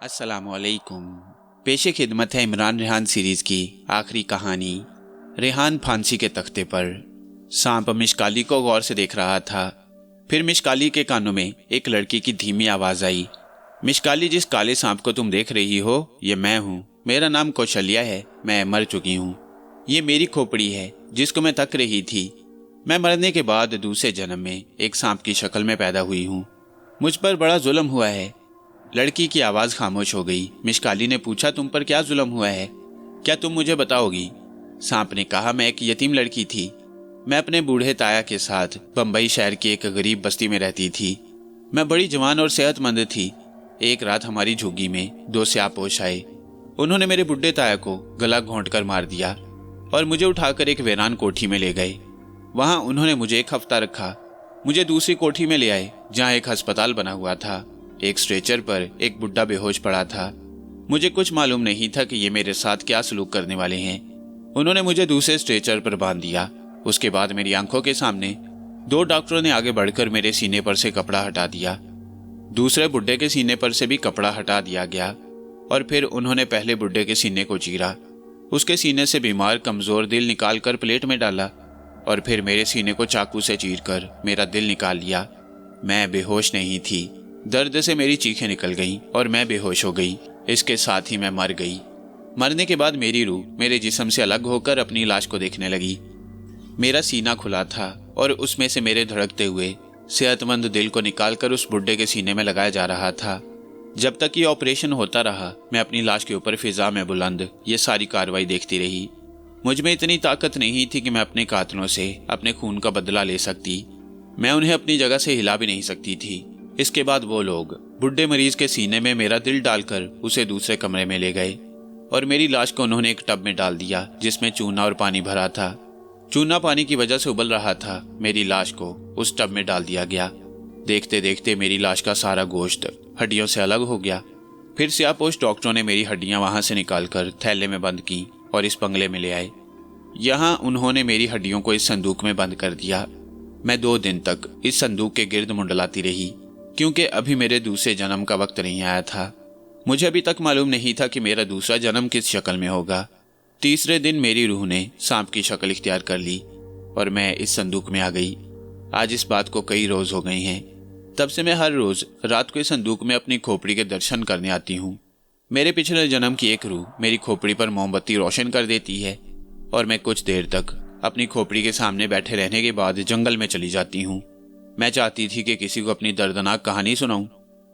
अस्सलामुअलैकुम। पेशे खिदमत है इमरान रेहान सीरीज़ की आखिरी कहानी रेहान फांसी के तख्ते पर। सांप मिशकाली को गौर से देख रहा था। फिर मिशकाली के कानों में एक लड़की की धीमी आवाज़ आई। मिशकाली, जिस काले सांप को तुम देख रही हो ये मैं हूँ। मेरा नाम कौशल्या है। मैं मर चुकी हूँ। ये मेरी खोपड़ी है जिसको मैं तक रही थी। मैं मरने के बाद दूसरे जन्म में एक सांप की शक्ल में पैदा हुई हूँ। मुझ पर बड़ा जुल्म हुआ है। लड़की की आवाज़ खामोश हो गई। मिशकाली ने पूछा, तुम पर क्या जुल्म हुआ है? क्या तुम मुझे बताओगी? सांप ने कहा, मैं एक यतीम लड़की थी। मैं अपने बूढ़े ताया के साथ बम्बई शहर की एक गरीब बस्ती में रहती थी। मैं बड़ी जवान और सेहतमंद थी। एक रात हमारी झुग्गी में दो स्यापोश आए। उन्होंने मेरे बुढ़े ताया को गला घोंट कर मार दिया और मुझे उठाकर एक वीरान कोठी में ले गए। वहां उन्होंने मुझे एक हफ्ता रखा। मुझे दूसरी कोठी में ले आए जहां एक अस्पताल बना हुआ था। एक स्ट्रेचर पर एक बुढ़ा बेहोश पड़ा था। मुझे कुछ मालूम नहीं था कि ये मेरे साथ क्या सलूक करने वाले हैं। उन्होंने मुझे दूसरे स्ट्रेचर पर बांध दिया। उसके बाद मेरी आंखों के सामने दो डॉक्टरों ने आगे बढ़कर मेरे सीने पर से कपड़ा हटा दिया। दूसरे बुढ़े के सीने पर से भी कपड़ा हटा दिया गया और फिर उन्होंने पहले बुढ़े के सीने को चीरा। उसके सीने से बीमार कमजोर दिल निकाल कर प्लेट में डाला और फिर मेरे सीने को चाकू से चीरकर मेरा दिल निकाल लिया। मैं बेहोश नहीं थी। दर्द से मेरी चीखें निकल गईं और मैं बेहोश हो गई। इसके साथ ही मैं मर गई। मरने के बाद मेरी रूह मेरे जिस्म से अलग होकर अपनी लाश को देखने लगी। मेरा सीना खुला था और उसमें से मेरे धड़कते हुए सेहतमंद दिल को निकालकर उस बुढ़े के सीने में लगाया जा रहा था। जब तक ये ऑपरेशन होता रहा मैं अपनी लाश के ऊपर फिजा में बुलंद ये सारी कार्रवाई देखती रही। मुझ में इतनी ताकत नहीं थी कि मैं अपने कातलों से अपने खून का बदला ले सकती। मैं उन्हें अपनी जगह से हिला भी नहीं सकती थी। इसके बाद वो लोग बुढ़े मरीज के सीने में मेरा दिल डालकर उसे दूसरे कमरे में ले गए और मेरी लाश को उन्होंने एक टब में डाल दिया जिसमें चूना और पानी भरा था। चूना पानी की वजह से उबल रहा था। मेरी लाश को उस टब में डाल दिया गया। देखते देखते मेरी लाश का सारा गोश्त हड्डियों से अलग हो गया। फिर स्यापोश डॉक्टरों ने मेरी हड्डियां वहां से निकालकर थैले में बंद की और इस बंगले में ले आए। यहाँ उन्होंने मेरी हड्डियों को इस संदूक में बंद कर दिया। मैं 2 दिन तक इस संदूक के गिर्द मुंडलाती रही क्योंकि अभी मेरे दूसरे जन्म का वक्त नहीं आया था। मुझे अभी तक मालूम नहीं था कि मेरा दूसरा जन्म किस शक्ल में होगा। तीसरे दिन मेरी रूह ने सांप की शक्ल इख्तियार कर ली और मैं इस संदूक में आ गई। आज इस बात को कई रोज हो गए हैं। तब से मैं हर रोज रात को इस संदूक में अपनी खोपड़ी के दर्शन करने आती हूँ। मेरे पिछले जन्म की एक रूह मेरी खोपड़ी पर मोमबत्ती रोशन कर देती है और मैं कुछ देर तक अपनी खोपड़ी के सामने बैठे रहने के बाद जंगल में चली जाती हूँ। मैं चाहती थी कि किसी को अपनी दर्दनाक कहानी सुनाऊं,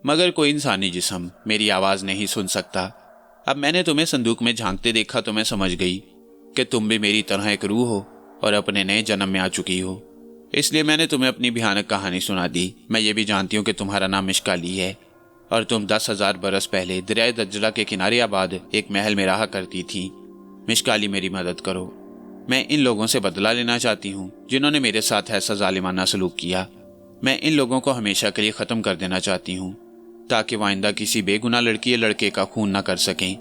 मगर कोई इंसानी जिस्म मेरी आवाज़ नहीं सुन सकता। अब मैंने तुम्हें संदूक में झांकते देखा तो मैं समझ गई कि तुम भी मेरी तरह एक रूह हो और अपने नए जन्म में आ चुकी हो। इसलिए मैंने तुम्हें अपनी भयानक कहानी सुना दी। मैं ये भी जानती हूँ कि तुम्हारा नाम मिशकाली है और तुम 10,000 बरस पहले दरियाए दज्जला के किनारे आबाद एक महल में रहा करती थी। मिशकाली, मेरी मदद करो। मैं इन लोगों से बदला लेना चाहती हूँ जिन्होंने मेरे साथ ऐसा जालिमाना सलूक किया। मैं इन लोगों को हमेशा के लिए ख़त्म कर देना चाहती हूँ ताकि वो आइंदा किसी बेगुनाह लड़की या लड़के का खून ना कर सकें।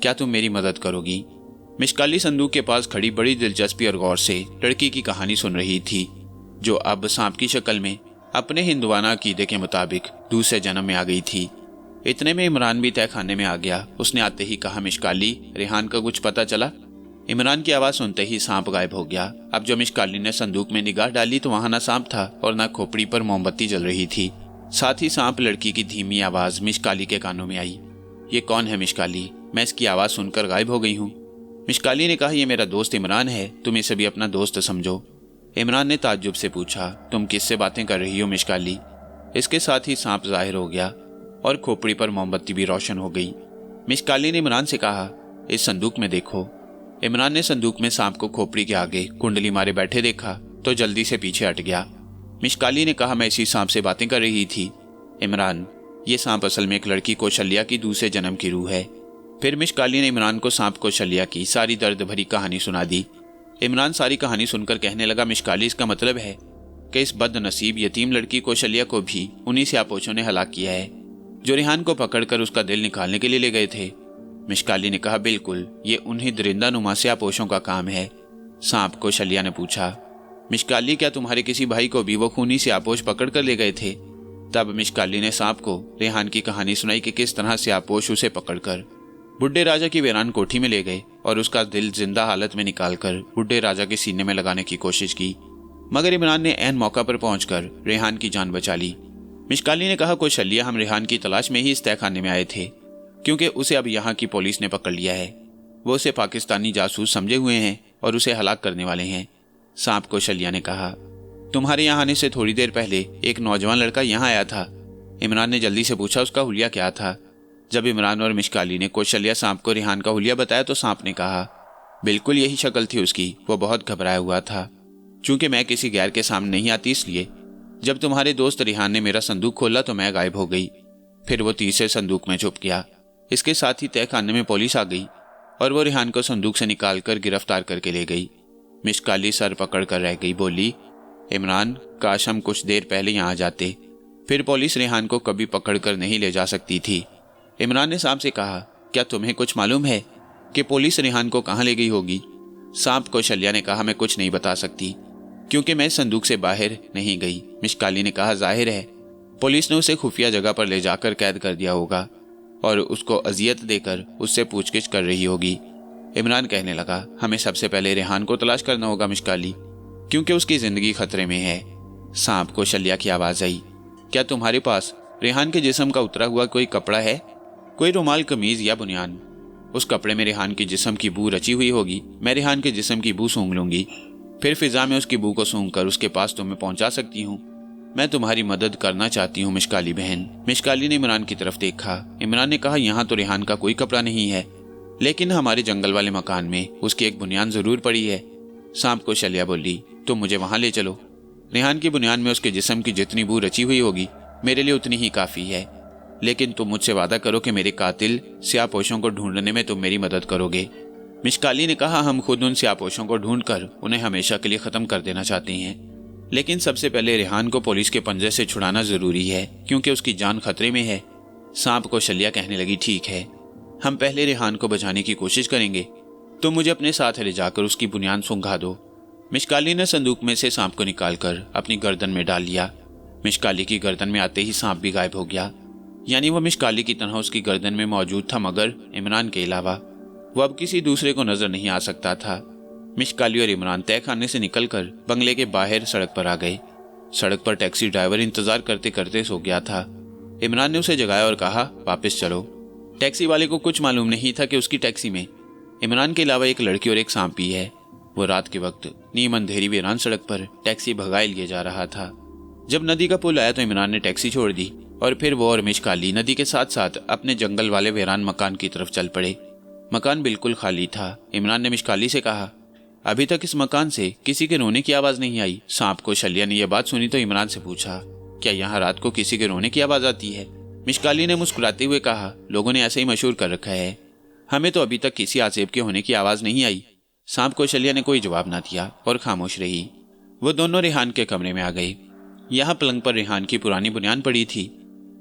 क्या तुम मेरी मदद करोगी? मिशकाली संदूक के पास खड़ी बड़ी दिलचस्पी और गौर से लड़की की कहानी सुन रही थी जो अब सांप की शक्ल में अपने हिंदुआना अकीदे के मुताबिक दूसरे जन्म में आ गई थी। इतने में इमरान भी तहखाने में आ गया। उसने आते ही कहा, मिशकाली, रेहान का कुछ पता चला? इमरान की आवाज़ सुनते ही सांप गायब हो गया। अब जो मिशकाली ने संदूक में निगाह डाली तो वहां ना सांप था और ना खोपड़ी पर मोमबत्ती जल रही थी। साथ ही सांप लड़की की धीमी आवाज़ मिशकाली के कानों में आई। ये कौन है मिशकाली? मैं इसकी आवाज़ सुनकर गायब हो गई हूँ। मिशकाली ने कहा, यह मेरा दोस्त इमरान है। तुम इसे भी अपना दोस्त समझो। इमरान ने ताज्जुब से पूछा, तुम किससे बातें कर रही हो मिशकाली? इसके साथ ही सांप जाहिर हो गया और खोपड़ी पर मोमबत्ती भी रोशन हो गई। मिशकाली ने इमरान से कहा, इस संदूक में देखो। इमरान ने संदूक में सांप को खोपड़ी के आगे कुंडली मारे बैठे देखा तो जल्दी से पीछे हट गया। मिशकाली ने कहा, मैं इसी सांप से बातें कर रही थी। इमरान, ये सांप असल में एक लड़की कौशल्या की दूसरे जन्म की रूह है। फिर मिशकाली ने इमरान को सांप कौशल्या की सारी दर्द भरी कहानी सुना दी। इमरान सारी कहानी सुनकर कहने लगा, मिशकाली, इसका मतलब है कि इस बदनसीब यतीम लड़की कौशल्या को भी उन्हीं स्यापोशों ने हलाक किया है जो रेहान को पकड़कर उसका दिल निकालने के लिए ले गए थे। मिशकाली ने कहा, बिल्कुल, ये उन्हीं दरिंदा नुमा स्यापोशों का काम है। सांप कौशल्या ने पूछा, मिशकाली, क्या तुम्हारे किसी भाई को भी वो खूनी स्यापोश पकड़ कर ले गए थे? तब मिशकाली ने सांप को रेहान की कहानी सुनाई कि किस तरह से आपोश उसे पकड़कर बुढ़े राजा की वीरान कोठी में ले गए और उसका दिल जिंदा हालत में निकालकर बुढ़े राजा के सीने में लगाने की कोशिश की, मगर इमरान ने ऐन मौका पर पहुंचकर रेहान की जान बचा ली। मिशकाली ने कहा, कौशल्या, हम रेहान की तलाश में ही इस तहखाने में आए थे, क्योंकि उसे अब यहाँ की पुलिस ने पकड़ लिया है। वो उसे पाकिस्तानी जासूस समझे हुए हैं और उसे हलाक करने वाले हैं। सांप कौशल्या ने कहा, तुम्हारे यहाँ आने से थोड़ी देर पहले एक नौजवान लड़का यहाँ आया था। इमरान ने जल्दी से पूछा, उसका हुलिया क्या था? जब इमरान और मिशकाली ने कौशल्या सांप को रेहान का हुलिया बताया तो सांप ने कहा, बिल्कुल यही शक्ल थी उसकी, वो बहुत घबराया हुआ था। चूंकि मैं किसी गैर के सामने नहीं आती, इसलिए जब तुम्हारे दोस्त रेहान ने मेरा संदूक खोला तो मैं गायब हो गई। फिर वो तीसरे संदूक में छुप गया। इसके साथ ही तहखाने में पुलिस आ गई और वो रेहान को संदूक से निकालकर गिरफ्तार करके ले गई। मिशकाली सर पकड़ कर रह गई, बोली, इमरान, काश हम कुछ देर पहले यहाँ आ जाते, फिर पुलिस रेहान को कभी पकड़ कर नहीं ले जा सकती थी। इमरान ने सांप से कहा, क्या तुम्हें कुछ मालूम है कि पुलिस रेहान को कहाँ ले गई होगी? सांप कौशल्या ने कहा, मैं कुछ नहीं बता सकती, क्योंकि मैं संदूक से बाहर नहीं गई। मिशकाली ने कहा, जाहिर है पुलिस ने उसे खुफिया जगह पर ले जाकर कैद कर दिया होगा और उसको अजियत देकर उससे पूछगिछ कर रही होगी। इमरान कहने लगा, हमें सबसे पहले रेहान को तलाश करना होगा मिशकाली, क्योंकि उसकी जिंदगी खतरे में है। सांप कौशल्या की आवाज आई, क्या तुम्हारे पास रेहान के जिस्म का उतरा हुआ कोई कपड़ा है? कोई रुमाल, कमीज या बुनियान? उस कपड़े में रेहान के जिस्म की बू रची हुई होगी। मैं रेहान के जिस्म की बू सूंघ लूंगी, फिर फिजा में उसकी बू को सूंघकर उसके पास तुम्हें पहुंचा सकती हूँ। मैं तुम्हारी मदद करना चाहती हूँ मिशकाली बहन। मिशकाली ने इमरान की तरफ देखा। इमरान ने कहा, यहाँ तो रेहान का कोई कपड़ा नहीं है, लेकिन हमारे जंगल वाले मकान में उसकी एक बुनियान जरूर पड़ी है। सांप कौशल्या बोली, तुम मुझे वहां ले चलो। रेहान की बुनियान में उसके जिस्म की जितनी बू रची हुई होगी मेरे लिए उतनी ही काफी है, लेकिन तुम मुझसे वादा करो कि मेरे कातिल स्यापोशों को ढूंढने में तुम मेरी मदद करोगे। मिशकाली ने कहा, हम खुद उन स्यापोशों को ढूंढकर उन्हें हमेशा के लिए खत्म कर देना चाहते हैं, लेकिन सबसे पहले रेहान को पुलिस के पंजे से छुड़ाना जरूरी है, क्योंकि उसकी जान खतरे में है। सांप कौशल्या कहने लगी, ठीक है, हम पहले रेहान को बचाने की कोशिश करेंगे, तुम मुझे अपने साथ ले जाकर उसकी बुनियान सूंघा दो। मिशकाली ने संदूक में से सांप को निकालकर अपनी गर्दन में डाल लिया। मिशकाली की गर्दन में आते ही सांप भी गायब हो गया, यानी वह मिशकाली की तरह उसकी गर्दन में मौजूद था, मगर इमरान के अलावा वो अब किसी दूसरे को नजर नहीं आ सकता था। मिशकाली और इमरान तहखाने से निकलकर बंगले के बाहर सड़क पर आ गए। सड़क पर टैक्सी ड्राइवर इंतजार करते करते सो गया था। इमरान ने उसे जगाया और कहा, वापस चलो। टैक्सी वाले को कुछ मालूम नहीं था कि उसकी टैक्सी में इमरान के अलावा एक लड़की और एक सांप भी है। वो रात के वक्त नीम अंधेरी वीरान सड़क पर टैक्सी भगाए लिए जा रहा था। जब नदी का पुल आया तो इमरान ने टैक्सी छोड़ दी और फिर वो और मिशकाली नदी के साथ साथ अपने जंगल वाले वीरान मकान की तरफ चल पड़े। मकान बिल्कुल खाली था। इमरान ने मिशकाली से कहा, अभी तक इस मकान से किसी के रोने की आवाज नहीं आई। सांप कौशल्या ने यह बात सुनी तो इमरान से पूछा, क्या यहाँ रात को किसी के रोने की आवाज आती है? मिशकाली ने मुस्कुराते हुए कहा, लोगों ने ऐसे ही मशहूर कर रखा है, हमें तो अभी तक किसी आसेब के होने की आवाज नहीं आई। सांप कौशल्या ने कोई जवाब न दिया और खामोश रही। वो दोनों रेहान के कमरे में आ गए। यहाँ पलंग पर रेहान की पुरानी बुनियान पड़ी थी।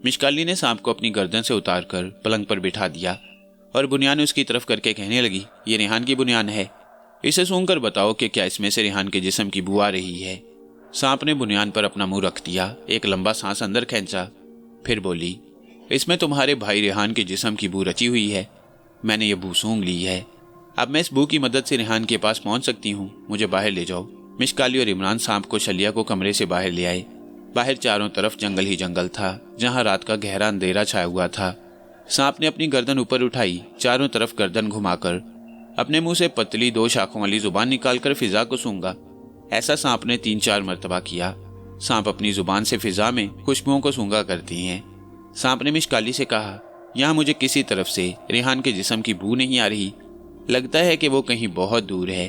मिशकाली ने सांप को अपनी गर्दन से उतारकर पलंग पर बिठा दिया और बुनियान उसकी तरफ करके कहने लगी, ये रेहान की बुनियान है, इसे सूंघकर बताओ कि क्या इसमें से रेहान के जिस्म की बू आ रही है। सांप ने बुनियान पर अपना मुंह रख दिया, एक लंबा सांस अंदर खींचा, फिर बोली, इसमें तुम्हारे भाई रेहान के जिस्म की बू रची हुई है। मैंने ये बू सूंघ ली है। अब मैं इस बू की मदद से रेहान के पास पहुंच सकती हूँ। मुझे बाहर ले जाओ। मिशकाली और इमरान सांप कौशल्या को कमरे से बाहर ले आए। बाहर चारों तरफ जंगल ही जंगल था, जहाँ रात का गहरा अंधेरा छाया हुआ था। सांप ने अपनी गर्दन ऊपर उठाई, चारों तरफ गर्दन घुमाकर अपने मुंह से पतली 2 शाखों वाली जुबान निकालकर फिजा को सूंघा। ऐसा सांप ने 3-4 मर्तबा किया। सांप अपनी जुबान से फिजा में खुशबुओं को सूंघा करती हैं। सांप ने मिशकाली से कहा, यहाँ मुझे किसी तरफ से रेहान के जिस्म की बू नहीं आ रही, लगता है कि वो कहीं बहुत दूर है।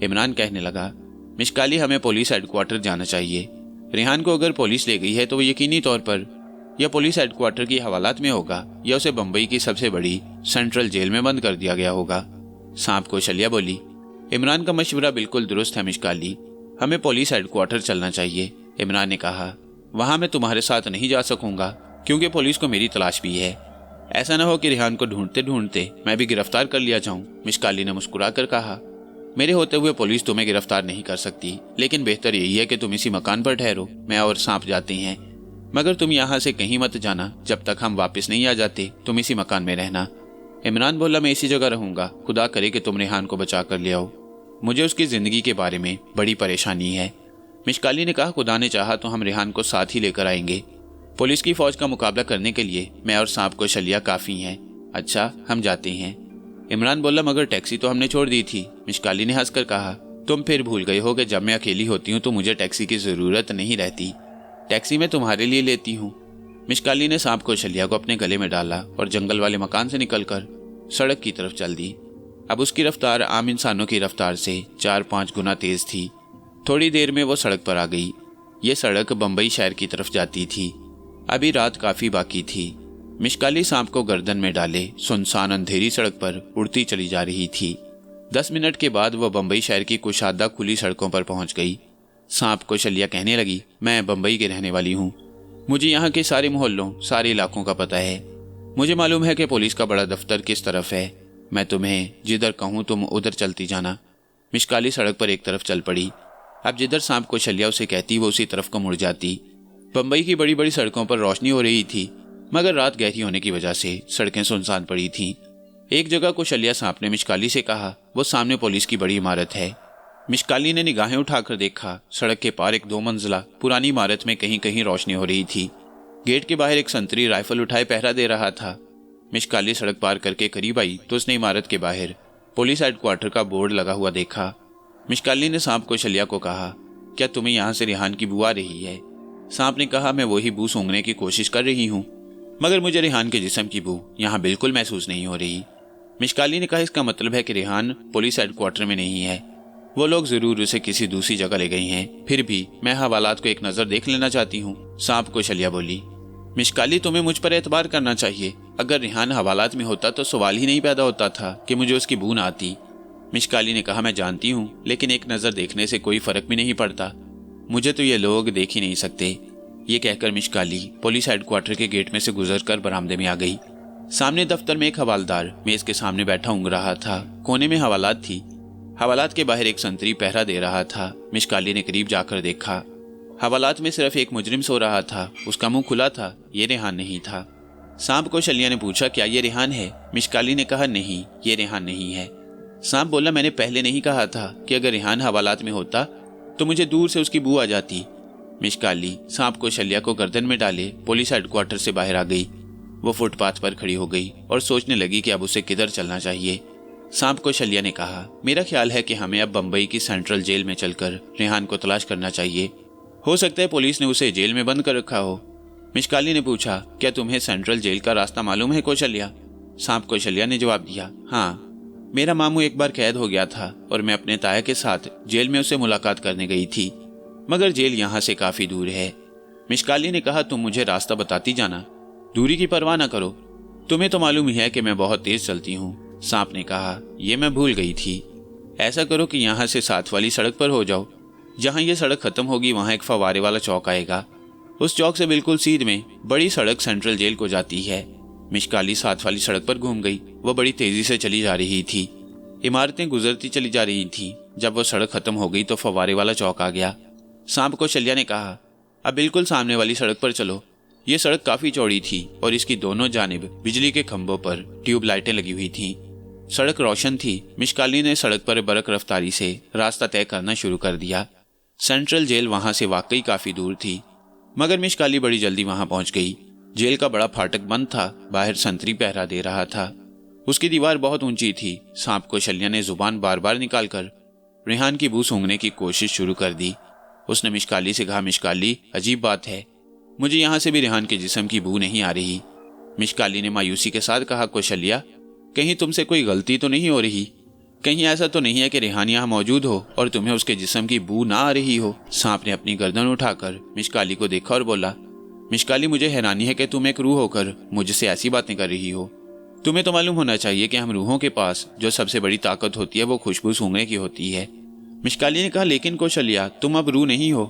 इमरान कहने लगा, मिशकाली, हमें पुलिस हेडक्वार्टर जाना चाहिए। रेहान को अगर पुलिस ले गई है तो वो यकीनी तौर पर या पुलिस हेडक्वार्टर की हवालात में होगा या उसे बंबई की सबसे बड़ी सेंट्रल जेल में बंद कर दिया गया होगा। सांप कौशल्या बोली, इमरान का मशवरा बिल्कुल दुरुस्त है मिशकाली, हमें पुलिस हेडक्वार्टर चलना चाहिए। इमरान ने कहा, वहां मैं तुम्हारे साथ नहीं जा सकूंगा क्योंकि पुलिस को मेरी तलाश भी है। ऐसा न हो कि रेहान को ढूंढते ढूंढते मैं भी गिरफ्तार कर लिया जाऊं। मिशकाली ने मुस्कुराकर कहा, मेरे होते हुए पुलिस तुम्हें गिरफ्तार नहीं कर सकती, लेकिन बेहतर यही है कि तुम इसी मकान पर ठहरो। मैं और सांप जाते हैं। मगर तुम यहाँ से कहीं मत जाना, जब तक हम वापस नहीं आ जाते तुम इसी मकान में रहना। इमरान बोला, मैं इसी जगह रहूंगा, खुदा करे कि तुम रेहान को बचा कर ले आओ, मुझे उसकी ज़िंदगी के बारे में बड़ी परेशानी है। मिशकाली ने कहा, खुदा ने चाहा तो हम रेहान को साथ ही लेकर आएंगे। पुलिस की फौज का मुकाबला करने के लिए मैं और सांप को शलिया काफ़ी हैं। अच्छा, हम जाते हैं। इमरान बोला, मगर टैक्सी तो हमने छोड़ दी थी। मिशकाली ने हंसकर कहा, तुम फिर भूल गए हो कि जब मैं अकेली होती हूँ तो मुझे टैक्सी की ज़रूरत नहीं रहती। टैक्सी मैं तुम्हारे लिए लेती हूँ। मिशकाली ने सांप को शलिया को अपने गले में डाला और जंगल वाले मकान से निकलकर सड़क की तरफ चल दी। अब उसकी रफ्तार आम इंसानों की रफ्तार से 4-5 गुना तेज थी। थोड़ी देर में वो सड़क पर आ गई। ये सड़क बम्बई शहर की तरफ जाती थी। अभी रात काफ़ी बाकी थी। मिशकाली सांप को गर्दन में डाले सुनसान अंधेरी सड़क पर उड़ती चली जा रही थी। 10 मिनट के बाद वह बम्बई शहर की कुशादा खुली सड़कों पर पहुंच गई। सांप को शलिया कहने लगी, मैं बम्बई की रहने वाली हूँ, मुझे यहाँ के सारे मोहल्लों सारे इलाकों का पता है। मुझे मालूम है कि पुलिस का बड़ा दफ्तर किस तरफ है। मैं तुम्हें जिधर कहूँ तुम उधर चलती जाना। मिशकाली सड़क पर एक तरफ चल पड़ी। अब जिधर सांप को शलिया उसे कहती वो उसी तरफ को मुड़ जाती। बम्बई की बड़ी बड़ी सड़कों पर रोशनी हो रही थी, मगर रात गहरी होने की वजह से सड़कें सुनसान पड़ी थीं। एक जगह को शलिया सांप ने मिशकाली से कहा, वो सामने पुलिस की बड़ी इमारत है। मिशकाली ने निगाहें उठाकर देखा। सड़क के पार एक 2 मंजिला पुरानी इमारत में कहीं कहीं रोशनी हो रही थी। गेट के बाहर एक संतरी राइफल उठाए पहरा दे रहा था। मिशकाली सड़क पार करके करीब आई तो उसने इमारत के बाहर पुलिस हेडक्वार्टर का बोर्ड लगा हुआ देखा। मिशकाली ने सांप को शलिया को कहा, क्या तुम्हें यहाँ से रेहान की बू आ रही है? सांप ने कहा, मैं वही बू सूंघने की कोशिश कर रही हूँ, मगर मुझे रेहान के जिस्म की बू यहाँ बिल्कुल महसूस नहीं हो रही। मिशकाली ने कहा, इसका मतलब है कि रेहान पुलिस हेडक्वार्टर में नहीं है, वो लोग जरूर उसे किसी दूसरी जगह ले गई हैं। फिर भी मैं हवालात को एक नज़र देख लेना चाहती हूँ। सांप को शलिया बोली, मिशकाली तुम्हें मुझ पर एतबार करना चाहिए। अगर रेहान हवालात में होता तो सवाल ही नहीं पैदा होता था कि मुझे उसकी बू ना आती। मिशकाली ने कहा, मैं जानती हूँ, लेकिन एक नज़र देखने से कोई फर्क भी नहीं पड़ता, मुझे तो ये लोग देख ही नहीं सकते। ये कहकर मिशकाली पुलिस हेडक्वार्टर के गेट में से गुजरकर बरामदे में आ गई। सामने दफ्तर में एक हवालदार मेज के सामने बैठा ऊँघ रहा था। कोने में हवालात थी। हवालात के बाहर एक संतरी पहरा दे रहा था। मिशकाली ने करीब जाकर देखा। हवालात में सिर्फ एक मुजरिम सो रहा था। उसका मुंह खुला था। ये रेहान नहीं था। सांप को शलिया ने पूछा, क्या ये रेहान है? मिशकाली ने कहा, नहीं, ये रेहान नहीं है। सांप बोला, मैंने पहले नहीं कहा था कि अगर रेहान हवालात में होता तो मुझे दूर से उसकी बू आ जाती। मिशकाली सांप को शलिया को गर्दन में डाले पुलिस हेडक्वार्टर से बाहर आ गई। वो फुटपाथ पर खड़ी हो गई और सोचने लगी कि अब उसे किधर चलना चाहिए। सांप को शलिया ने कहा, मेरा ख्याल है कि हमें अब बम्बई की सेंट्रल जेल में चलकर रेहान को तलाश करना चाहिए। हो सकता है पुलिस ने उसे जेल में बंद कर रखा हो। मिशकाली ने पूछा, क्या तुम्हें सेंट्रल जेल का रास्ता मालूम है कौशल्या? सांप कौशल्या ने जवाब दिया, हाँ, मेरा मामू एक बार कैद हो गया था और मैं अपने ताया के साथ जेल में उससे मुलाकात करने गई थी, मगर जेल यहाँ से काफी दूर है। मिशकाली ने कहा, तुम मुझे रास्ता बताती जाना, दूरी की परवाह न करो, तुम्हें तो मालूम ही है कि मैं बहुत तेज चलती हूँ। सांप ने कहा, यह मैं भूल गई थी। ऐसा करो कि यहाँ से साथ वाली सड़क पर हो जाओ। जहाँ ये सड़क खत्म होगी वहाँ एक फवारे वाला चौक आएगा। उस चौक से बिल्कुल सीध में बड़ी सड़क सेंट्रल जेल को जाती है। मिशकाली साथ वाली सड़क पर घूम गई। वह बड़ी तेजी से चली जा रही थी। इमारतें गुजरती चली जा रही थी। जब वह सड़क खत्म हो गई तो फवारे वाला चौक आ गया। सांप को शलिया ने कहा, अब बिल्कुल सामने वाली सड़क पर चलो। ये सड़क काफी चौड़ी थी और इसकी दोनों जानिब बिजली के खंभों पर ट्यूब लाइटें लगी हुई थीं। सड़क रोशन थी। मिशकाली ने सड़क पर बरक रफ्तारी से रास्ता तय करना शुरू कर दिया। सेंट्रल जेल वहां से वाकई काफी दूर थी, मगर मिशकाली बड़ी जल्दी वहां पहुंच गई। जेल का बड़ा फाटक बंद था। बाहर संतरी पहरा दे रहा था। उसकी दीवार बहुत ऊंची थी। सांप को शलिया ने जुबान बार बार निकालकर रेहान की बू सूंघने की कोशिश शुरू कर दी। उसने मिशकाली से कहा, मिशकाली, अजीब बात है, मुझे यहाँ से भी रेहान के जिस्म की बू नहीं आ रही। मिशकाली ने मायूसी के साथ कहा, कौशल्या, कहीं तुमसे कोई गलती तो नहीं हो रही? कहीं ऐसा तो नहीं है कि रेहान यहाँ मौजूद हो और तुम्हें उसके जिस्म की बू ना आ रही हो? सांप ने अपनी गर्दन उठाकर मिशकाली को देखा और बोला, मिशकाली, मुझे हैरानी है कि तुम एक रूह होकर मुझसे ऐसी बातें कर रही हो। तुम्हें तो मालूम होना चाहिए कि हम रूहों के पास जो सबसे बड़ी ताकत होती है वो खुशबू सूंघने की होती है। मिशकाली ने कहा, लेकिन कौशल्या, तुम अब रूह नहीं हो,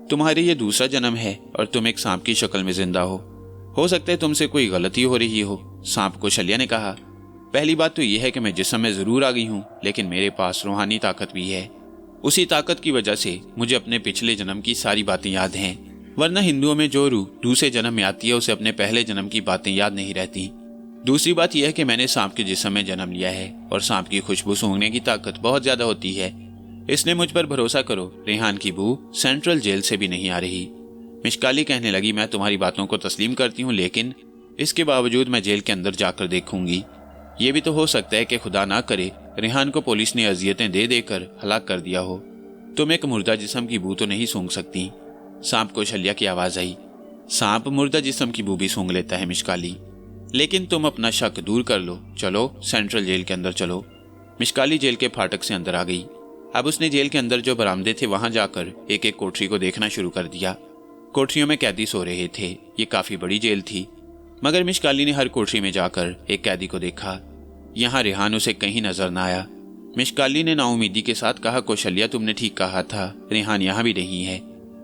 तुम्हारे ये दूसरा जन्म है और तुम एक सांप की शक्ल में जिंदा हो सकता है तुमसे कोई गलती हो रही हो। सांप कौशल्या ने कहा, पहली बात तो यह है कि मैं जिस्म में जरूर आ गई हूँ, लेकिन मेरे पास रूहानी ताकत भी है। उसी ताकत की वजह से मुझे अपने पिछले जन्म की सारी बातें याद हैं। वरना हिंदुओं में जो रूह दूसरे जन्म में आती है उसे अपने पहले जन्म की बातें याद नहीं रहती। दूसरी बात यह है कि मैंने सांप के जिस्म में जन्म लिया है और सांप की खुशबू सूंघने की ताकत बहुत ज्यादा होती है, इसलिए मुझ पर भरोसा करो, रेहान की बू सेंट्रल जेल से भी नहीं आ रही। मिशकाली कहने लगी, मैं तुम्हारी बातों को तस्लीम करती हूँ, लेकिन इसके बावजूद मैं जेल के अंदर जाकर देखूंगी। ये भी तो हो सकता है कि खुदा ना करे रेहान को पुलिस ने अजियतें दे देकर हलाक कर दिया हो। तुम एक मुर्दा जिस्म की बू तो नहीं सूंघ सकती। सांप को शल्या की आवाज आई। सांप मुर्दा जिस्म की बू भी सूंघ लेता है मिशकाली, लेकिन तुम अपना शक दूर कर लो, चलो सेंट्रल जेल के अंदर चलो। मिशकाली जेल के फाटक से अंदर आ गई। अब उसने जेल के अंदर जो बरामदे थे वहां जाकर एक एक कोठरी को देखना शुरू कर दिया। कोठरियों में कैदी सो रहे थे। ये काफी बड़ी जेल थी, मगर मिशकाली ने हर कोठरी में जाकर एक कैदी को देखा। यहाँ रेहान उसे कहीं नजर न आया। मिशकाली ने नाउमीदी के साथ कहा, कौशल्या तुमने ठीक कहा था, रेहान यहाँ भी नहीं है।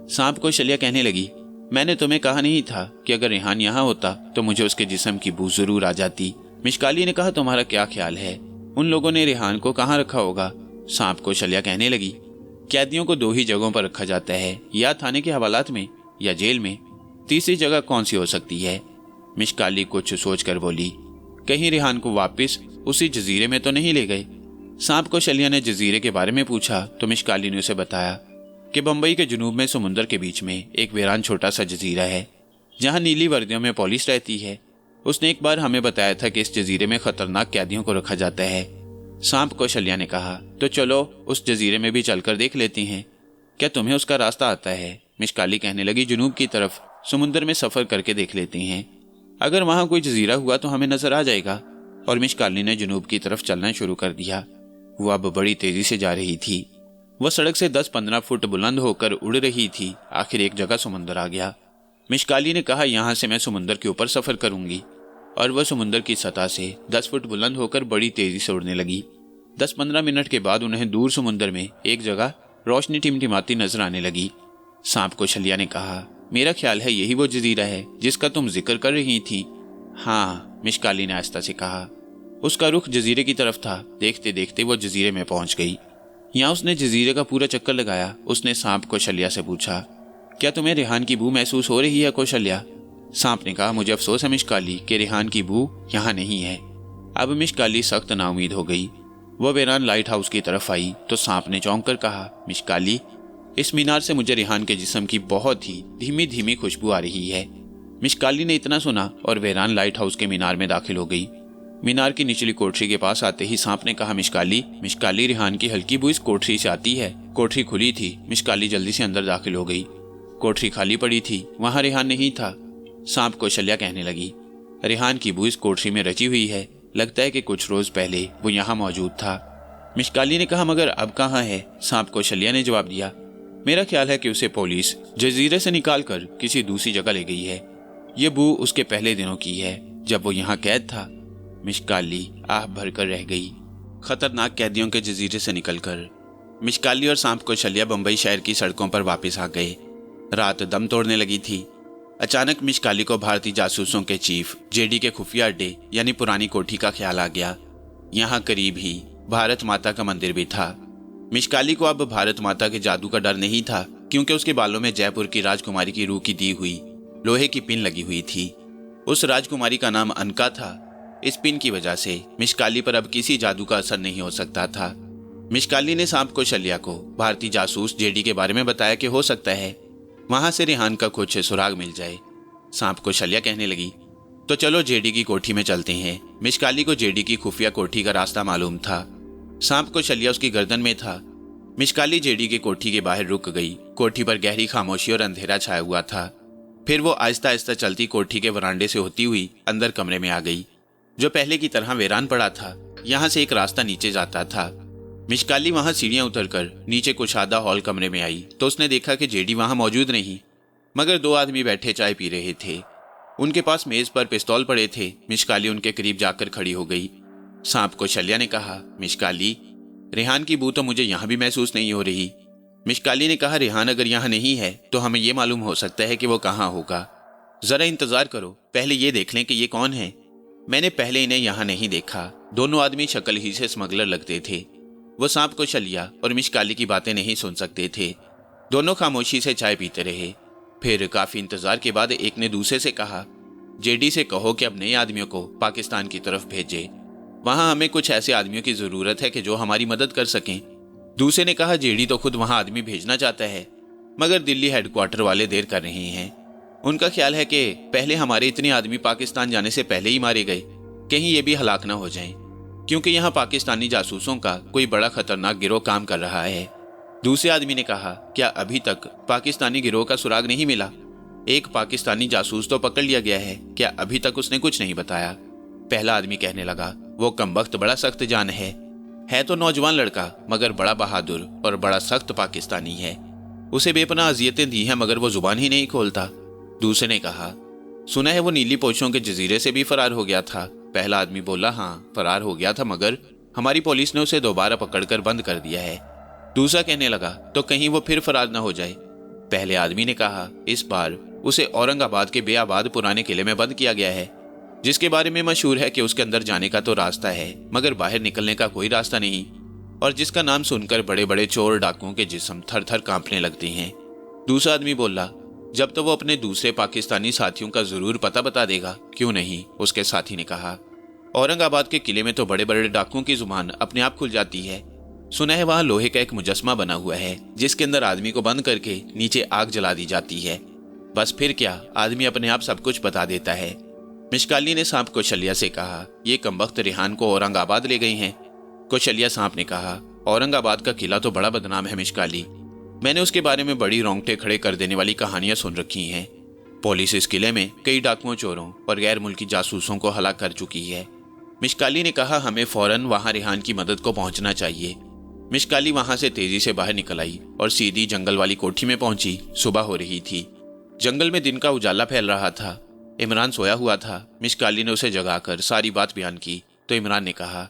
सांप कौशल्या कहने लगी, मैंने तुम्हें कहा नहीं था कि अगर रेहान यहाँ होता तो मुझे उसके जिस्म की बू जरूर आ जाती। मिशकाली ने कहा, तुम्हारा क्या ख्याल है, उन लोगों ने रेहान को कहाँ रखा होगा? सांप कौशल्या कहने लगी, कैदियों को 2 ही जगहों पर रखा जाता है, या थाने के हवालात में या जेल में। तीसरी जगह कौन सी हो सकती है? मिशकाली कुछ सोचकर बोली, कहीं रेहान को वापस उसी जजीरे में तो नहीं ले गए? सांप कौशल्या ने जजीरे के बारे में पूछा तो मिशकाली ने उसे बताया कि बंबई के जुनूब में समुंदर के बीच में एक वीरान छोटा सा जजीरा है जहां नीली वर्दियों में पुलिस रहती है। उसने एक बार हमें बताया था कि इस जजीरे में खतरनाक कैदियों को रखा जाता है। सांप कौशल्या ने कहा, तो चलो उस जजीरे में भी चलकर देख लेती हैं। क्या तुम्हें उसका रास्ता आता है? मिशकाली कहने लगी, जुनूब की तरफ समुंदर में सफर करके देख लेती हैं, अगर वहां कोई जजीरा हुआ तो हमें नजर आ जाएगा। और मिशकाली ने जुनूब की तरफ चलना शुरू कर दिया। वो अब बड़ी तेजी से जा रही थी। वह सड़क से 10-15 फुट बुलंद होकर उड़ रही थी। आखिर एक जगह समुंदर आ गया। मिशकाली ने कहा, यहाँ से मैं समुंदर के ऊपर सफर करूंगी। और वह समुंदर की सतह से 10 फुट बुलंद होकर बड़ी तेजी से उड़ने लगी। 10-15 मिनट के बाद उन्हें दूर समुंदर में एक जगह रोशनी टिमटिमाती नजर आने लगी। सांप कौशल्या ने कहा, मेरा ख्याल है यही वो जजीरा है जिसका तुम जिक्र कर रही थी। हाँ, मिशकाली ने आहिस्ता से कहा। उसका रुख जजीरे की तरफ था। देखते देखते वो जजीरे में पहुंच गई। यहाँ उसने जजीरे का पूरा चक्कर लगाया। उसने सांप कौशल्या से पूछा, क्या तुम्हें रेहान की बू महसूस हो रही है कौशल्या? सांप ने कहा, मुझे अफसोस है मिशकाली कि रेहान की बू यहाँ नहीं है। अब मिशकाली सख्त नाउमीद हो गई। वह वेरान लाइट हाउस की तरफ आई तो सांप ने चौंक कर कहा, मिशकाली, इस मीनार से मुझे रेहान के जिस्म की बहुत ही धीमी धीमी खुशबू आ रही है। मिशकाली ने इतना सुना और वेरान लाइट हाउस के मीनार में दाखिल हो गई। मीनार की निचली कोठरी के पास आते ही सांप ने कहा, मिशकाली, रेहान की हल्की बू इस कोठरी से आती है। कोठरी खुली थी। मिशकाली जल्दी से अंदर दाखिल हो गई। कोठरी खाली पड़ी थी, वहां रेहान नहीं था। सांप कौशल्या कहने लगी, रेहान की बू इस कोठरी में रची हुई है। लगता है कि कुछ रोज पहले वो यहाँ मौजूद था। मिशकाली ने कहा, मगर अब कहाँ है? सांप कौशल्या ने जवाब दिया, मेरा ख्याल है कि उसे पुलिस जजीरे से निकालकर किसी दूसरी जगह ले गई है। ये बू उसके पहले दिनों की है जब वो यहाँ कैद था। मिशकाली आह भरकर रह गई। खतरनाक कैदियों के जजीरे से निकलकर मिशकाली और सांप कौशल्या बंबई शहर की सड़कों पर वापस आ गए। रात दम तोड़ने लगी थी। अचानक मिशकाली को भारतीय जासूसों के चीफ जेडी के खुफिया अड्डे यानी पुरानी कोठी का ख्याल आ गया। यहाँ करीब ही भारत माता का मंदिर भी था। मिशकाली को अब भारत माता के जादू का डर नहीं था, क्योंकि उसके बालों में जयपुर की राजकुमारी की रूह की दी हुई लोहे की पिन लगी हुई थी। उस राजकुमारी का नाम अनका था। इस पिन की वजह से मिशकाली पर अब किसी जादू का असर नहीं हो सकता था। मिशकाली ने सांप कौशल्या को भारतीय जासूस जेडी के बारे में बताया कि हो सकता है वहां से रेहान का कुछ सुराग मिल जाए। सांप कौशल्या कहने लगी, तो चलो जेडी की कोठी में चलते हैं। मिशकाली को जेडी की खुफिया कोठी का रास्ता मालूम था। सांप कौशल्या उसकी गर्दन में था। मिशकाली जेडी के कोठी के बाहर रुक गई। कोठी पर गहरी खामोशी और अंधेरा छाया हुआ था। फिर वो आहिस्ता आहिस्ता चलती कोठी के वरांडे से होती हुई अंदर कमरे में आ गई, जो पहले की तरह वीरान पड़ा था। यहाँ से एक रास्ता नीचे जाता था। मिशकाली वहां सीढ़ियां उतरकर नीचे कुशादा हॉल कमरे में आई तो उसने देखा कि जेडी वहां मौजूद नहीं, मगर 2 आदमी बैठे चाय पी रहे थे। उनके पास मेज पर पिस्तौल पड़े थे। मिशकाली उनके करीब जाकर खड़ी हो गई। सांप कौशल्या ने कहा, मिशकाली, रेहान की बू तो मुझे यहाँ भी महसूस नहीं हो रही। मिशकाली ने कहा, रेहान अगर यहाँ नहीं है तो हमें यह मालूम हो सकता है कि वो कहाँ होगा। जरा इंतजार करो, पहले ये देख लें कि ये कौन है। मैंने पहले इन्हें यहाँ नहीं देखा। दोनों आदमी शक्ल ही से स्मगलर लगते थे। वो सांप कौशल्या और मिशकाली की बातें नहीं सुन सकते थे। दोनों खामोशी से चाय पीते रहे। फिर काफी इंतजार के बाद एक ने दूसरे से कहा, जेडी से कहो कि अब नए आदमियों को पाकिस्तान की तरफ भेजे। वहां हमें कुछ ऐसे आदमियों की जरूरत है कि जो हमारी मदद कर सकें। दूसरे ने कहा, जेडी तो खुद वहां आदमी भेजना चाहता है, मगर दिल्ली हेडक्वार्टर वाले देर कर रहे हैं। उनका ख्याल है कि पहले हमारे इतने आदमी पाकिस्तान जाने से पहले ही मारे गए, कहीं ये भी हलाक ना हो जाएं, क्योंकि यहाँ पाकिस्तानी जासूसों का कोई बड़ा खतरनाक गिरोह काम कर रहा है। दूसरे आदमी ने कहा, क्या अभी तक पाकिस्तानी गिरोह का सुराग नहीं मिला? एक पाकिस्तानी जासूस तो पकड़ लिया गया है, क्या अभी तक उसने कुछ नहीं बताया? पहला आदमी कहने लगा, वो कमबख्त बड़ा सख्त जान है तो नौजवान लड़का, मगर बड़ा बहादुर और बड़ा सख्त पाकिस्तानी है। उसे बेपनाह अजियतें दी हैं, मगर वो जुबान ही नहीं खोलता। दूसरे ने कहा, सुना है वो नीली पोशों के जजीरे से भी फरार हो गया था। पहला आदमी बोला, हाँ फरार हो गया था, मगर हमारी पुलिस ने उसे दोबारा पकड़कर बंद कर दिया है। दूसरा कहने लगा, तो कहीं वो फिर फरार ना हो जाए। पहले आदमी ने कहा, इस बार उसे औरंगाबाद के बेआबाद पुराने किले में बंद किया गया है, जिसके बारे में मशहूर है कि उसके अंदर जाने का तो रास्ता है, मगर बाहर निकलने का कोई रास्ता नहीं, और जिसका नाम सुनकर बड़े बड़े चोर डाकुओं के जिस्म थर थर कांपने लगते हैं। दूसरा आदमी बोला, जब तो वो अपने दूसरे पाकिस्तानी साथियों का जरूर पता बता देगा। क्यों नहीं? उसके साथी ने कहा, औरंगाबाद के किले में तो बड़े बड़े डाकुओं की जुबान अपने आप खुल जाती है। सुना है वहां लोहे का एक मुजस्मा बना हुआ है, जिसके अंदर आदमी को बंद करके नीचे आग जला दी जाती है। बस फिर क्या, आदमी अपने आप सब कुछ बता देता है। मिशकाली ने सांप कौशल्या से कहा, ये कमबख्त रेहान को औरंगाबाद ले गई हैं। कौशल्या सांप ने कहा, औरंगाबाद का किला तो बड़ा बदनाम है मिशकाली, मैंने उसके बारे में बड़ी रोंगटे खड़े कर देने वाली कहानियां सुन रखी हैं। पुलिस इस किले में कई डाकुओं, चोरों और गैर मुल्की जासूसों को हलाक कर चुकी है। मिशकाली ने कहा, हमें फौरन वहां रेहान की मदद को पहुंचना चाहिए। मिशकाली वहां से तेजी से बाहर निकल आई और सीधी जंगल वाली कोठी में पहुंची। सुबह हो रही थी, जंगल में दिन का उजाला फैल रहा था। इमरान सोया हुआ था। मिशकाली ने उसे जगाकर सारी बात बयान की तो इमरान ने कहा,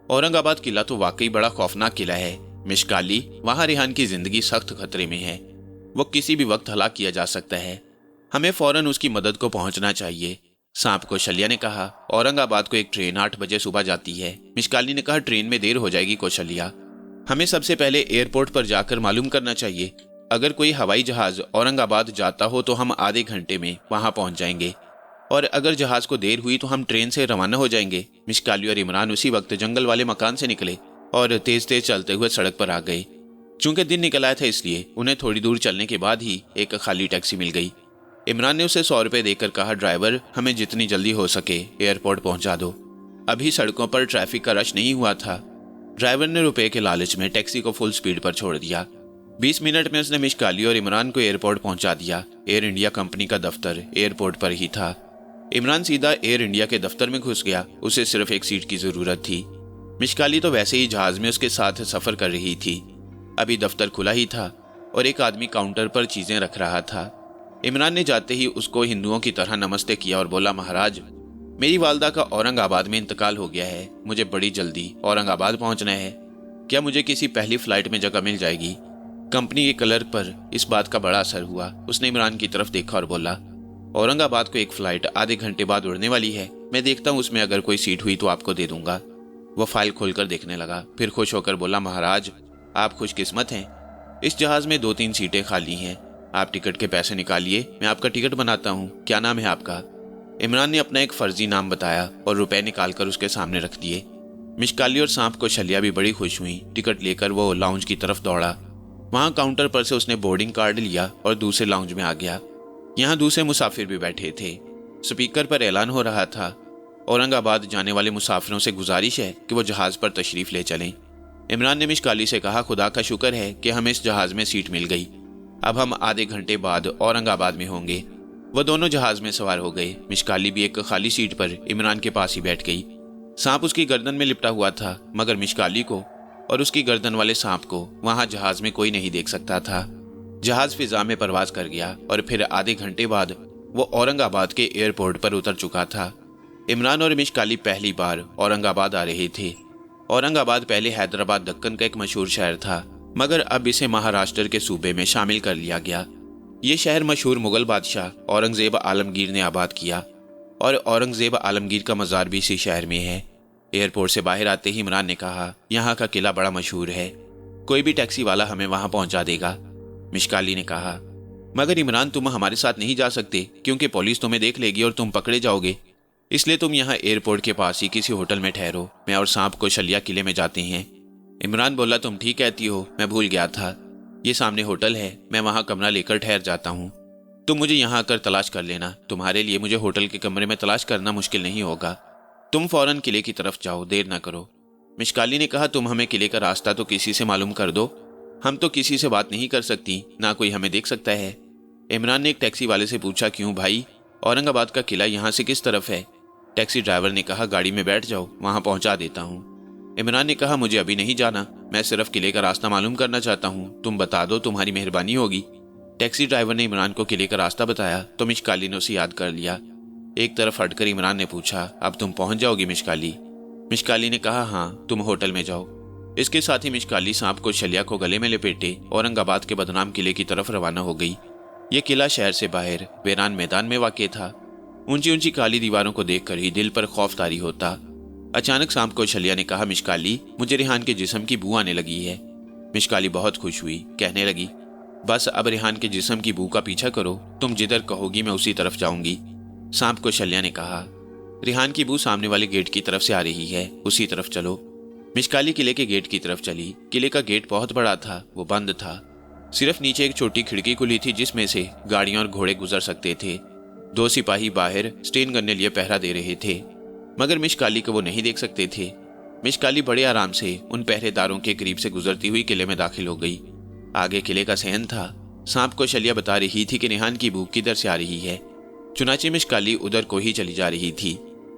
औरंगाबाद किला तो वाकई बड़ा खौफनाक किला है मिशकाली, वहां रेहान की जिंदगी सख्त खतरे में है, वो किसी भी वक्त हलाक किया जा सकता है, हमें फौरन उसकी मदद को पहुंचना चाहिए। सांप कौशल्या ने कहा, औरंगाबाद को एक ट्रेन 8 बजे सुबह जाती है। मिशकाली ने कहा, ट्रेन में देर हो जाएगी कौशल्या, हमें सबसे पहले एयरपोर्ट पर जाकर मालूम करना चाहिए। अगर कोई हवाई जहाज औरंगाबाद जाता हो तो हम आधे घंटे में वहां पहुंच जाएंगे, और अगर जहाज को देर हुई तो हम ट्रेन से रवाना हो जाएंगे। मिशकाली और इमरान उसी वक्त जंगल वाले मकान से निकले और तेज तेज चलते हुए सड़क पर आ गए। चूंकि दिन निकल आया था, इसलिए उन्हें थोड़ी दूर चलने के बाद ही एक खाली टैक्सी मिल गई। इमरान ने उसे 100 रुपए देकर कहा, ड्राइवर हमें जितनी जल्दी हो सके एयरपोर्ट पहुंचा दो। अभी सड़कों पर ट्रैफिक का रश नहीं हुआ था। ड्राइवर ने रुपए के लालच में टैक्सी को फुल स्पीड पर छोड़ दिया। 20 मिनट में उसने मिशकाली और इमरान को एयरपोर्ट पहुंचा दिया। एयर इंडिया कंपनी का दफ्तर एयरपोर्ट पर ही था। इमरान सीधा एयर इंडिया के दफ्तर में घुस गया। उसे सिर्फ एक सीट की जरूरत थी। मिशकाली तो वैसे ही जहाज में उसके साथ सफर कर रही थी। अभी दफ्तर खुला ही था और एक आदमी काउंटर पर चीजें रख रहा था। इमरान ने जाते ही उसको हिंदुओं की तरह नमस्ते किया और बोला, महाराज मेरी वालदा का औरंगाबाद में इंतकाल हो गया है, मुझे बड़ी जल्दी औरंगाबाद पहुंचना है, क्या मुझे किसी पहली फ्लाइट में जगह मिल जाएगी? कंपनी के क्लर्क पर इस बात का बड़ा असर हुआ। उसने इमरान की तरफ देखा और बोला, औरंगाबाद को एक फ्लाइट आधे घंटे बाद उड़ने वाली है, मैं देखता हूँ उसमें अगर कोई सीट हुई तो आपको दे दूंगा। वह फाइल खोलकर देखने लगा, फिर खुश होकर बोला, महाराज आप खुशकिस्मत हैं, इस जहाज में 2-3 सीटें खाली हैं, आप टिकट के पैसे निकालिए, मैं आपका टिकट बनाता हूँ, क्या नाम है आपका? इमरान ने अपना एक फर्जी नाम बताया और रुपए निकालकर उसके सामने रख दिए। मिशकाली और सांप कौशल्या भी बड़ी खुश हुई। टिकट लेकर वो लाउंज की तरफ दौड़ा। वहां काउंटर पर से उसने बोर्डिंग कार्ड लिया और दूसरे लाउंज में आ गया। यहाँ दूसरे मुसाफिर भी बैठे थे। स्पीकर पर ऐलान हो रहा था, औरंगाबाद जाने वाले मुसाफिरों से गुजारिश है कि वो जहाज पर तशरीफ ले चलें। इमरान ने मिशकाली से कहा, खुदा का शुक्र है कि हमें इस जहाज में सीट मिल गई, अब हम आधे घंटे बाद औरंगाबाद में होंगे। वह दोनों जहाज में सवार हो गए। मिशकाली भी एक खाली सीट पर इमरान के पास ही बैठ गई। सांप उसकी गर्दन में लिपटा हुआ था, मगर मिशकाली को और उसकी गर्दन वाले सांप को वहां जहाज में कोई नहीं देख सकता था। जहाज फिजा में परवाज कर गया और फिर आधे घंटे बाद वो औरंगाबाद के एयरपोर्ट पर उतर चुका था। इमरान और मिशकाली पहली बार औरंगाबाद आ रहे थे। औरंगाबाद पहले हैदराबाद दक्कन का एक मशहूर शहर था, मगर अब इसे महाराष्ट्र के सूबे में शामिल कर लिया गया। ये शहर मशहूर मुगल बादशाह औरंगजेब आलमगीर ने आबाद किया और औरंगजेब आलमगीर का मज़ार भी इसी शहर में है। एयरपोर्ट से बाहर आते ही इमरान ने कहा, यहाँ का किला बड़ा मशहूर है, कोई भी टैक्सी वाला हमें वहां पहुंचा देगा। मिशकाली ने कहा, मगर इमरान, तुम हमारे साथ नहीं जा सकते क्योंकि पुलिस तुम्हें देख लेगी और तुम पकड़े जाओगे। इसलिए तुम यहाँ एयरपोर्ट के पास ही किसी होटल में ठहरो। मैं और सांप को शलिया किले में जाते हैं। इमरान बोला, तुम ठीक कहती हो, मैं भूल गया था। ये सामने होटल है, मैं वहाँ कमरा लेकर ठहर जाता हूँ। तुम मुझे यहाँ आकर तलाश कर लेना। तुम्हारे लिए मुझे होटल के कमरे में तलाश करना मुश्किल नहीं होगा। तुम फौरन किले की तरफ जाओ, देर ना करो। मिशकाली ने कहा, तुम हमें किले का रास्ता तो किसी से मालूम कर दो। हम तो किसी से बात नहीं कर सकती, ना कोई हमें देख सकता है। इमरान ने एक टैक्सी वाले से पूछा, क्यों भाई, औरंगाबाद का किला यहाँ से किस तरफ है? टैक्सी ड्राइवर ने कहा, गाड़ी में बैठ जाओ, वहाँ पहुँचा देता हूँ। इमरान ने कहा, मुझे अभी नहीं जाना, मैं सिर्फ किले का रास्ता मालूम करना चाहता हूँ। तुम बता दो, तुम्हारी मेहरबानी होगी। टैक्सी ड्राइवर ने इमरान को किले का रास्ता बताया तो मिशकाली ने उसे याद कर लिया। एक तरफ हटकर इमरान ने पूछा, अब तुम पहुंच जाओगी मिशकाली? मिशकाली ने कहा, हाँ, तुम होटल में जाओ। इसके साथ ही मिशकाली सांप को शलिया को गले में लपेटे औरंगाबाद के बदनाम किले की तरफ रवाना हो गई। ये किला शहर से बाहर वीरान मैदान में वाक़ था। ऊंची ऊंची काली दीवारों को देखकर ही दिल पर खौफ तारी होता। अचानक सांप को शलिया ने कहा, मिशकाली, मुझे रेहान के जिस्म की बू आने लगी है। मिशकाली बहुत खुश हुई, कहने लगी, बस अब रेहान के जिस्म की बू का पीछा करो, तुम जिधर कहोगी मैं उसी तरफ जाऊंगी। सांप को शलिया ने कहा, रेहान की बू सामने वाले गेट की तरफ से आ रही है, उसी तरफ चलो। मिशकाली किले के गेट की तरफ चली। किले का गेट बहुत बड़ा था, वो बंद था। सिर्फ नीचे एक छोटी खिड़की खुली थी जिसमें से गाड़ियां और घोड़े गुजर सकते थे। 2 सिपाही बाहर स्टेन करने लिए पहरा दे रहे थे, मगर मिशकाली को वो नहीं देख सकते थे। मिशकाली बड़े आराम से उन पहरेदारों के करीब से गुजरती हुई किले में दाखिल हो गई। आगे किले का सहन था। सांप को शलिया बता रही थी कि रेहान की भूख किधर से आ रही है। चुनाचे मिशकाली उधर को ही चली जा रही थी।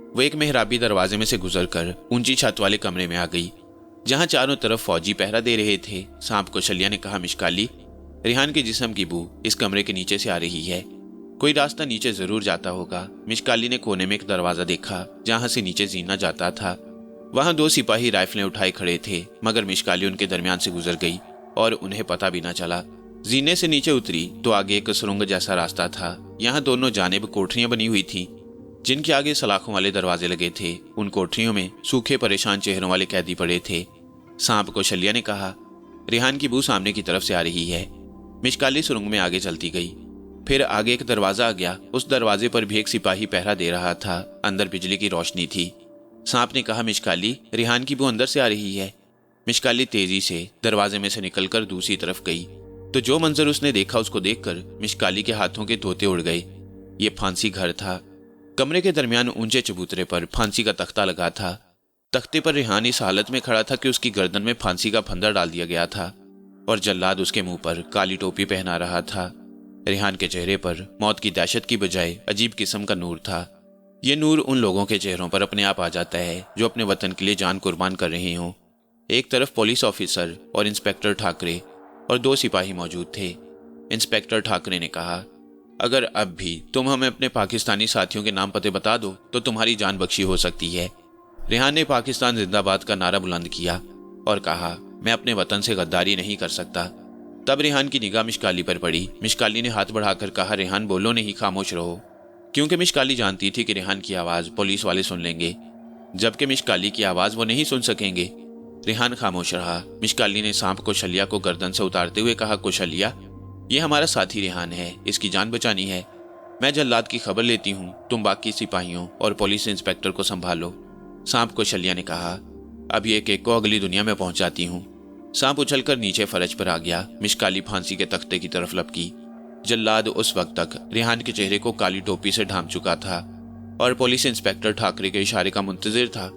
वो एक मेहराबी दरवाजे में से गुजरकर ऊंची छत वाले कमरे में आ गई, जहां चारों तरफ फौजी पहरा दे रहे थे। सांप को शलिया ने कहा, मिशकाली, रेहान के जिस्म की बू इस कमरे के नीचे से आ रही है, कोई रास्ता नीचे जरूर जाता होगा। मिशकाली ने कोने में एक दरवाजा देखा जहां से नीचे जीना जाता था। वहां 2 सिपाही राइफलें उठाए खड़े थे, मगर मिशकाली उनके दरमियान से गुजर गई और उन्हें पता भी न चला। जीने से नीचे उतरी तो आगे एक सुरंग जैसा रास्ता था। यहाँ दोनों जानिब कोठरियां बनी हुई थीं, जिनके आगे सलाखों वाले दरवाजे लगे थे। उन कोठरियों में सूखे परेशान चेहरों वाले कैदी पड़े थे। सांप को शलिया ने कहा, रेहान की बू सामने की तरफ से आ रही है। मिशकाली सुरंग में आगे चलती गई। फिर आगे एक दरवाजा आ गया। उस दरवाजे पर भी एक सिपाही पहरा दे रहा था। अंदर बिजली की रोशनी थी। सांप ने कहा, मिशकाली, रेहान की बू अंदर से आ रही है। मिशकाली तेजी से दरवाजे में से निकलकर दूसरी तरफ गई तो जो मंजर उसने देखा उसको देखकर मिशकाली के हाथों के तोते उड़ गए। ये फांसी घर था। कमरे के दरमियान ऊंचे चबूतरे पर फांसी का तख्ता लगा था। तख्ते पर रेहान इस हालत में खड़ा था कि उसकी गर्दन में फांसी का फंदा डाल दिया गया था और जल्लाद उसके मुंह पर काली टोपी पहना रहा था। रेहान के चेहरे पर मौत की दहशत की बजाय अजीब किस्म का नूर था। ये नूर उन लोगों के चेहरों पर अपने आप आ जाता है जो अपने वतन के लिए जान कुर्बान कर रहे हों। एक तरफ पुलिस ऑफिसर और इंस्पेक्टर ठाकरे और 2 सिपाही मौजूद थे। इंस्पेक्टर ठाकरे ने कहा, अगर अब भी तुम हमें अपने पाकिस्तानी साथियों के नाम पते बता दो तो तुम्हारी जान बख्शी हो सकती है। रेहान ने पाकिस्तान जिंदाबाद का नारा बुलंद किया और कहा, मैं अपने वतन से गद्दारी नहीं कर सकता। तब रेहान की निगाह मिशकाली पर पड़ी। मिशकाली ने हाथ बढ़ाकर कहा, रेहान, बोलो नहीं, खामोश रहो। क्योंकि मिशकाली जानती थी कि रेहान की आवाज़ पुलिस वाले सुन लेंगे, जबकि मिशकाली की आवाज़ वो नहीं सुन सकेंगे। रेहान खामोश रहा। मिशकाली ने सांप को शलिया को गर्दन से उतारते हुए कहा, कुशलिया, ये हमारा साथी रेहान है, इसकी जान बचानी है। मैं जल्लाद की खबर लेती हूँ, तुम बाकी सिपाहियों और पुलिस इंस्पेक्टर को संभालो। सांप को शलिया ने कहा, अब ये एक को अगली दुनिया में पहुंचाती हूँ। सांप उछलकर नीचे फरज पर आ गया। मिशकाली फांसी के तख्ते की तरफ लपकी। जल्लाद उस वक्त तक रेहान के चेहरे को काली टोपी से ढांप चुका था और पुलिस इंस्पेक्टर ठाकरे के इशारे का मुंतजिर था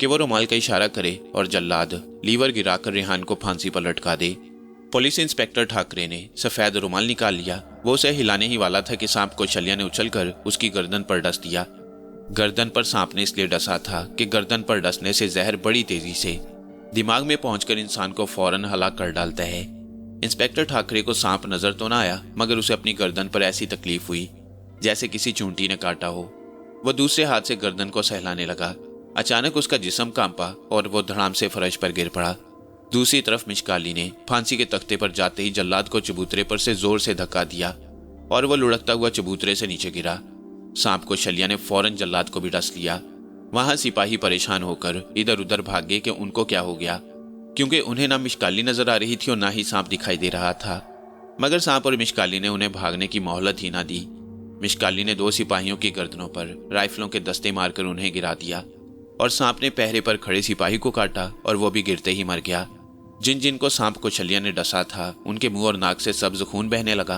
कि वो रुमाल का इशारा करे और जल्लाद लीवर गिराकर रेहान को फांसी पर लटका दे। पुलिस इंस्पेक्टर ठाकरे ने सफेद रुमाल निकाल लिया। वो उसे हिलाने ही वाला था कि सांप को शलिया ने उछलकर उसकी गर्दन पर डस दिया। गर्दन पर सांप ने इसलिए डसा था कि गर्दन पर डसने से जहर बड़ी तेजी से दिमाग में पहुंचकर इंसान को फौरन हलाक कर डालता है। इंस्पेक्टर ठाकरे को सांप नजर तो ना आया, मगर उसे अपनी गर्दन पर ऐसी तकलीफ हुई जैसे किसी चूंटी ने काटा हो। वह दूसरे हाथ से गर्दन को सहलाने लगा। अचानक उसका जिस्म कांपा और वो धड़ाम से फर्श पर गिर पड़ा। दूसरी तरफ मिशकाली ने फांसी के तख्ते पर जाते ही जल्लाद को चबूतरे पर से जोर से धक्का दिया और वह लुढ़कता हुआ चबूतरे से नीचे गिरा। सांप को शलिया ने फौरन जल्लाद को भी डस लिया। वहां सिपाही परेशान होकर इधर उधर भागे कि उनको क्या हो गया, क्योंकि उन्हें ना मिशकाली नजर आ रही थी और ना ही सांप दिखाई दे रहा था। मगर सांप और मिशकाली ने उन्हें भागने की मोहलत ही ना दी। मिशकाली ने 2 सिपाहियों की गर्दनों पर राइफलों के दस्ते मारकर उन्हें गिरा दिया और सांप ने पहरे पर खड़े सिपाही को काटा और वो भी गिरते ही मर गया। जिन जिनको सांप कौशल्या ने डसा था उनके मुंह और नाक से सब्ज खून बहने लगा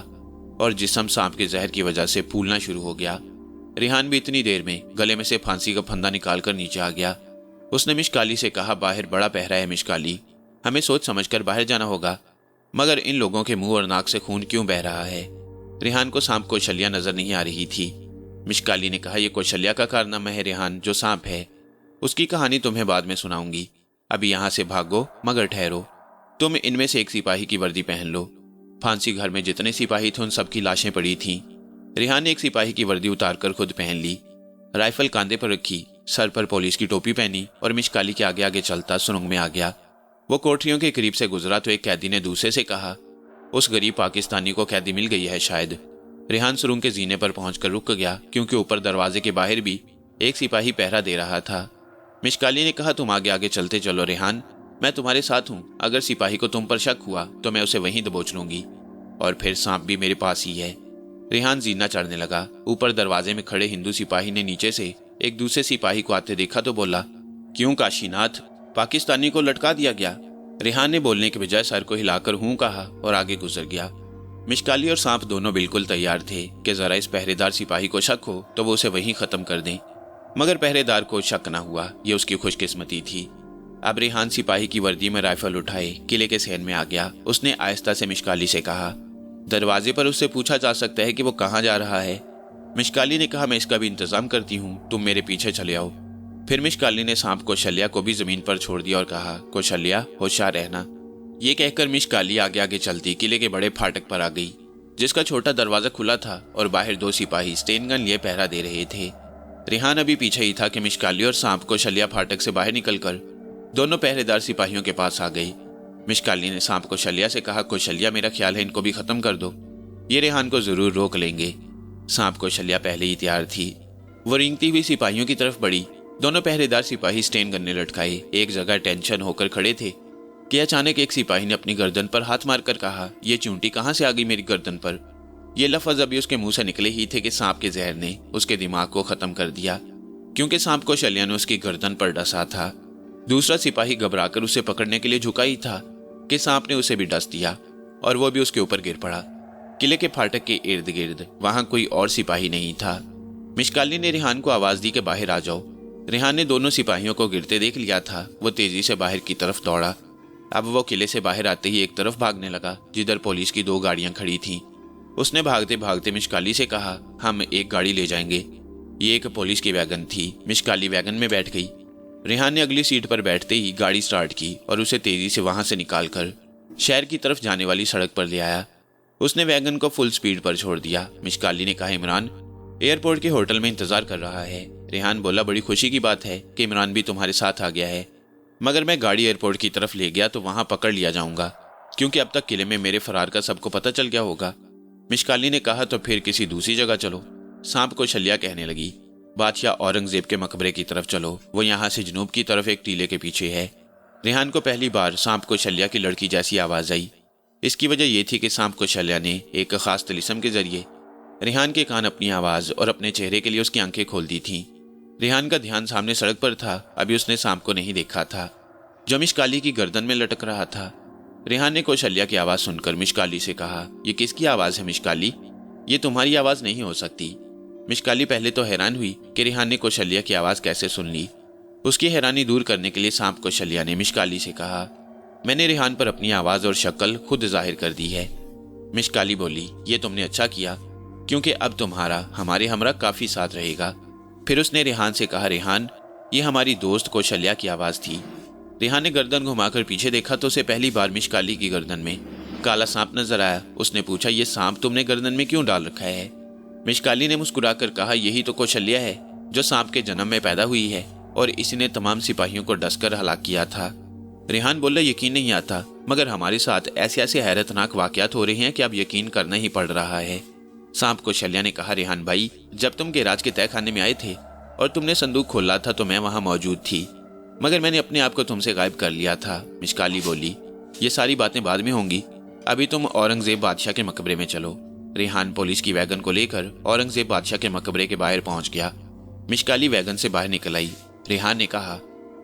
और जिस्म सांप के जहर की वजह से फूलना शुरू हो गया। रेहान भी इतनी देर में गले में से फांसी का फंदा निकालकर नीचे आ गया। उसने मिशकाली से कहा, बाहर बड़ा पहरा है मिशकाली, हमें सोच समझकर बाहर जाना होगा। मगर इन लोगों के मुंह और नाक से खून क्यों बह रहा है? रेहान को सांप कौशल्या नजर नहीं आ रही थी। मिशकाली ने कहा, यह कौशल्या का कारनामा है रेहान, जो सांप है। उसकी कहानी तुम्हें बाद में सुनाऊंगी, अभी यहां से भागो मगर ठहरो। तुम इनमें से एक सिपाही की वर्दी पहन लो। फांसी घर में जितने सिपाही थे उन सबकी लाशें पड़ी थीं। रेहान ने एक सिपाही की वर्दी उतारकर खुद पहन ली, राइफल कांधे पर रखी, सर पर पुलिस की टोपी पहनी और मिशकाली के आगे आगे चलता सुरंग में आ गया। वो कोठरियों के करीब से गुजरा तो एक कैदी ने दूसरे से कहा, उस गरीब पाकिस्तानी को कैदी मिल गई है शायद। रेहान सुरंग के जीने पर पहुंचकर रुक गया क्योंकि ऊपर दरवाजे के बाहर भी एक सिपाही पहरा दे रहा था। मिशकाली ने कहा, तुम आगे आगे चलते चलो रेहान, मैं तुम्हारे साथ हूं। अगर सिपाही को तुम पर शक हुआ तो मैं उसे वहीं दबोच लूंगी और फिर सांप भी मेरे पास ही है। रेहान जीना चढ़ने लगा। ऊपर दरवाजे में खड़े हिंदू सिपाही ने नीचे से एक दूसरे सिपाही को आते देखा तो बोला, क्यों काशीनाथ, पाकिस्तानी को लटका दिया गया? रेहान ने बोलने के बजाय सर को हिलाकर हूं कहा और आगे गुजर गया। मिशकाली और सांप दोनों बिल्कुल तैयार थे कि जरा इस पहरेदार सिपाही को शक हो तो वो उसे वहीं खत्म कर दें। मगर पहरेदार को शक न हुआ, ये उसकी खुशकिस्मती थी। अब रेहान सिपाही की वर्दी में राइफल उठाए किले के सहन में आ गया। उसने आहिस्ता से मिशकाली से कहा, दरवाजे पर उससे पूछा जा सकता है कि वो कहाँ जा रहा है। मिशकाली ने कहा, मैं इसका भी इंतजाम करती हूँ, तुम मेरे पीछे चले आओ। फिर मिशकाली ने सांप कौशल्या को भी जमीन पर छोड़ दिया और कहा, कौशल्या होशियार रहना। ये कहकर मिशकाली आगे आगे चलती किले के बड़े फाटक पर आ गई, जिसका छोटा दरवाजा खुला था और बाहर 2 सिपाही स्टेन गन लिए पहरा दे रहे थे। रेहान अभी पीछे ही था कि मिशकाली और सांप कौशल्या फाटक से बाहर निकलकर दोनों पहरेदार सिपाहियों के पास आ गई। मिशकाली ने सांप कौशल्या से कहा, कौशल्या मेरा ख्याल है इनको भी खत्म कर दो, ये रेहान को जरूर रोक लेंगे। सांप कौशल्या पहले ही तैयार थी। वो रेंगती हुई सिपाहियों की तरफ बढ़ी। दोनों पहरेदार सिपाही स्टेन गन्ने लटकाए एक जगह टेंशन होकर खड़े थे कि अचानक एक सिपाही ने अपनी गर्दन पर हाथ मारकर कहा, ये चूंटी कहाँ से आ गई मेरी गर्दन पर? ये लफ्ज अभी उसके मुंह से निकले ही थे कि सांप के जहर ने उसके दिमाग को खत्म कर दिया, क्योंकि सांप कौशल्या ने उसकी गर्दन पर डसा था। दूसरा सिपाही घबराकर उसे पकड़ने के लिए झुका ही था कि सांप ने उसे भी डस दिया और वो भी उसके ऊपर गिर पड़ा। किले के फाटक के इर्द गिर्द वहां कोई और सिपाही नहीं था। मिशकाली ने रेहान को आवाज दी कि बाहर आ जाओ। रेहान ने दोनों सिपाहियों को गिरते देख लिया था। वो तेजी से बाहर की तरफ दौड़ा। अब वो किले से बाहर आते ही एक तरफ भागने लगा जिधर पुलिस की 2 गाड़ियां खड़ी थीं। उसने भागते भागते मिशकाली से कहा, हम एक गाड़ी ले जाएंगे। ये एक पुलिस की वैगन थी। मिशकाली वैगन में बैठ गई। रेहान ने अगली सीट पर बैठते ही गाड़ी स्टार्ट की और उसे तेजी से वहां से निकालकर शहर की तरफ जाने वाली सड़क पर ले आया। उसने वैगन को फुल स्पीड पर छोड़ दिया। मिशकाली ने कहा, इमरान एयरपोर्ट के होटल में इंतजार कर रहा है। रेहान बोला, बड़ी खुशी की बात है कि इमरान भी तुम्हारे साथ आ गया है, मगर मैं गाड़ी एयरपोर्ट की तरफ ले गया तो वहां पकड़ लिया जाऊंगा, क्योंकि अब तक किले में मेरे फरार का सबको पता चल गया होगा। मिशकाली ने कहा, तो फिर किसी दूसरी जगह चलो। सांप कौशल्या कहने लगी, बादशाह औरंगजेब के मकबरे की तरफ चलो, वो यहाँ से जनूब की तरफ एक टीले के पीछे है। रेहान को पहली बार सांप कौशल्या की लड़की जैसी आवाज आई। इसकी वजह यह थी कि सांप कौशल्या ने एक खास तिलिस्म के जरिए रेहान के कान अपनी आवाज और अपने चेहरे के लिए उसकी आंखें खोल दी थीं। रेहान का ध्यान सामने सड़क पर था। अभी उसने सांप को नहीं देखा था जो मिशकाली की गर्दन में लटक रहा था। रेहान ने कौशल्या की आवाज सुनकर मिशकाली से कहा, यह किसकी आवाज है मिशकाली? ये तुम्हारी आवाज नहीं हो सकती। मिशकाली पहले तो हैरान हुई कि रेहान ने कौशल्या की आवाज कैसे सुन ली। उसकी हैरानी दूर करने के लिए सांप कौशल्या ने मिशकाली से कहा, मैंने रेहान पर अपनी आवाज और शक्ल खुद जाहिर कर दी है। मिशकाली बोली, ये तुमने अच्छा किया, क्योंकि अब तुम्हारा हमारे हमरा काफी साथ रहेगा। फिर उसने रेहान से कहा, रेहान ये हमारी दोस्त कौशल्या की आवाज थी। रेहान ने गर्दन घुमाकर पीछे देखा तो उसे पहली बार मिशकाली की गर्दन में काला सांप नजर आया। उसने पूछा, ये सांप तुमने गर्दन में क्यों डाल रखा है? मिशकाली ने मुस्कुराकर कहा, यही तो कौशल्या है जो सांप के जन्म में पैदा हुई है और इसने तमाम सिपाहियों को डसकर हलाक किया था। रेहान बोला, यकीन नहीं आता, मगर हमारे साथ ऐसे ऐसे हैरतनाक वाकयात हो रहे हैं कि अब यकीन करना ही पड़ रहा है। सांप कौशल्या ने कहा, रेहान भाई, जब तुम गैराज के तहखाने में आए थे और तुमने संदूक खोला था तो मैं वहां मौजूद थी, मगर मैंने अपने आप को तुमसे गायब कर लिया था। मिशकाली बोली, ये सारी बातें बाद में होंगी, अभी तुम औरंगजेब बादशाह के मकबरे में चलो। रेहान पुलिस की वैगन को लेकर औरंगजेब बादशाह के मकबरे के बाहर पहुंच गया। मिशकाली वैगन से बाहर निकल आई। रेहान ने कहा,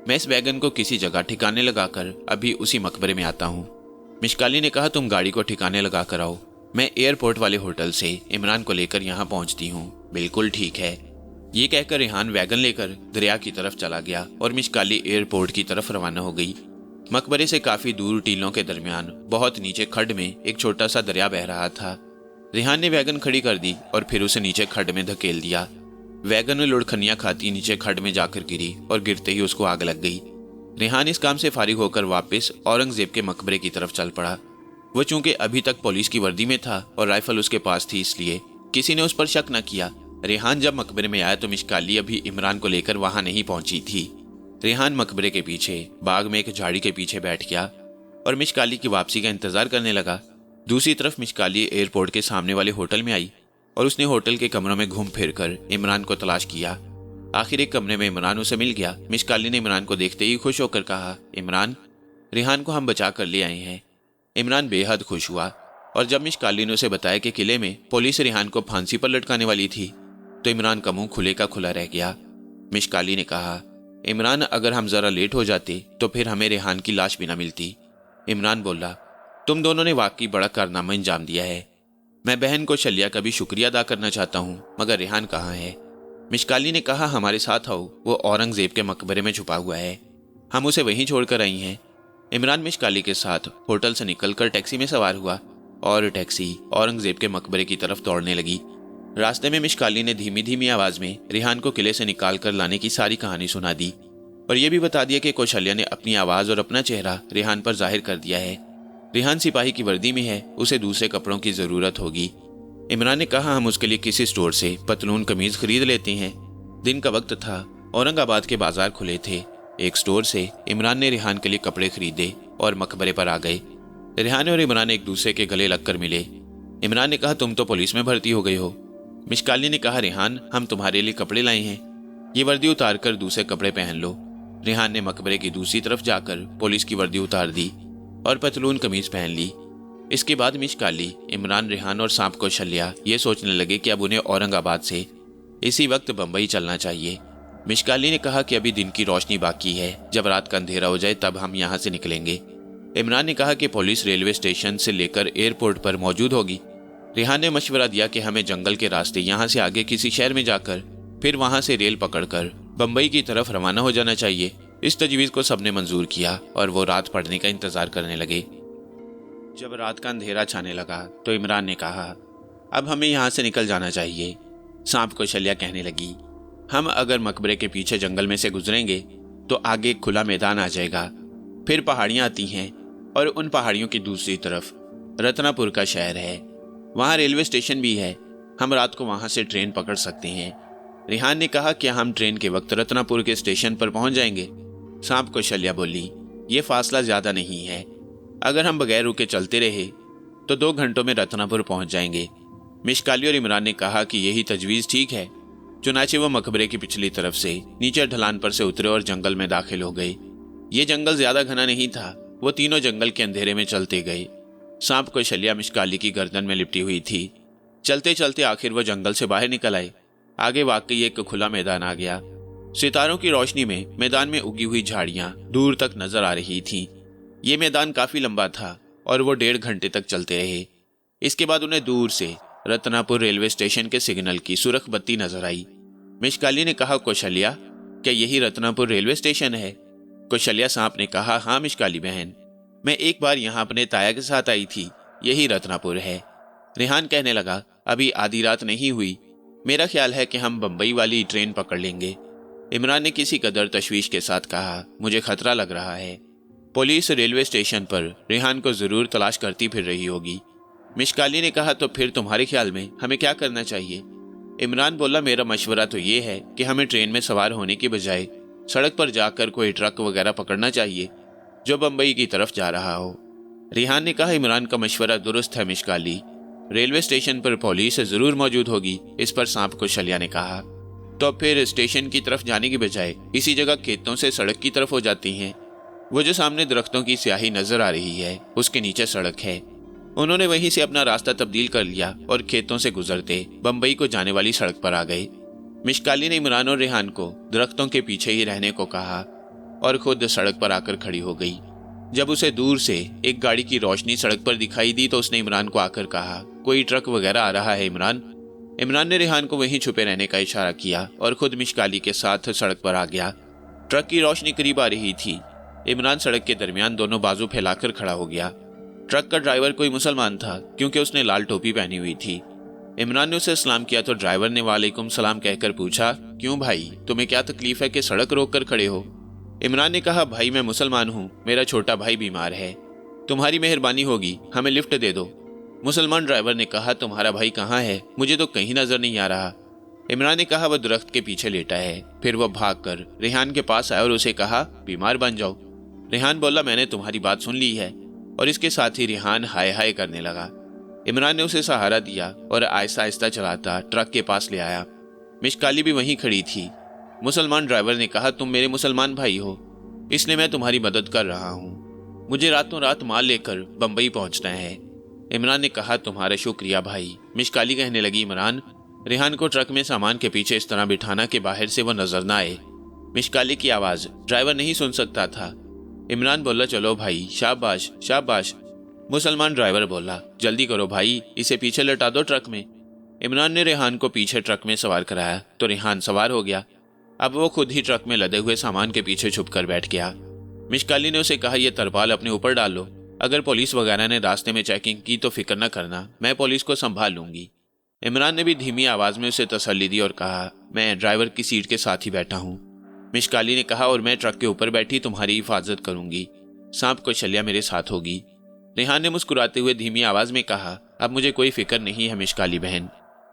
मैं इस वैगन को किसी जगह ठिकाने लगाकर अभी उसी मकबरे में आता हूँ। मिशकाली ने कहा, तुम गाड़ी को ठिकाने लगा कर आओ, मैं एयरपोर्ट वाले होटल से इमरान को लेकर यहाँ पहुँचती हूँ। बिल्कुल ठीक है। ये कहकर रेहान वैगन लेकर दरिया की तरफ चला गया और मिशकाली एयरपोर्ट की तरफ रवाना हो गई। मकबरे से काफी दूर टीलों के दरमियान बहुत नीचे खड्ड में एक छोटा सा दरिया बह रहा था। रेहान ने वैगन खड़ी कर दी और फिर उसे नीचे खड्ड में धकेल दिया। वैगन में लुढ़खनियां खाती नीचे खड्ड में जाकर गिरी और गिरते ही उसको आग लग गई। रेहान इस काम से फारिग होकर वापस औरंगजेब के मकबरे की तरफ चल पड़ा। वो चूंकि अभी तक पुलिस की वर्दी में था और राइफल उसके पास थी, इसलिए किसी ने उस पर शक न किया। रेहान जब मकबरे में आया तो मिशकाली अभी इमरान को लेकर वहां नहीं पहुंची थी। रेहान मकबरे के पीछे बाग में एक झाड़ी के पीछे बैठ गया और मिशकाली की वापसी का इंतजार करने लगा। दूसरी तरफ मिशकाली एयरपोर्ट के सामने वाले होटल में आई और उसने होटल के कमरों में घूम फिर कर इमरान को तलाश किया। आखिर एक कमरे में इमरान उसे मिल गया। मिशकाली ने इमरान को देखते ही खुश होकर कहा, इमरान, रेहान को हम बचा कर ले आए हैं। इमरान बेहद खुश हुआ और जब मिशकाली ने उसे बताया कि किले में पुलिस रेहान को फांसी पर लटकाने वाली थी तो इमरान का मुंह खुले का खुला रह गया। मिशकाली ने कहा, इमरान, अगर हम जरा लेट हो जाते तो फिर हमें रेहान की लाश भी न मिलती। इमरान बोला, तुम दोनों ने वाकई बड़ा कारनामा अंजाम दिया है। मैं बहन को शल्या का भी शुक्रिया अदा करना चाहता हूँ, मगर रेहान कहाँ है? मिशकाली ने कहा, हमारे साथ आओ, वो औरंगजेब के मकबरे में छुपा हुआ है, हम उसे वहीं छोड़कर आई हैं। इमरान मिशकाली के साथ होटल से निकलकर टैक्सी में सवार हुआ और टैक्सी औरंगजेब के मकबरे की तरफ दौड़ने लगी। रास्ते में मिशकाली ने धीमी धीमी आवाज में रेहान को किले से निकाल कर लाने की सारी कहानी सुना दी और यह भी बता दिया कि कौशल्या ने अपनी आवाज और अपना चेहरा रेहान पर जाहिर कर दिया है। रेहान सिपाही की वर्दी में है, उसे दूसरे कपड़ों की जरूरत होगी। इमरान ने कहा, हम उसके लिए किसी स्टोर से पतलून कमीज खरीद लेते हैं। दिन का वक्त था, औरंगाबाद के बाजार खुले थे। एक स्टोर से इमरान ने रेहान के लिए कपड़े खरीदे और मकबरे पर आ गए। रेहान और इमरान एक दूसरे के गले लगकर मिले। इमरान ने कहा, तुम तो पुलिस में भर्ती हो गई हो। मिशकाली ने कहा, रेहान, हम तुम्हारे लिए कपड़े लाए हैं, ये वर्दी उतार कर दूसरे कपड़े पहन लो। रेहान ने मकबरे की दूसरी तरफ जाकर पुलिस की वर्दी उतार दी और पतलून कमीज पहन ली। इसके बाद मिशकाली, इमरान, रेहान और सांप कौशल्या ये सोचने लगे कि अब उन्हें औरंगाबाद से इसी वक्त बंबई चलना चाहिए। मिशकाली ने कहा कि अभी दिन की रोशनी बाकी है, जब रात का अंधेरा हो जाए तब हम यहाँ से निकलेंगे। इमरान ने कहा कि पुलिस रेलवे स्टेशन से लेकर एयरपोर्ट पर मौजूद होगी। रेहान ने मशवरा दिया कि हमें जंगल के रास्ते यहाँ से आगे किसी शहर में जाकर फिर वहां से रेल पकड़कर बंबई की तरफ रवाना हो जाना चाहिए। इस तजवीज को सबने मंजूर किया और वो रात पड़ने का इंतजार करने लगे। जब रात का अंधेरा छाने लगा तो इमरान ने कहा, अब हमें यहाँ से निकल जाना चाहिए। सांप कौशल्या कहने लगी, हम अगर मकबरे के पीछे जंगल में से गुजरेंगे तो आगे एक खुला मैदान आ जाएगा, फिर पहाड़ियाँ आती हैं और उन पहाड़ियों की दूसरी तरफ रत्नापुर का शहर है, वहाँ रेलवे स्टेशन भी है, हम रात को वहाँ से ट्रेन पकड़ सकते हैं। रेहान ने कहा, क्या हम ट्रेन के वक्त रत्नापुर के स्टेशन पर पहुँच जाएंगे? सांप कौशल्या बोली, ये फासला ज्यादा नहीं है, अगर हम बगैर रुके चलते रहे तो 2 घंटों में रत्नापुर पहुंच जाएंगे। मिशकाली और इमरान ने कहा कि यही तजवीज ठीक है। चुनाचे वो मकबरे की पिछली तरफ से नीचे ढलान पर से उतरे और जंगल में दाखिल हो गए। ये जंगल ज्यादा घना नहीं था, वो तीनों जंगल के अंधेरे में चलते गए। सांप कौशल्या मिशकाली की गर्दन में लिपटी हुई थी। चलते चलते आखिर वो जंगल से बाहर निकल आए। आगे वाकई एक खुला मैदान आ गया। सितारों की रोशनी में मैदान में उगी हुई झाड़ियां दूर तक नजर आ रही थीं। ये मैदान काफी लंबा था और वो 1.5 घंटे तक चलते रहे। इसके बाद उन्हें दूर से रत्नापुर रेलवे स्टेशन के सिग्नल की सुरख बत्ती नजर आई। मिशकाली ने कहा, कौशल्या, क्या यही रत्नापुर रेलवे स्टेशन है? कौशल्या सांप ने कहा, हाँ मिशकाली बहन, मैं एक बार यहाँ अपने ताया के साथ आई थी, यही रत्नापुर है। रेहान कहने लगा, अभी आधी रात नहीं हुई, मेरा ख्याल है कि हम बंबई वाली ट्रेन पकड़ लेंगे। इमरान ने किसी कदर तशवीश के साथ कहा, मुझे खतरा लग रहा है, पुलिस रेलवे स्टेशन पर रेहान को जरूर तलाश करती फिर रही होगी। मिशकाली ने कहा, तो फिर तुम्हारे ख्याल में हमें क्या करना चाहिए? इमरान बोला, मेरा मशवरा तो ये है कि हमें ट्रेन में सवार होने की बजाय सड़क पर जाकर कोई ट्रक वगैरह पकड़ना चाहिए जो बंबई की तरफ जा रहा हो। रेहान ने कहा, इमरान का मशवरा दुरुस्त है मिशकाली, रेलवे स्टेशन पर पुलिस जरूर मौजूद होगी। इस पर सांप कौशल्या ने कहा, तो फिर स्टेशन की तरफ जाने की बजाय इसी जगह खेतों से सड़क की तरफ हो जाती हैं। वो जो सामने दरख्तों की स्याही नजर आ रही है उसके नीचे सड़क है। उन्होंने वहीं से अपना रास्ता तब्दील कर लिया और खेतों से गुजरते बंबई को जाने वाली सड़क पर आ गए। मिश्काली ने इमरान और रेहान को दरख्तों के पीछे ही रहने को कहा और खुद सड़क पर आकर खड़ी हो गई। जब उसे दूर से एक गाड़ी की रोशनी सड़क पर दिखाई दी तो उसने इमरान को आकर कहा, कोई ट्रक वगैरह आ रहा है इमरान। इमरान ने रेहान को वहीं छुपे रहने का इशारा किया और खुद मिश्काली के साथ सड़क पर आ गया। ट्रक की रोशनी करीब आ रही थी। इमरान सड़क के दरमियान दोनों बाजू फैलाकर खड़ा हो गया। ट्रक का ड्राइवर कोई मुसलमान था क्योंकि उसने लाल टोपी पहनी हुई थी। इमरान ने उसे सलाम किया तो ड्राइवर ने वालेकुम सलाम कहकर पूछा, क्यों भाई, तुम्हें क्या तकलीफ है कि सड़क रोक कर खड़े हो? इमरान ने कहा, भाई मैं मुसलमान हूँ, मेरा छोटा भाई बीमार है, तुम्हारी मेहरबानी होगी हमें लिफ्ट दे दो। मुसलमान ड्राइवर ने कहा, तुम्हारा भाई कहाँ है, मुझे तो कहीं नजर नहीं आ रहा। इमरान ने कहा, वह दरख्त के पीछे लेटा है। फिर वह भागकर रेहान के पास आया और उसे कहा, बीमार बन जाओ। रेहान बोला, मैंने तुम्हारी बात सुन ली है, और इसके साथ ही रेहान हाय हाय करने लगा। इमरान ने उसे सहारा दिया और आहिस्ता आहिस्ता चलाता ट्रक के पास ले आया। मिश्काली भी वहीं खड़ी थी। मुसलमान ड्राइवर ने कहा, तुम मेरे मुसलमान भाई हो, इसलिए मैं तुम्हारी मदद कर रहा हूँ। मुझे रातों रात माल लेकर बंबई पहुंचना है। इमरान ने कहा, तुम्हारा शुक्रिया भाई। मिश्काली कहने लगी, इमरान, रेहान को ट्रक में सामान के पीछे इस तरह बिठाना कि बाहर से वह नजर न आए। मिश्काली की आवाज ड्राइवर नहीं सुन सकता था। इमरान बोला, चलो भाई, शाबाश शाबाश। मुसलमान ड्राइवर बोला, जल्दी करो भाई, इसे पीछे लटा दो ट्रक में। इमरान ने रेहान को पीछे ट्रक में सवार कराया तो रेहान सवार हो गया। अब वो खुद ही ट्रक में लदे हुए सामान के पीछे छुप कर बैठ गया। मिश्काली ने उसे कहा, यह तरपाल अपने ऊपर डाल लो, अगर पुलिस वगैरह ने रास्ते में चेकिंग की तो फिक्र न करना, मैं पुलिस को संभाल लूंगी। इमरान ने भी धीमी आवाज में उसे तसल्ली दी और कहा, मैं ड्राइवर की सीट के साथ ही बैठा हूँ। मिश्काली ने कहा, और मैं ट्रक के ऊपर बैठी तुम्हारी हिफाजत करूंगी, सांप को शल्या मेरे साथ होगी। रेहान ने मुस्कुराते हुए धीमी आवाज में कहा, अब मुझे कोई फिक्र नहीं है मिश्काली बहन।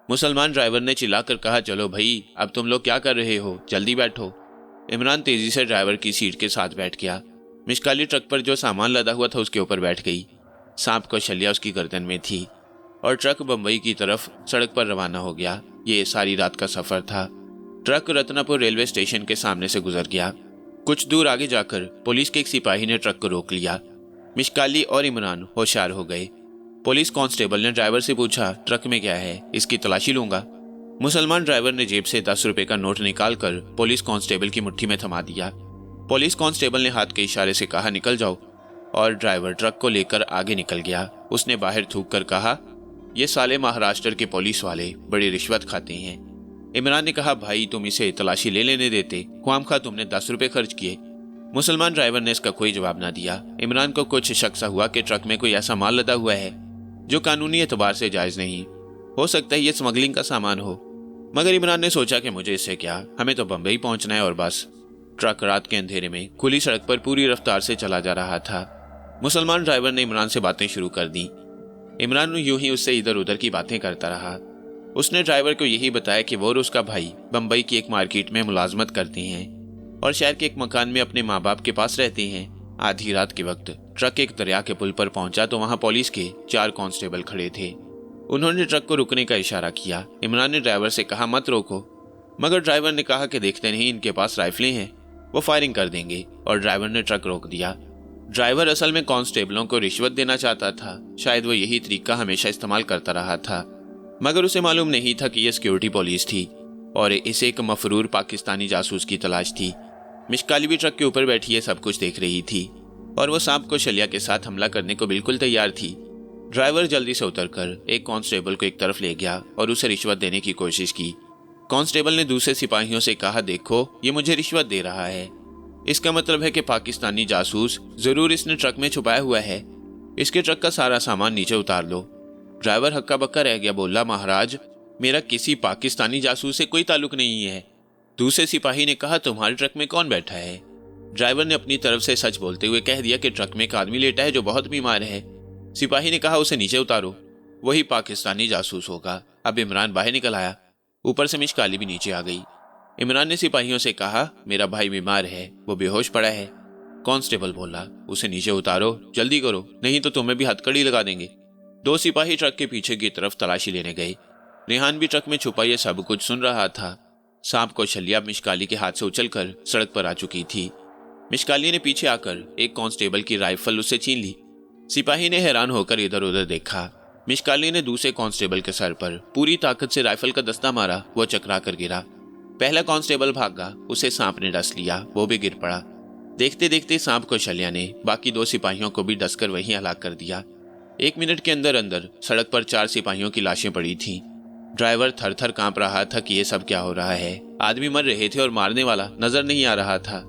मुसलमान ड्राइवर ने चिल्लाकर कहा, चलो भाई, अब तुम लोग क्या कर रहे हो, जल्दी बैठो। इमरान तेजी से ड्राइवर की सीट के साथ बैठ गया। मिश्काली ट्रक पर जो सामान लदा हुआ था उसके ऊपर बैठ गई। सांप को शल्या उसकी गर्दन में थी और ट्रक बंबई की तरफ सड़क पर रवाना हो गया। ये सारी रात का सफर था। ट्रक रत्नापुर रेलवे स्टेशन के सामने से गुजर गया। कुछ दूर आगे जाकर पुलिस के एक सिपाही ने ट्रक को रोक लिया। मिश्काली और इमरान होशियार हो गए। पुलिस कांस्टेबल ने ड्राइवर से पूछा, ट्रक में क्या है, इसकी तलाशी लूंगा। मुसलमान ड्राइवर ने जेब से 10 रुपए का नोट निकालकर पुलिस कांस्टेबल की मुट्ठी में थमा दिया। पुलिस कांस्टेबल ने हाथ के इशारे से कहा, निकल जाओ, और ड्राइवर ट्रक को लेकर आगे निकल गया। उसने बाहर थूक कर कहा, ये साले महाराष्ट्र के पुलिस वाले बड़ी रिश्वत खाते हैं। इमरान ने कहा, भाई तुम इसे तलाशी ले लेने देते, ख्वामखा तुमने 10 रुपए खर्च किए। मुसलमान ड्राइवर ने इसका कोई जवाब न दिया। इमरान को कुछ शक सा हुआ कि ट्रक में कोई ऐसा माल लदा हुआ है जो कानूनी एतबार से जायज नहीं, हो सकता है ये स्मगलिंग का सामान हो। मगर इमरान ने सोचा कि मुझे इससे क्या, हमें तो बंबई पहुंचना है और बस। ट्रक रात के अंधेरे में खुली सड़क पर पूरी रफ्तार से चला जा रहा था। मुसलमान ड्राइवर ने इमरान से बातें शुरू कर दी। इमरान यूं ही उससे इधर उधर की बातें करता रहा। उसने ड्राइवर को यही बताया कि वो और उसका भाई बंबई की एक मार्केट में मुलाजमत करते हैं और शहर के एक मकान में अपने माँ बाप के पास रहते हैं। आधी रात के वक्त ट्रक एक दरिया के पुल पर पहुंचा तो वहां पुलिस के 4 कांस्टेबल खड़े थे। उन्होंने ट्रक को रुकने का इशारा किया। इमरान ने ड्राइवर से कहा, मत रोको, मगर ड्राइवर ने कहा कि देखते नहीं, इनके पास राइफलें हैं, वो फायरिंग कर देंगे, और ड्राइवर ने ट्रक रोक दिया। ड्राइवर असल में कांस्टेबलों को रिश्वत देना चाहता था। शायद वो यही तरीका हमेशा इस्तेमाल करता रहा था, मगर उसे मालूम नहीं था कि यह सिक्योरिटी पुलिस थी और इसे एक मफरूर पाकिस्तानी जासूस की तलाश थी। मिश्काली भी ट्रक के ऊपर बैठी ये सब कुछ देख रही थी और वो सांप को शल्या के साथ हमला करने को बिल्कुल तैयार थी। ड्राइवर जल्दी से उतरकर एक कांस्टेबल को एक तरफ ले गया और उसे रिश्वत देने की कोशिश की। कांस्टेबल ने दूसरे सिपाहियों से कहा, देखो ये मुझे रिश्वत दे रहा है, इसका मतलब है कि पाकिस्तानी जासूस जरूर इसने ट्रक में छुपाया हुआ है, इसके ट्रक का सारा सामान नीचे उतार लो। ड्राइवर हक्का बक्का रह गया, बोला, महाराज मेरा किसी पाकिस्तानी जासूस से कोई ताल्लुक नहीं है। दूसरे सिपाही ने कहा, तुम्हारे ट्रक में कौन बैठा है? ड्राइवर ने अपनी तरफ से सच बोलते हुए कह दिया कि ट्रक में एक आदमी लेटा है जो बहुत बीमार है। सिपाही ने कहा, उसे नीचे उतारो, वही पाकिस्तानी जासूस होगा। अब इमरान बाहर निकल आया, ऊपर से मिश्काली भी नीचे आ गई। इमरान ने सिपाहियों से कहा, मेरा भाई बीमार है, वो बेहोश पड़ा है। कांस्टेबल बोला, उसे नीचे उतारो, जल्दी करो, नहीं तो तुम्हें भी हथकड़ी लगा देंगे। 2 सिपाही ट्रक के पीछे की तरफ तलाशी लेने गए। रेहान भी ट्रक में छुपा ये सब कुछ सुन रहा था। सांप को शल्या मिश्काली के हाथ से उछलकर सड़क पर आ चुकी थी। मिश्काली ने पीछे आकर एक कांस्टेबल की राइफल उससे छीन ली। सिपाही ने हैरान होकर इधर उधर देखा। मिशकाली ने दूसरे कांस्टेबल के सर पर पूरी ताकत से राइफल का दस्ता मारा। वो चकरा कर गिरा। पहला कांस्टेबल भागा, उसे सांप ने डस लिया, वो भी गिर पड़ा। देखते देखते सांप कौशल्या ने बाकी 2 सिपाहियों को भी डसकर वहीं हलाक कर दिया। 1 मिनट के अंदर अंदर सड़क पर 4 सिपाहियों की लाशें पड़ी थीं। ड्राइवर थर थर कांप रहा था कि ये सब क्या हो रहा है। आदमी मर रहे थे और मारने वाला नजर नहीं आ रहा था।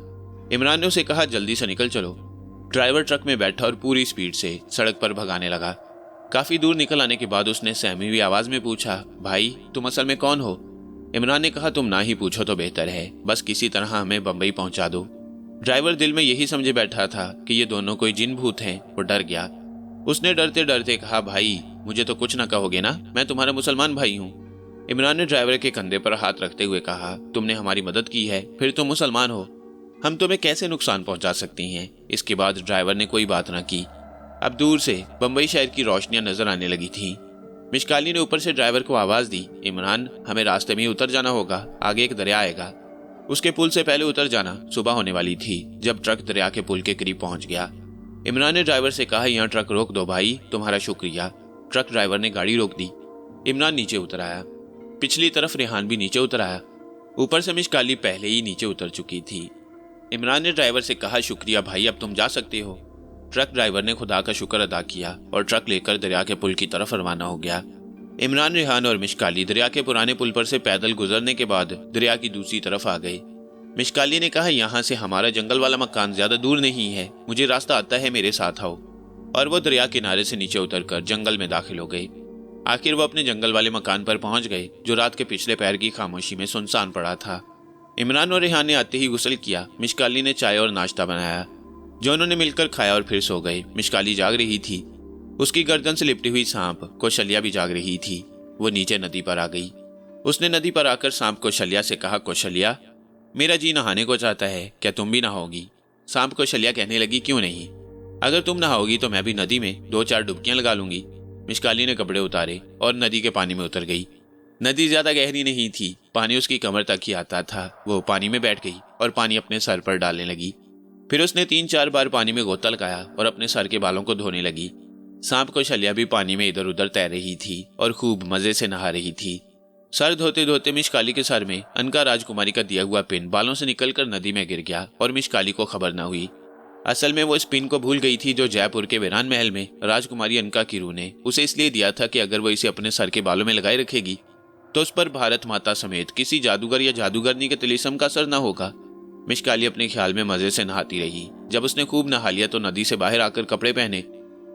इमरान ने उसे कहा, जल्दी से निकल चलो। ड्राइवर ट्रक में बैठा और पूरी स्पीड से सड़क पर भगाने लगा। काफी दूर निकल आने के बाद उसने सहमी हुई आवाज में पूछा, भाई तुम असल में कौन हो? इमरान ने कहा, तुम ना ही पूछो तो बेहतर है, बस किसी तरह हमें बंबई पहुंचा दो। ड्राइवर दिल में यही समझे बैठा था कि ये दोनों कोई जिन भूत हैं। वो डर गया। उसने डरते डरते कहा, भाई मुझे तो कुछ ना कहोगे ना, मैं तुम्हारा मुसलमान भाई हूँ। इमरान ने ड्राइवर के कंधे पर हाथ रखते हुए कहा, तुमने हमारी मदद की है, फिर तुम मुसलमान हो, हम तुम्हें कैसे नुकसान पहुंचा सकती हैं? इसके बाद ड्राइवर ने कोई बात ना की। अब दूर से बंबई शहर की रोशनियां नजर आने लगी थीं। मिशकाली ने ऊपर से ड्राइवर को आवाज दी, इमरान हमें रास्ते में ही उतर जाना होगा, आगे एक दरिया आएगा, उसके पुल से पहले उतर जाना। सुबह होने वाली थी जब ट्रक दरिया के पुल के करीब पहुंच गया। इमरान ने ड्राइवर से कहा, यहाँ ट्रक रोक दो भाई, तुम्हारा शुक्रिया। ट्रक ड्राइवर ने गाड़ी रोक दी। इमरान नीचे उतर आया। पिछली तरफ रेहान भी नीचे उतर आया। ऊपर से मिशकाली पहले ही नीचे उतर चुकी थी। इमरान ने ड्राइवर से कहा, शुक्रिया भाई, अब तुम जा सकते हो। ट्रक ड्राइवर ने खुदा का शुक्र अदा किया और ट्रक लेकर दरिया के पुल की तरफ रवाना हो गया। इमरान, रेहान और मिशकाली दरिया के पुराने पुल पर से पैदल गुजरने के बाद दरिया की दूसरी तरफ आ गए। मिशकाली ने कहा, यहाँ से हमारा जंगल वाला मकान ज्यादा दूर नहीं है, मुझे रास्ता आता है, मेरे साथ आओ। और वो दरिया किनारे से नीचे उतरकर जंगल में दाखिल हो गई। आखिर वो अपने जंगल वाले मकान पर पहुंच गए, जो रात के पिछले पैर की खामोशी में सुनसान पड़ा था। इमरान और रेहान ने आते ही गुस्ल किया। मिशकाली ने चाय और नाश्ता बनाया, जो उन्होंने मिलकर खाया और फिर सो गए। मिशकाली जाग रही थी। उसकी गर्दन से लिपटी हुई सांप कौशल्या भी जाग रही थी। वो नीचे नदी पर आ गई। उसने नदी पर आकर सांप कौशल्या से कहा, कौशल्या मेरा जी नहाने को चाहता है, क्या तुम भी नहाओगी? सांप कौशल्या कहने लगी, क्यों नहीं, अगर तुम नहाओगी तो मैं भी नदी में 2-4 डुबकियां लगा लूंगी। मिशकाली ने कपड़े उतारे और नदी के पानी में उतर गई। नदी ज्यादा गहरी नहीं थी, पानी उसकी कमर तक ही आता था। वो पानी में बैठ गई और पानी अपने सर पर डालने लगी। फिर उसने 3-4 बार पानी में गोता लगाया और अपने सर के बालों को धोने लगी। सांप कौशल्या भी पानी में इधर उधर तैर रही थी और खूब मजे से नहा रही थी। सर धोते धोते मिशकाली के सर में अनका राजकुमारी का दिया हुआ पिन बालों से निकलकर नदी में गिर गया और मिशकाली को खबर न हुई। असल में वो इस पिन को भूल गई थी, जो जयपुर के वीरान महल में राजकुमारी अनका की रूह ने उसे इसलिए दिया था कि अगर वो इसे अपने सर के बालों में लगाए रखेगी तो उस पर भारत माता समेत किसी जादूगर या जादूगरनी के तिलिस्म का असर न होगा। मिशकाली अपने ख्याल में मजे से नहाती रही। जब उसने खूब नहा लिया तो नदी से बाहर आकर कपड़े पहने,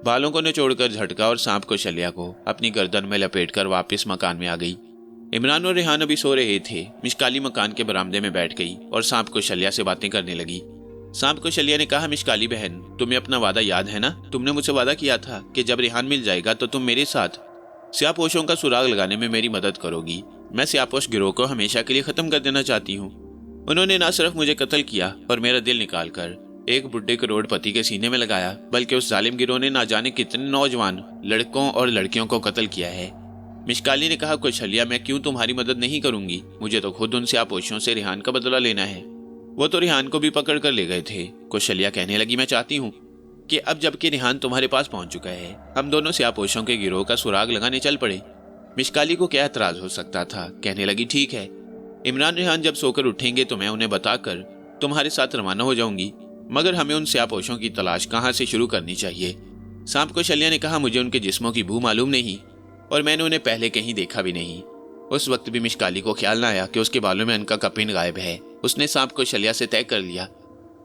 बालों को निचोड़कर झटका और सांप कौशल्या को अपनी गर्दन में लपेटकर वापस मकान में आ गई। इमरान और रेहान अभी सो रहे थे। मिशकाली मकान के बरामदे में बैठ गई और सांप कौशल्या से बातें करने लगी। सांप कौशल्या ने कहा, मिशकाली बहन, तुम्हें अपना वादा याद है ना? तुमने मुझसे वादा किया था कि जब रेहान मिल जाएगा तो तुम मेरे साथ स्यापोशों का सुराग लगाने में मेरी मदद करोगी। मैं स्यापोश गिरोह को हमेशा के लिए खत्म कर देना चाहती हूँ। उन्होंने न सिर्फ मुझे कत्ल किया और मेरा दिल निकाल कर एक बुढ़े करोड़पति के सीने में लगाया, बल्कि उस जालिम गिरोह ने ना जाने कितने नौजवान लड़कों और लड़कियों को कत्ल किया है। मिशकाली ने कहा, कौशल्या मैं क्यों तुम्हारी मदद नहीं करूंगी, मुझे तो खुद उन स्यापोशों से रेहान का बदला लेना है। वो तो रेहान को भी पकड़ कर ले गए थे। कौशल्या कहने लगी, मैं चाहती हूँ कि अब जबकि रेहान तुम्हारे पास पहुंच चुका है, हम दोनों स्यापोशों के गिरोह का सुराग लगाने चल पड़े। मिशकाली को क्या एतराज हो सकता था। कहने लगी, ठीक है, इमरान रेहान जब सोकर उठेंगे तो मैं उन्हें बताकर तुम्हारे साथ रवाना हो जाऊंगी, मगर हमें उन स्यापोशों की तलाश कहाँ से शुरू करनी चाहिए। सांप कौशल्या ने कहा, मुझे उनके जिस्मों की बू मालूम नहीं और मैंने उन्हें पहले कहीं देखा भी नहीं। उस वक्त भी मिशकाली को ख्याल न आया कि उसके बालों में अनका का पिन गायब है। उसने सांप कौशल्या से तय कर लिया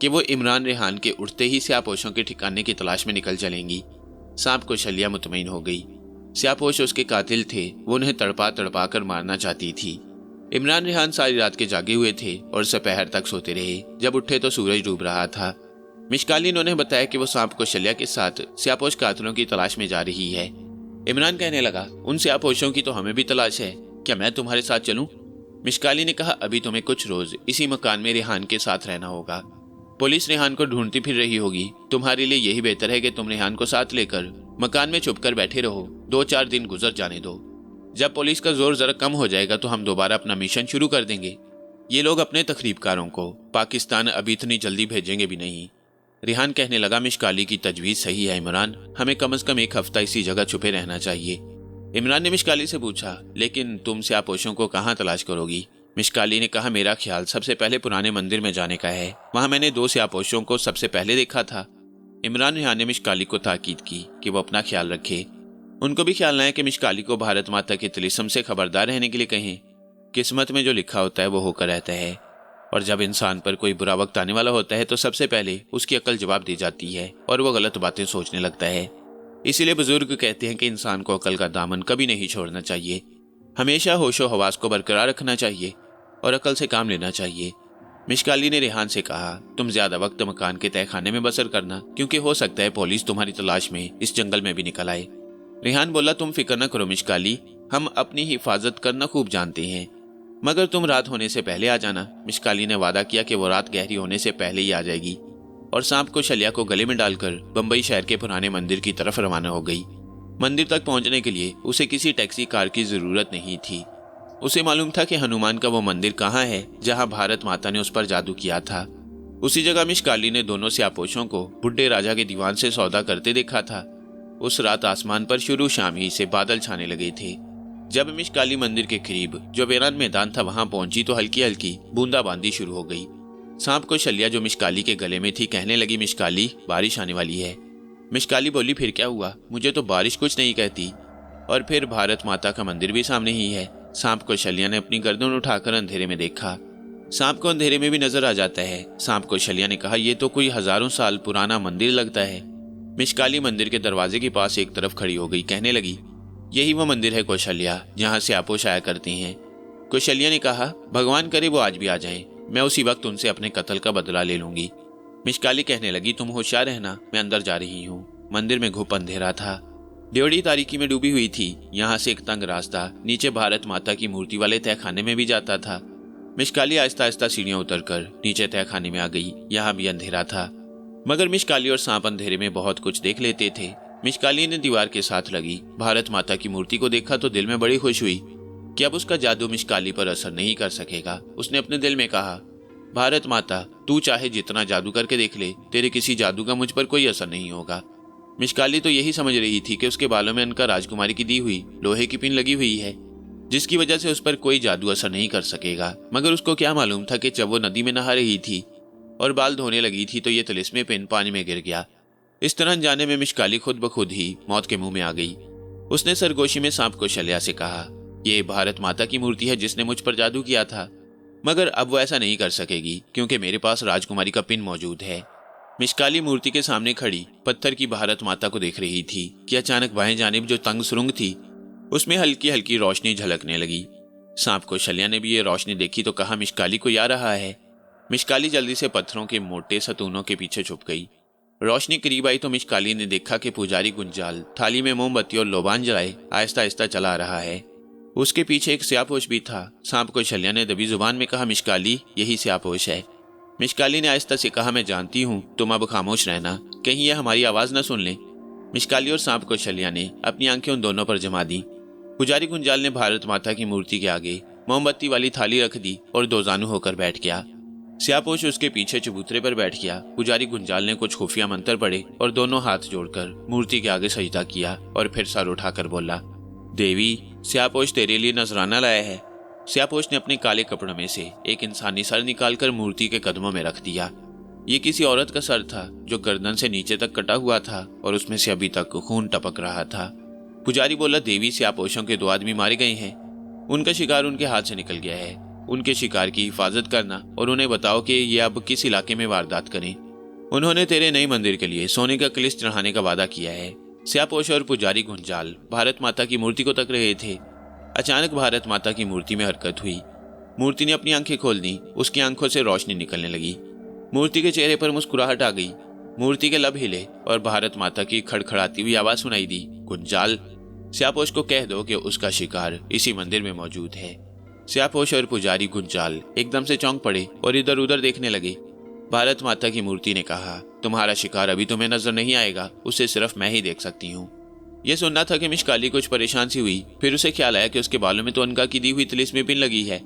कि वो इमरान रेहान के उठते ही स्यापोशों के ठिकाने की तलाश में निकल चलेंगी। सांप कौशल्या मुतमईन हो गई। स्यापोश उसके कातिल थे, वो उन्हें तड़पा तड़पा कर मारना चाहती थी। इमरान रेहान सारी रात के जागे हुए थे और दोपहर तक सोते रहे। जब उठे तो सूरज डूब रहा था। मिशकाली ने उन्हें बताया कि वो सांप कौशल्या के साथ स्यापोश कातिलों की तलाश में जा रही है। इमरान कहने लगा, उन स्यापोशों की तो हमें भी तलाश है, क्या मैं तुम्हारे साथ चलूं? मिशकाली ने कहा, अभी तुम्हें कुछ रोज इसी मकान में रेहान के साथ रहना होगा। पुलिस रेहान को ढूंढती फिर रही होगी। तुम्हारे लिए यही बेहतर है कि तुम रेहान को साथ लेकर मकान में छुपकर बैठे रहो। 2-4 दिन गुजर जाने दो। जब पुलिस का जोर जरा कम हो जाएगा तो हम दोबारा अपना मिशन शुरू कर देंगे। ये लोग अपने तखरीबकारों को पाकिस्तान अभी इतनी जल्दी भेजेंगे भी नहीं। रेहान कहने लगा, मिशकाली की तजवीज़ सही है इमरान, हमें कम से कम एक हफ्ता इसी जगह छुपे रहना चाहिए। इमरान ने मिशकाली से पूछा, लेकिन तुम स्यापोशों को कहाँ तलाश करोगी? मिशकाली ने कहा, मेरा ख्याल सबसे पहले पुराने मंदिर में जाने का है, वहां मैंने 2 स्यापोशों को सबसे पहले देखा था। इमरान रेहान ने मिशकाली को ताकीद की कि वो अपना ख्याल रखे। उनको भी ख्याल न है कि मिशकाली को भारत माता के तिलिस्म से खबरदार रहने के लिए कहें। किस्मत में जो लिखा होता है वो होकर रहता है, और जब इंसान पर कोई बुरा वक्त आने वाला होता है तो सबसे पहले उसकी अकल जवाब दे जाती है और वो गलत बातें सोचने लगता है। इसीलिए बुजुर्ग कहते हैं कि इंसान को अकल का दामन कभी नहीं छोड़ना चाहिए, हमेशा होशो हवास को बरकरार रखना चाहिए और अकल से काम लेना चाहिए। मिशकाली ने रेहान से कहा, तुम ज्यादा वक्त मकान के तहखाने में बसर करना, क्योंकि हो सकता है पुलिस तुम्हारी तलाश में इस जंगल में भी निकल आए। रेहान बोला, तुम फिक्र न करो मिशकाली, हम अपनी हिफाजत करना खूब जानते हैं, मगर तुम रात होने से पहले आ जाना। मिशकाली ने वादा किया कि वो रात गहरी होने से पहले ही आ जाएगी और सांप को शल्या को गले में डालकर बंबई शहर के पुराने मंदिर की तरफ रवाना हो गई। मंदिर तक पहुंचने के लिए उसे किसी टैक्सी कार की जरूरत नहीं थी। उसे मालूम था कि हनुमान का वो मंदिर कहाँ है जहाँ भारत माता ने उस पर जादू किया था। उसी जगह मिशकाली ने दोनों स्यापोशों को बुढ़े राजा के दीवान से सौदा करते देखा था। उस रात आसमान पर शुरू शाम ही से बादल छाने लगे थे। जब मिशकाली मंदिर के करीब जो वीरान मैदान था वहां पहुंची तो हल्की हल्की बूंदाबांदी शुरू हो गई। सांप को शल्या जो मिशकाली के गले में थी कहने लगी, मिशकाली बारिश आने वाली है। मिशकाली बोली, फिर क्या हुआ? मुझे तो बारिश कुछ नहीं कहती। और फिर भारत माता का मंदिर भी सामने ही है। सांप को शल्या ने अपनी गर्दन उठाकर अंधेरे में देखा। सांप को अंधेरे में भी नजर आ जाता है। सांप को शल्या ने कहा, यह तो कोई हजारों साल पुराना मंदिर लगता है। मिशकाली मंदिर के दरवाजे के पास एक तरफ खड़ी हो गई, कहने लगी, यही वो मंदिर है कौशल्या जहाँ से आपोश आया करती हैं। कौशल्या ने कहा, भगवान करे वो आज भी आ जाएं, मैं उसी वक्त उनसे अपने कत्ल का बदला ले लूंगी। मिशकाली कहने लगी, तुम होशियार रहना, मैं अंदर जा रही हूँ। मंदिर में घुप अंधेरा था, ड्योढ़ी तारीकी में डूबी हुई थी। यहाँ से एक तंग रास्ता नीचे भारत माता की मूर्ति वाले तहखाने में भी जाता था। मिशकाली आहिस्ता आहिस्ता सीढ़ियां उतरकर नीचे तहखाने में आ गई। यहाँ भी अंधेरा था, मगर मिशकाली और सांप अंधेरे में बहुत कुछ देख लेते थे। मिशकाली ने दीवार के साथ लगी भारत माता की मूर्ति को देखा तो दिल में बड़ी खुश हुई कि अब उसका जादू मिशकाली पर असर नहीं कर सकेगा। उसने अपने दिल में कहा, भारत माता, तू चाहे जितना जादू करके देख ले, तेरे किसी जादू का मुझ पर कोई असर नहीं होगा। मिशकाली तो यही समझ रही थी कि उसके बालों में उनका राजकुमारी की दी हुई लोहे की पिन लगी हुई है, जिसकी वजह से उस पर कोई जादू असर नहीं कर सकेगा। मगर उसको क्या मालूम था कि जब वो नदी में नहा रही थी और बाल धोने लगी थी तो ये तिलिस्मी पिन पानी में गिर गया। इस तरह जाने में मिशकाली खुद ब खुद ही मौत के मुंह में आ गई। उसने सरगोशी में सांप को शल्या से कहा, ये भारत माता की मूर्ति है जिसने मुझ पर जादू किया था, मगर अब वो ऐसा नहीं कर सकेगी क्योंकि मेरे पास राजकुमारी का पिन मौजूद है। मिशकाली मूर्ति के सामने खड़ी पत्थर की भारत माता को देख रही थी कि अचानक बाएं जानिब जो तंग सुरंग थी उसमें हल्की हल्की रोशनी झलकने लगी। सांप को शल्या ने भी ये रोशनी देखी तो कहा, मिशकाली को आ रहा है। मिशकाली जल्दी से पत्थरों के मोटे सतूनों के पीछे छुप गई। रोशनी करीब आई तो मिशकाली ने देखा कि पुजारी गुंजाल थाली में मोमबत्ती और लोबान जलाए आहिस्ता आहिस्ता चला आ रहा है। उसके पीछे एक स्यापोश भी था। सांप को शल्या ने दबी जुबान में कहा, मिशकाली यही स्यापोश है। मिशकाली ने आहिस्ता से कहा, मैं जानती हूँ, तुम अब खामोश रहना, कहीं यह हमारी आवाज न सुन ले। मिशकाली और सांप को शल्या ने अपनी आंखें उन दोनों पर जमा दी। पुजारी गुंजाल ने भारत माता की मूर्ति के आगे मोमबत्ती वाली थाली रख दी और दोजानू होकर बैठ गया। स्यापोश उसके पीछे चबूतरे पर बैठ गया। पुजारी गुंजाल ने कुछ खुफिया मंत्र पढ़े और दोनों हाथ जोड़कर मूर्ति के आगे सजदा किया और फिर सर उठाकर बोला, देवी, स्यापोश तेरे लिए नजराना लाया है। स्यापोश ने अपने काले कपड़ों में से एक इंसानी सर निकालकर मूर्ति के कदमों में रख दिया। ये किसी औरत का सर था जो गर्दन से नीचे तक कटा हुआ था और उसमें से अभी तक खून टपक रहा था। पुजारी बोला, देवी, स्यापोशों के 2 आदमी मारे गए हैं। उनका शिकार उनके हाथ से निकल गया है। उनके शिकार की हिफाजत करना और उन्हें बताओ कि ये अब किस इलाके में वारदात करें। उन्होंने तेरे नए मंदिर के लिए सोने का कलिश चढ़ाने का वादा किया है। स्यापोश और पुजारी गुंजाल भारत माता की मूर्ति को तक रहे थे। अचानक भारत माता की मूर्ति में हरकत हुई। मूर्ति ने अपनी आंखें खोल दी। उसकी आंखों से रोशनी निकलने लगी। मूर्ति के चेहरे पर मुस्कुराहट आ गई। मूर्ति के लब हिले और भारत माता की खड़खड़ाती हुई आवाज सुनाई दी, गुंजाल, स्यापोश को कह दो कि उसका शिकार इसी मंदिर में मौजूद है। स्यापोश और पुजारी गुंजाल एकदम से चौंक पड़े और इधर उधर देखने लगे। भारत माता की मूर्ति ने कहा, तुम्हारा शिकार अभी तुम्हें नजर नहीं आएगा, उसे सिर्फ मैं ही देख सकती हूँ। यह सुनना था कि मिशकाली कुछ परेशान सी हुई। फिर उसे ख्याल आया कि उसके बालों में तो अनका की दी हुई तिलिस्मी पिन लगी है।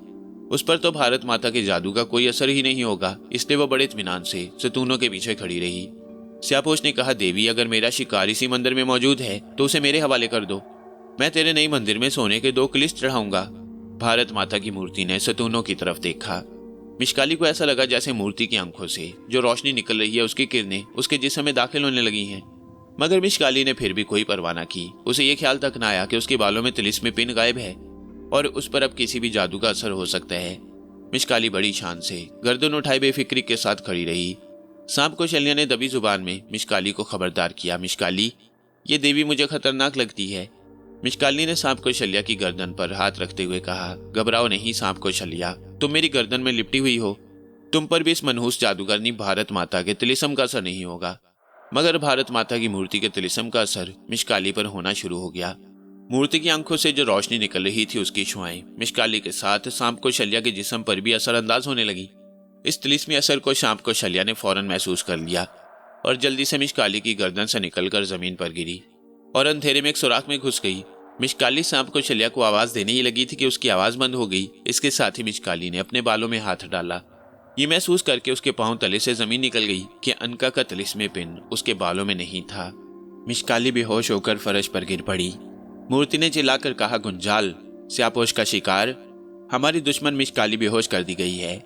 उस पर तो भारत माता के जादू का कोई असर ही नहीं होगा। इसलिए वह बड़े इत्मीनान से सतूनों के पीछे खड़ी रही। स्यापोश ने कहा, देवी अगर मेरा शिकार इसी मंदिर में मौजूद है तो उसे मेरे हवाले कर दो। मैं तेरे नए मंदिर में सोने के 2 कलिस चढ़ाऊंगा। भारत माता की मूर्ति ने सतूनों की तरफ देखा। मिशकाली को ऐसा लगा जैसे मूर्ति की आंखों से जो रोशनी निकल रही है उसकी किरणें उसके जिस्म में दाखिल होने लगी हैं। मगर मिशकाली ने फिर भी कोई परवाह न की। उसे यह ख्याल तक न आया कि उसके बालों में तिलिस्मी पिन गायब है और उस पर अब किसी भी जादू का असर हो सकता है। मिशकाली बड़ी शान से गर्दन उठाए बेफिक्री के साथ खड़ी रही। सांप कौशल्या ने दबी जुबान में मिशकाली को खबरदार किया, मिशकाली, ये देवी मुझे खतरनाक लगती है। मिशकाली ने सांप कौशल्या की गर्दन पर हाथ रखते हुए कहा, घबराओ नहीं सांप कौशल्या, तुम मेरी गर्दन में लिपटी हुई हो। तुम पर भी इस मनहूस जादूगरनी भारत माता के तिलिस्म का असर नहीं होगा। मगर भारत माता की मूर्ति के तिलिस्म का असर मिशकाली पर होना शुरू हो गया। मूर्ति की आंखों से जो रोशनी निकल रही थी उसकी छुआएं मिशकाली के साथ सांप कौशल्या के जिस्म पर भी असरअंदाज होने लगी। इस तिलिस्मी असर को सांप कौशल्या ने फौरन महसूस कर लिया और जल्दी से मिशकाली की गर्दन से निकलकर जमीन पर गिरी और अंधेरे में एक सुराख में घुस गई। मिशकाली सांप कौशल्या को आवाज देने ही लगी थी कि उसकी आवाज बंद हो गई। इसके साथ ही मिशकाली ने अपने बालों में हाथ डाला। ये महसूस करके उसके पांव तले से जमीन निकल गई कि अनका का तिलिस्मी पिन उसके बालों में नहीं था। मिशकाली बेहोश होकर फर्श पर गिर पड़ी। मूर्ति ने चिल्लाकर कहा, गुंजाल, स्यापोश का शिकार, हमारी दुश्मन मिशकाली बेहोश कर दी गई है।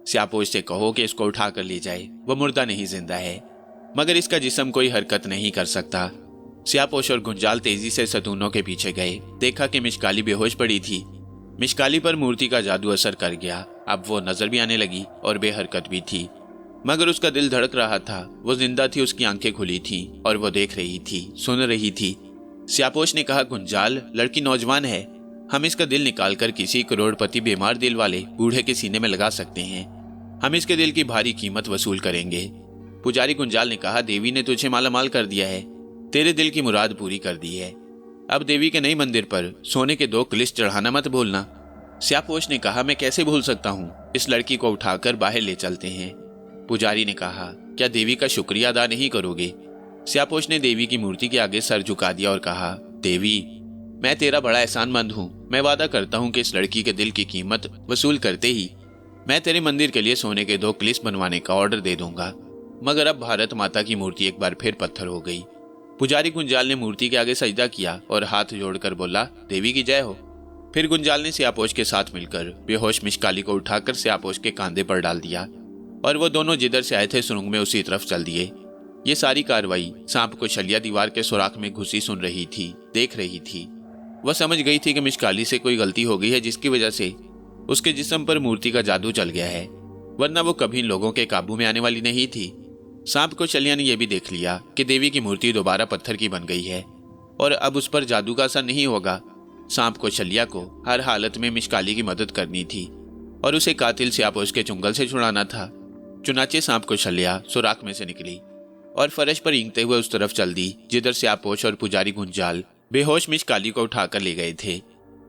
स्यापोश से कहो कि इसको उठा कर ले जाए, वह मुर्दा नहीं जिंदा है, मगर इसका जिस्म कोई हरकत नहीं कर सकता। स्यापोश और गुंजाल तेजी से सतूनों के पीछे गए। देखा कि मिशकाली बेहोश पड़ी थी। मिशकाली पर मूर्ति का जादू असर कर गया। अब वो नजर भी आने लगी और बेहरकत भी थी, मगर उसका दिल धड़क रहा था। वो जिंदा थी, उसकी आंखें खुली थी और वो देख रही थी, सुन रही थी। स्यापोश ने कहा, गुंजाल, लड़की नौजवान है, हम इसका दिल निकालकर किसी करोड़पति बीमार दिल वाले बूढ़े के सीने में लगा सकते हैं। हम इसके दिल की भारी कीमत वसूल करेंगे। पुजारी गुंजाल ने कहा, देवी ने तुझे मालामाल कर दिया है, तेरे दिल की मुराद पूरी कर दी है। अब देवी के नए मंदिर पर सोने के 2 कलिस चढ़ाना मत भूलना। स्यापोश ने कहा, मैं कैसे भूल सकता हूँ, इस लड़की को उठाकर बाहर ले चलते हैं। पुजारी ने कहा, क्या देवी का शुक्रिया अदा नहीं करोगे? स्यापोश ने देवी की मूर्ति के आगे सर झुका दिया और कहा, देवी, मैं तेरा बड़ा एहसानमंद हूँ। मैं वादा करता हूँ कि इस लड़की के दिल की कीमत वसूल करते ही मैं तेरे मंदिर के लिए सोने के 2 कलिस बनवाने का ऑर्डर दे दूंगा। मगर अब भारत माता की मूर्ति एक बार फिर पत्थर हो गई। पुजारी गुंजाल ने मूर्ति के आगे सजदा किया और हाथ जोड़कर बोला, देवी की जय हो। फिर गुंजाल ने स्यापोश के साथ मिलकर बेहोश मिशकाली को उठाकर स्यापोश के कांधे पर डाल दिया और वो दोनों जिधर से आए थे सुरंग में उसी तरफ चल दिए। ये सारी कार्रवाई सांप कौशल्या दीवार के सुराख में घुसी सुन रही थी, देख रही थी। वह समझ गई थी कि मिशकाली से कोई गलती हो गई है जिसकी वजह से उसके जिस्म पर मूर्ति का जादू चल गया है, वरना वो कभी इन लोगों के काबू में आने वाली नहीं थी। सांप कौशल्या ने यह भी देख लिया कि देवी की मूर्ति दोबारा पत्थर की बन गई है और अब उस पर जादू का असर नहीं होगा। सांप कौशल्या को हर हालत में मिशकाली की मदद करनी थी और उसे कातिल स्यापोश के चुंगल से छुड़ाना था। चुनाचे सांप कौशल्या सुराख में से निकली और फर्श पर ईंगते हुए उस तरफ चल दी जिधर स्यापोश और पुजारी गुंजाल बेहोश मिशकाली को उठाकर ले गए थे।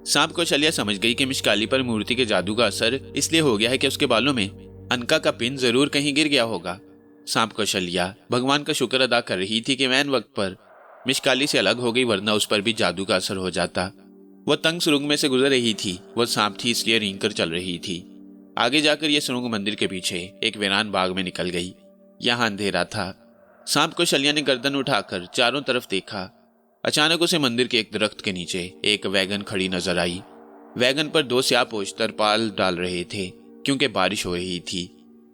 सांप कौशल्या समझ गई कि मिशकाली पर मूर्ति के जादू का असर इसलिए हो गया है कि उसके बालों में अनका का पिन जरूर कहीं गिर गया होगा। सांप कौशल्या भगवान का शुक्र अदा कर रही थी कि वैन वक्त पर मिशकाली से अलग हो गई, वरना उस पर भी जादू का असर हो जाता। वह तंग सुरंग में से गुजर रही थी। वह सांप थी इसलिए रेंग कर चल रही थी। आगे जाकर यह सुरंग मंदिर के पीछे एक वीरान बाग में निकल गई। यहाँ अंधेरा था। सांप कौशल्या ने गर्दन उठाकर चारों तरफ देखा। अचानक उसे मंदिर के एक दरख्त के नीचे एक वैगन खड़ी नजर आई। वैगन पर 2 स्यापोश तरपाल डाल रहे थे क्योंकि बारिश हो रही थी।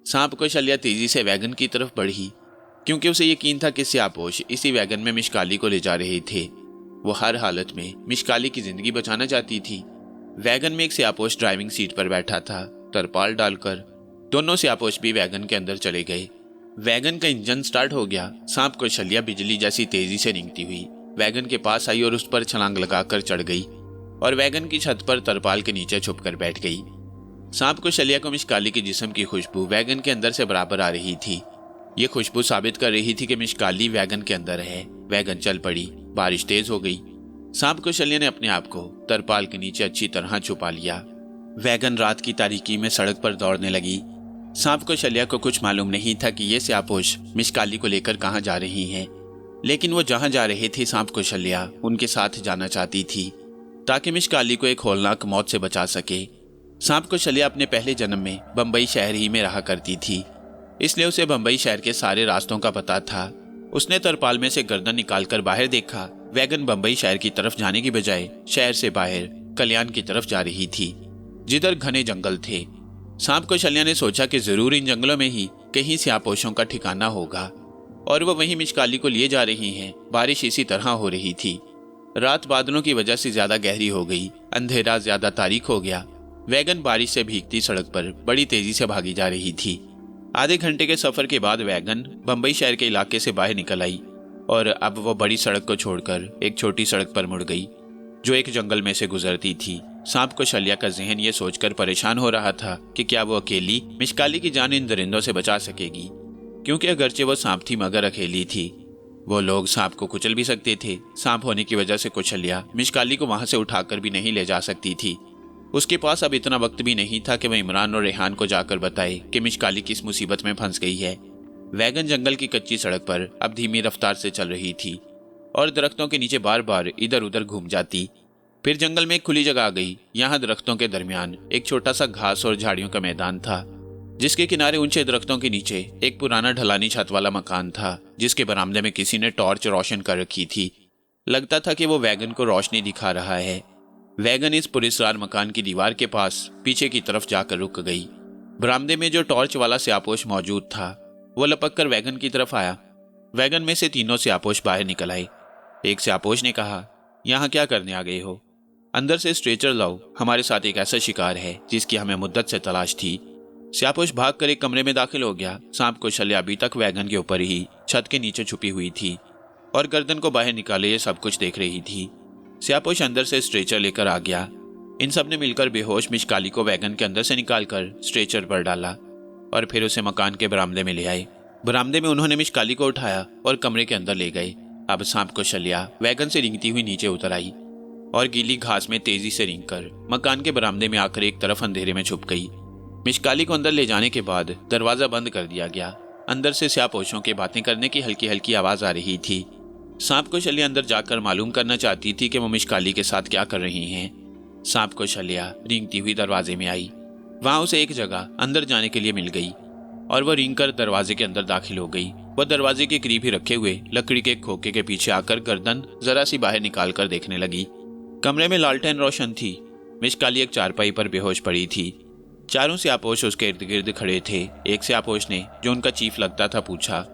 सांप कौशल्या तेजी से वैगन की तरफ बढ़ी क्योंकि उसे यकीन था कि स्यापोश इसी वैगन में मिशकाली को ले जा रहे थे। वो हर हालत में मिशकाली की जिंदगी बचाना चाहती थी। वैगन में एक स्यापोश ड्राइविंग सीट पर बैठा था, तरपाल डालकर। दोनों स्यापोश भी वैगन के अंदर चले गए। वैगन का इंजन स्टार्ट हो गया। सांप कौशल्या बिजली जैसी तेजी से रेंगती हुई वैगन के पास आई और उस पर छलांग लगाकर चढ़ गई और वैगन की छत पर तरपाल के नीचे छुपकर बैठ गई। सांप कौशल्या को मिशकाली के जिस्म की खुशबू वैगन के अंदर से बराबर आ रही थी। ये खुशबू साबित कर रही थी कि मिशकाली वैगन के अंदर है। वैगन चल पड़ी। बारिश तेज हो गई। सांप कौशल्या ने अपने आप को तरपाल के नीचे अच्छी तरह छुपा लिया। वैगन रात की तारीकी में सड़क पर दौड़ने लगी। सांप कौशल्या को कुछ मालूम नहीं था कि ये स्यापोश मिशकाली को लेकर कहाँ जा रही हैं, लेकिन वो जहाँ जा रहे थे सांप कौशल्या उनके साथ जाना चाहती थी ताकि मिशकाली को एक होलनाक मौत से बचा सके। सांप कौशल्या अपने पहले जन्म में बंबई शहर ही में रहा करती थी, इसलिए उसे बंबई शहर के सारे रास्तों का पता था। उसने तरपाल में से गर्दन निकालकर बाहर देखा। वैगन बंबई शहर की तरफ जाने की बजाय शहर से बाहर कल्याण की तरफ जा रही थी, जिधर घने जंगल थे। सांप कौशल्या ने सोचा कि जरूर इन जंगलों में ही कहीं स्यापोशों का ठिकाना होगा और वो वहीं मिशकाली को लिए जा रही हैं। बारिश इसी तरह हो रही थी। रात बादलों की वजह से ज्यादा गहरी हो गई, अंधेरा ज्यादा तारीक हो गया। वैगन बारिश से भीगती सड़क पर बड़ी तेजी से भागी जा रही थी। आधे घंटे के सफर के बाद वैगन बंबई शहर के इलाके से बाहर निकल आई और अब वो बड़ी सड़क को छोड़कर एक छोटी सड़क पर मुड़ गई, जो एक जंगल में से गुजरती थी। सांप कौशल्या का जहन ये सोचकर परेशान हो रहा था कि क्या वो अकेली मिशकाली की जान इन दरिंदों से बचा सकेगी, क्योंकि अगरचे वो सांप थी मगर अकेली थी। वो लोग सांप को कुचल भी सकते थे। सांप होने की वजह से कौशल्या मिशकाली को वहां से उठाकर भी नहीं ले जा सकती थी। उसके पास अब इतना वक्त भी नहीं था कि वह इमरान और रेहान को जाकर बताए कि मिशकाली किस मुसीबत में फंस गई है। वैगन जंगल की कच्ची सड़क पर अब धीमी रफ्तार से चल रही थी और दरख्तों के नीचे बार बार इधर उधर घूम जाती। फिर जंगल में एक खुली जगह आ गई। यहाँ दरख्तों के दरमियान एक छोटा सा घास और झाड़ियों का मैदान था, जिसके किनारे ऊंचे दरख्तों के नीचे एक पुराना ढलानी छत वाला मकान था, जिसके बरामदे में किसी ने टॉर्च रोशन कर रखी थी। लगता था कि वो वैगन को रोशनी दिखा रहा है। वैगन इस पुरस्कार मकान की दीवार के पास पीछे की तरफ जाकर रुक गई। बरामदे में जो टॉर्च वाला स्यापोश मौजूद था वो लपक कर वैगन की तरफ आया। वैगन में से तीनों स्यापोश बाहर निकल आए। एक स्यापोश ने कहा, यहाँ क्या करने आ गए हो? अंदर से स्ट्रेचर लाओ, हमारे साथ एक ऐसा शिकार है जिसकी हमें मुद्दत से तलाश थी। स्यापोश भागकर एक कमरे में दाखिल हो गया। सांप कौशल्या अभी तक वैगन के ऊपर ही छत के नीचे छुपी हुई थी और गर्दन को बाहर निकाले ये सब कुछ देख रही थी। स्यापोश अंदर से स्ट्रेचर लेकर आ गया। इन सब ने मिलकर बेहोश मिशकाली को वैगन के अंदर से निकालकर स्ट्रेचर पर डाला और फिर उसे मकान के बरामदे में ले आए। बरामदे में उन्होंने मिशकाली को उठाया और कमरे के अंदर ले गए। अब सांप कौशल्या वैगन से रेंगती हुई नीचे उतर आई और गीली घास में तेजी से रेंगकर मकान के बरामदे में आकर एक तरफ अंधेरे में छुप गई। मिशकाली को अंदर ले जाने के बाद दरवाजा बंद कर दिया गया। अंदर से स्यापोशों के बातें करने की हल्की हल्की आवाज आ रही थी। सांप कौशल्या अंदर जाकर मालूम करना चाहती थी कि वो मिशकाली के साथ क्या कर रही हैं। सांप कौशल्या रेंगती हुई दरवाजे में आई। वहां उसे एक जगह अंदर जाने के लिए मिल गई और वह रेंगकर दरवाजे के अंदर दाखिल हो गई। वह दरवाजे के करीब ही रखे हुए लकड़ी के खोखे के पीछे आकर गर्दन जरा सी बाहर निकाल कर देखने लगी। कमरे में लालटेन रोशन थी। मिशकाली एक चारपाई पर बेहोश पड़ी थी। चारों स्यापोश उसके इर्द गिर्द खड़े थे। एक स्यापोश ने, जो उनका चीफ लगता था, पूछा,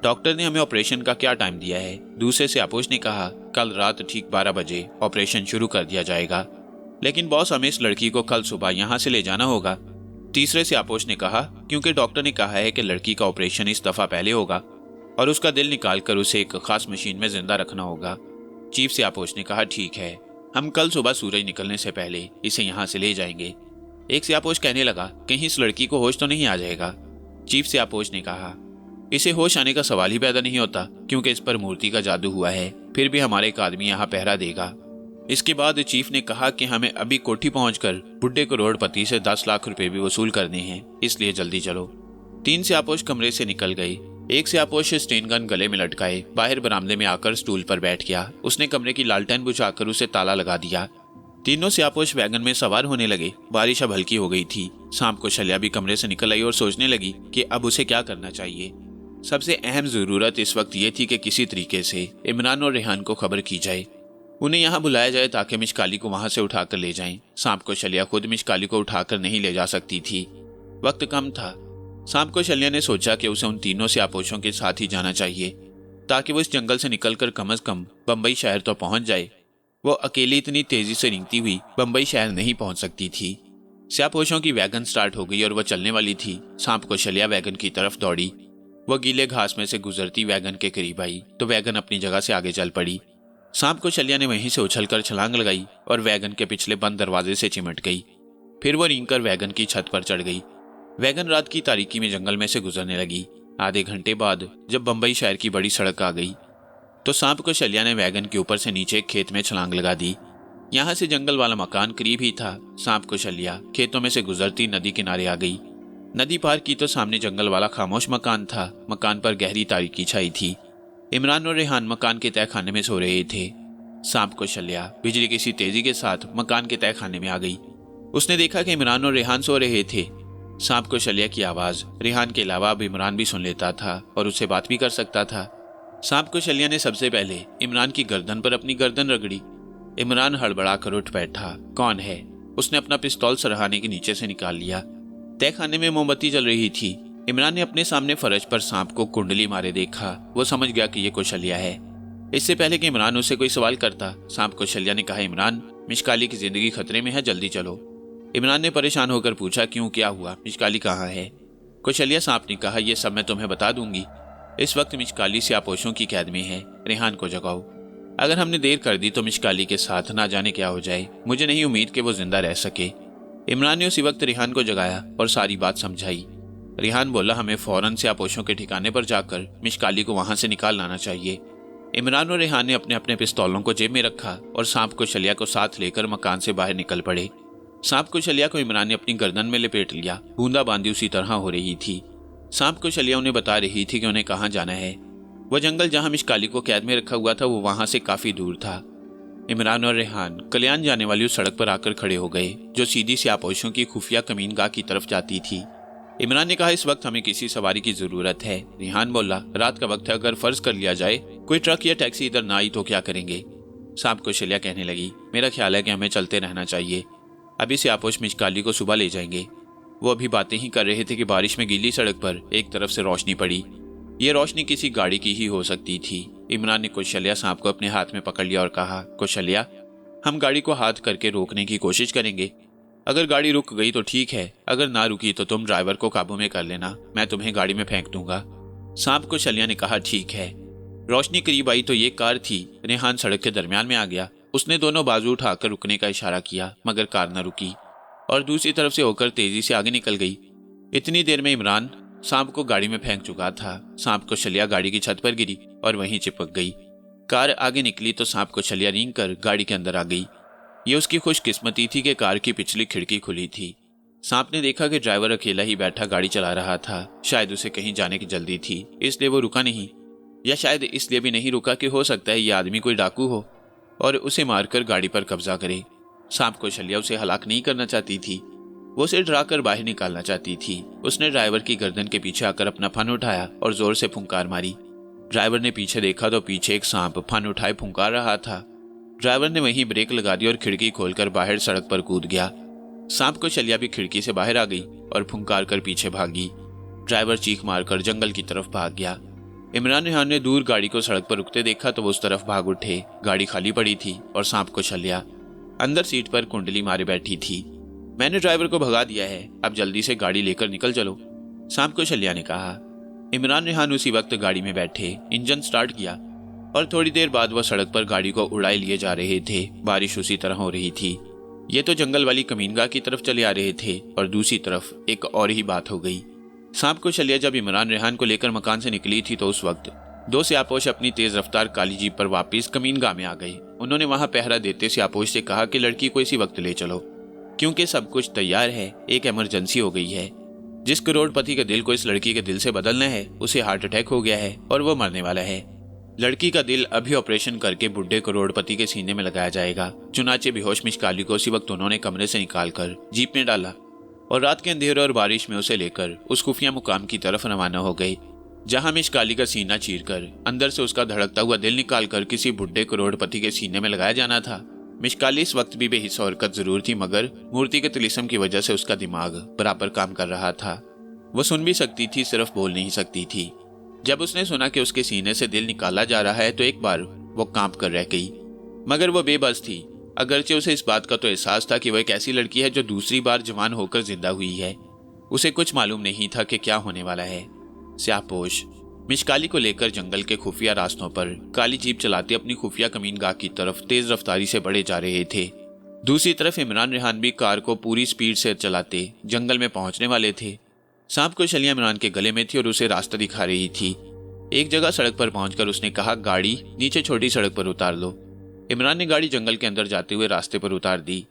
डॉक्टर ने हमें ऑपरेशन का क्या टाइम दिया है? दूसरे स्यापोश ने कहा, कल रात ठीक 12 बजे ऑपरेशन शुरू कर दिया जाएगा, लेकिन बॉस हमें इस लड़की को कल सुबह यहाँ से ले जाना होगा। तीसरे स्यापोश ने कहा, क्योंकि डॉक्टर ने कहा है कि लड़की का ऑपरेशन इस दफा पहले होगा और उसका दिल निकालकर उसे एक खास मशीन में जिंदा रखना होगा। चीफ स्यापोश ने कहा, ठीक है, हम कल सुबह सूरज निकलने से पहले इसे यहाँ से ले जाएंगे। एक स्यापोश कहने लगा, कहीं इस लड़की को होश तो नहीं आ जाएगा? चीफ स्यापोश ने कहा, इसे होश आने का सवाल ही पैदा नहीं होता, क्योंकि इस पर मूर्ति का जादू हुआ है। फिर भी हमारे एक आदमी यहाँ पहरा देगा। इसके बाद चीफ ने कहा कि हमें अभी कोठी पहुंचकर बुड्ढे करोड़पति से 10 लाख रुपए भी वसूल करने हैं, इसलिए जल्दी चलो। 3 स्यापोश कमरे से निकल गए। एक स्यापोश स्टेन गन गले में लटकाए बाहर बरामदे में आकर स्टूल पर बैठ गया। उसने कमरे की लालटेन बुझाकर उसे ताला लगा दिया। तीनों स्यापोश वैगन में सवार होने लगे। बारिश अब हल्की हो गई थी। सांप कौशल्या भी कमरे से निकल आई और सोचने लगी कि अब उसे क्या करना चाहिए। सबसे अहम जरूरत इस वक्त ये थी कि किसी तरीके से इमरान और रेहान को खबर की जाए, उन्हें यहाँ बुलाया जाए ताकि मिशकाली को वहां से उठाकर ले जाएं। सांप कौशल्या खुद मिशकाली को उठाकर नहीं ले जा सकती थी, वक्त कम था। सांप कौशल्या ने सोचा कि उसे उन तीनों स्यापोशों के साथ ही जाना चाहिए ताकि वो इस जंगल से निकलकर कम से कम बंबई शहर तो पहुंच जाए। वो अकेली इतनी तेजी से रेंगती हुई बंबई शहर नहीं पहुंच सकती थी। स्यापोशों की वैगन स्टार्ट हो गई और वह चलने वाली थी। सांप कौशल्या वैगन की तरफ दौड़ी। वह गीले घास में से गुजरती वैगन के करीब आई तो वैगन अपनी जगह से आगे चल पड़ी। सांप कौशल्या ने वहीं से उछलकर छलांग लगाई और वैगन के पिछले बंद दरवाजे से चिमट गई। फिर वो रेंगकर वैगन की छत पर चढ़ गई। वैगन रात की तारीकी में जंगल में से गुजरने लगी। आधे घंटे बाद जब बंबई शहर की बड़ी सड़क आ गई तो सांप कौशल्या ने वैगन के ऊपर से नीचे एक खेत में छलांग लगा दी। यहाँ से जंगल वाला मकान करीब ही था। सांप कौशल्या खेतों में से गुजरती नदी किनारे आ गई। नदी पार की तो सामने जंगल वाला खामोश मकान था। मकान पर गहरी तारीकी छाई थी। इमरान और रेहान मकान के तहखाने में सो रहे थे। सांप कौशल्या बिजली की सी तेजी के साथ मकान के तहखाने में आ गई। उसने देखा कि इमरान और रेहान सो रहे थे। सांप कौशल्या की आवाज रेहान के अलावा अब इमरान भी सुन लेता था और उससे बात भी कर सकता था। सांप कौशल्या ने सबसे पहले इमरान की गर्दन पर अपनी गर्दन रगड़ी। इमरान हड़बड़ाकर उठ बैठा। कौन है? उसने अपना पिस्तौल सरहाने के नीचे से निकाल लिया। तहखाने में मोमबत्ती जल रही थी। इमरान ने अपने सामने फर्श पर सांप को कुंडली मारे देखा। वो समझ गया कि यह कौशल्या है। इससे पहले कि इमरान उससे कोई सवाल करता, सांप कौशल्या ने कहा, इमरान, मिशकाली की जिंदगी खतरे में है, जल्दी चलो। इमरान ने परेशान होकर पूछा, क्यों, क्या हुआ? मिशकाली कहाँ है? कौशल्या सांप ने कहा, यह सब मैं तुम्हें बता दूंगी। इस वक्त मिशकाली स्यापोशों की कैद में है। रेहान को जगाओ। अगर हमने देर कर दी तो मिशकाली के साथ ना जाने क्या हो जाए। मुझे नहीं उम्मीद कि वो जिंदा रह सके। इमरान ने उसी वक्त रेहान को जगाया और सारी बात समझाई। रेहान बोला, हमें फौरन स्यापोशों के ठिकाने पर जाकर मिशकाली को वहां से निकाल लाना चाहिए। इमरान और रेहान ने अपने अपने पिस्तौलों को जेब में रखा और सांप कौशल्या को साथ लेकर मकान से बाहर निकल पड़े। सांप कौशल्या को इमरान ने अपनी गर्दन में लपेट लिया। बूंदाबांदी उसी तरह हो रही थी। सांप कौशल्या उन्हें बता रही थी कि उन्हें कहाँ जाना है। वह जंगल जहां मिशकाली को कैद में रखा हुआ था वो वहां से काफी दूर था। इमरान और रेहान कल्याण जाने वाली उस सड़क पर आकर खड़े हो गए जो सीधी स्यापोशों की खुफिया कमीनगाह की तरफ जाती थी। इमरान ने कहा, इस वक्त हमें किसी सवारी की जरूरत है। रेहान बोला, रात का वक्त है, अगर फर्ज कर लिया जाए कोई ट्रक या टैक्सी इधर ना आई तो क्या करेंगे? सांप कौशल्या कहने लगी, मेरा ख्याल है कि हमें चलते रहना चाहिए। अभी स्यापोश मिशकाली को सुबह ले जाएंगे। वो अभी बातें ही कर रहे थे कि बारिश में गीली सड़क पर एक तरफ से रोशनी पड़ी। ये रोशनी किसी गाड़ी की ही हो सकती थी। इमरान ने कौशल्या सांप को अपने हाथ में पकड़ लिया और कहा, कौशल्या, हम गाड़ी को हाथ करके रोकने की कोशिश करेंगे। अगर गाड़ी रुक गई तो ठीक है, अगर ना रुकी तो तुम ड्राइवर को काबू में कर लेना, मैं तुम्हें गाड़ी में फेंक दूंगा। सांप कौशल्या ने कहा, ठीक है। रोशनी करीब आई तो ये कार थी। रेहान सड़क के दरमियान में आ गया। उसने दोनों बाजू उठाकर रुकने का इशारा किया मगर कार न रुकी और दूसरी तरफ से होकर तेजी से आगे निकल गई। इतनी देर में इमरान सांप को गाड़ी में फेंक चुका था। सांप कौशल्या गाड़ी की छत पर गिरी और वहीं चिपक गई। कार आगे निकली तो सांप कौशल्या रेंग कर गाड़ी के अंदर आ गई। ये उसकी खुशकिस्मती थी कि कार की पिछली खिड़की खुली थी। सांप ने देखा कि ड्राइवर अकेला ही बैठा गाड़ी चला रहा था। शायद उसे कहीं जाने की जल्दी थी, इसलिए वो रुका नहीं, या शायद इसलिए भी नहीं रुका कि हो सकता है ये आदमी कोई डाकू हो और उसे मारकर गाड़ी पर कब्जा करे। सांप कौशल्या उसे हलाक नहीं करना चाहती थी, वो उसे डराकर बाहर निकालना चाहती थी। उसने ड्राइवर की गर्दन के पीछे आकर अपना फन उठाया और जोर से फुंकार मारी। ड्राइवर ने पीछे देखा तो पीछे एक सांप फन उठाए फुंकार रहा था। ड्राइवर ने वहीं ब्रेक लगा दी और खिड़की खोलकर बाहर सड़क पर कूद गया। सांप कौशल्या भी खिड़की से बाहर आ गई और फुंकार कर पीछे भागी। ड्राइवर चीख मारकर जंगल की तरफ भाग गया। इमरान रेहान ने दूर गाड़ी को सड़क पर रुकते देखा तो वो उस तरफ भाग उठे। गाड़ी खाली पड़ी थी और सांप कौशल्या अंदर सीट पर कुंडली मारे बैठी थी। मैंने ड्राइवर को भगा दिया है, अब जल्दी से गाड़ी लेकर निकल चलो, सांप कौशल्या ने कहा। इमरान रेहान उसी वक्त गाड़ी में बैठे इंजन स्टार्ट किया और थोड़ी देर बाद वह सड़क पर गाड़ी को उड़ाए लिए जा रहे थे। बारिश उसी तरह हो रही थी। ये तो जंगल वाली कमीनगाह की तरफ चले आ रहे थे और दूसरी तरफ एक और ही बात हो गई। सांप कौशल्या जब इमरान रेहान को लेकर मकान से निकली थी तो उस वक्त दो स्यापोश अपनी तेज रफ्तार काली जीप पर वापस कमीनगाह में आ गए। उन्होंने वहां पहरा देते स्यापोश से कहा कि लड़की को इसी वक्त ले चलो क्योंकि सब कुछ तैयार है, एक इमरजेंसी हो गई है। जिस करोड़पति के दिल को इस लड़की के दिल से बदलना है उसे हार्ट अटैक हो गया है और वो मरने वाला है। लड़की का दिल अभी ऑपरेशन करके बुढ़े करोड़पति के सीने में लगाया जाएगा। चुनाचे बेहोश मिशकाली को उसी वक्त उन्होंने कमरे से निकालकर जीप में डाला और रात के अंधेरे और बारिश में उसे लेकर उस खुफिया मुकाम की तरफ रवाना हो गए जहां मिशकाली का सीना चीरकर अंदर से उसका धड़कता हुआ दिल निकालकर किसी बुढ़े करोड़पति के सीने में लगाया जाना था। मिशकाली इस वक्त भी बेहिस हरकत जरूर थी मगर मूर्ति के तिलिस्म की वजह से उसका दिमाग बराबर काम कर रहा था। वो सुन भी सकती थी, सिर्फ बोल नहीं सकती थी। जब उसने सुना कि उसके सीने से दिल निकाला जा रहा है तो एक बार वो कांप कर रह गई, मगर वो बेबस थी। अगरचे उसे इस बात का तो एहसास था कि वह एक ऐसी लड़की है जो दूसरी बार जवान होकर जिंदा हुई है। उसे कुछ मालूम नहीं था कि क्या होने वाला है। स्यापोश मिशकाली को लेकर जंगल के खुफिया रास्तों पर काली जीप चलाते अपनी खुफिया कमीनगाह की तरफ तेज रफ्तारी से बढ़े जा रहे थे। दूसरी तरफ इमरान रेहान भी कार को पूरी स्पीड से चलाते जंगल में पहुंचने वाले थे। सांप कौशल्या इमरान के गले में थी और उसे रास्ता दिखा रही थी। एक जगह सड़क पर पहुंचकर उसने कहा, गाड़ी नीचे छोटी सड़क पर उतार लो। इमरान ने गाड़ी जंगल के अंदर जाते हुए रास्ते पर उतार दी।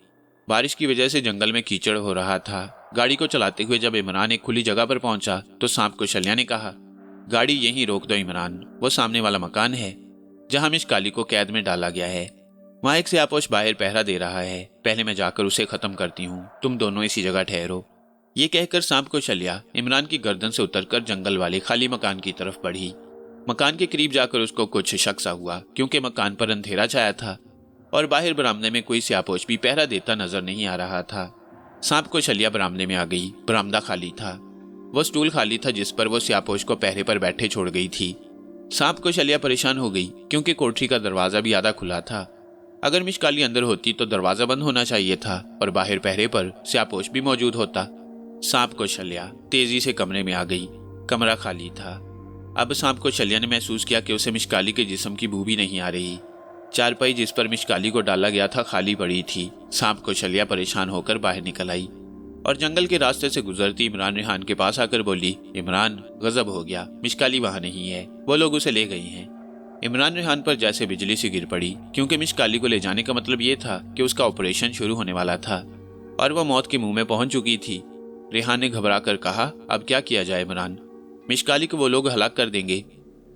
बारिश की वजह से जंगल में कीचड़ हो रहा था। गाड़ी को चलाते हुए जब इमरान एक खुली जगह पर पहुंचा तो सांप कौशल्या ने कहा, गाड़ी यहीं रोक दो इमरान, वो सामने वाला मकान है जहां मिशकाली को कैद में डाला गया है। वहां एक स्यापोश बाहर पहरा दे रहा है, पहले मैं जाकर उसे खत्म करती हूँ, तुम दोनों इसी जगह ठहरो। ये कहकर सांप कौशल्या इमरान की गर्दन से उतरकर जंगल वाले खाली मकान की तरफ बढ़ी। मकान के करीब जाकर उसको कुछ शक सा हुआ, क्योंकि मकान पर अंधेरा छाया था और बाहर बरामदे में कोई स्यापोश भी पहरा देता नजर नहीं आ रहा था। सांप को छलिया बरामदे में आ गई। बरामदा खाली था। वो स्टूल खाली था जिस पर वो स्यापोश को पहरे पर बैठे छोड़ गई थी। सांप को छलिया परेशान हो गई, क्योंकि कोठरी का दरवाजा भी आधा खुला था। अगर मिश काली अंदर होती तो दरवाजा बंद होना चाहिए था और बाहर पहरे पर स्यापोश भी मौजूद होता। सांप को छलिया तेजी से कमरे में आ गई। कमरा खाली था। अब सांप को छलिया ने महसूस किया कि उसे मिश काली के जिस्म की बू भी नहीं आ रही। चारपाई जिस पर मिश काली को डाला गया था खाली पड़ी थी। सांप को छलिया परेशान होकर बाहर निकल आई और जंगल के रास्ते से गुजरती इमरान रेहान के पास आकर बोली, इमरान, गजब हो गया, मिश काली वहां नहीं है, वो लोग उसे ले गई हैं। इमरान रेहान पर जैसे बिजली सी गिर पड़ी, क्योंकि मिश काली को ले जाने का मतलब ये था कि उसका ऑपरेशन शुरू होने वाला था और वह मौत के मुंह में पहुंच चुकी थी। रेहान ने घबरा कर कहा, अब क्या किया जाए इमरान? मिश काली को वो लोग हलाक कर देंगे।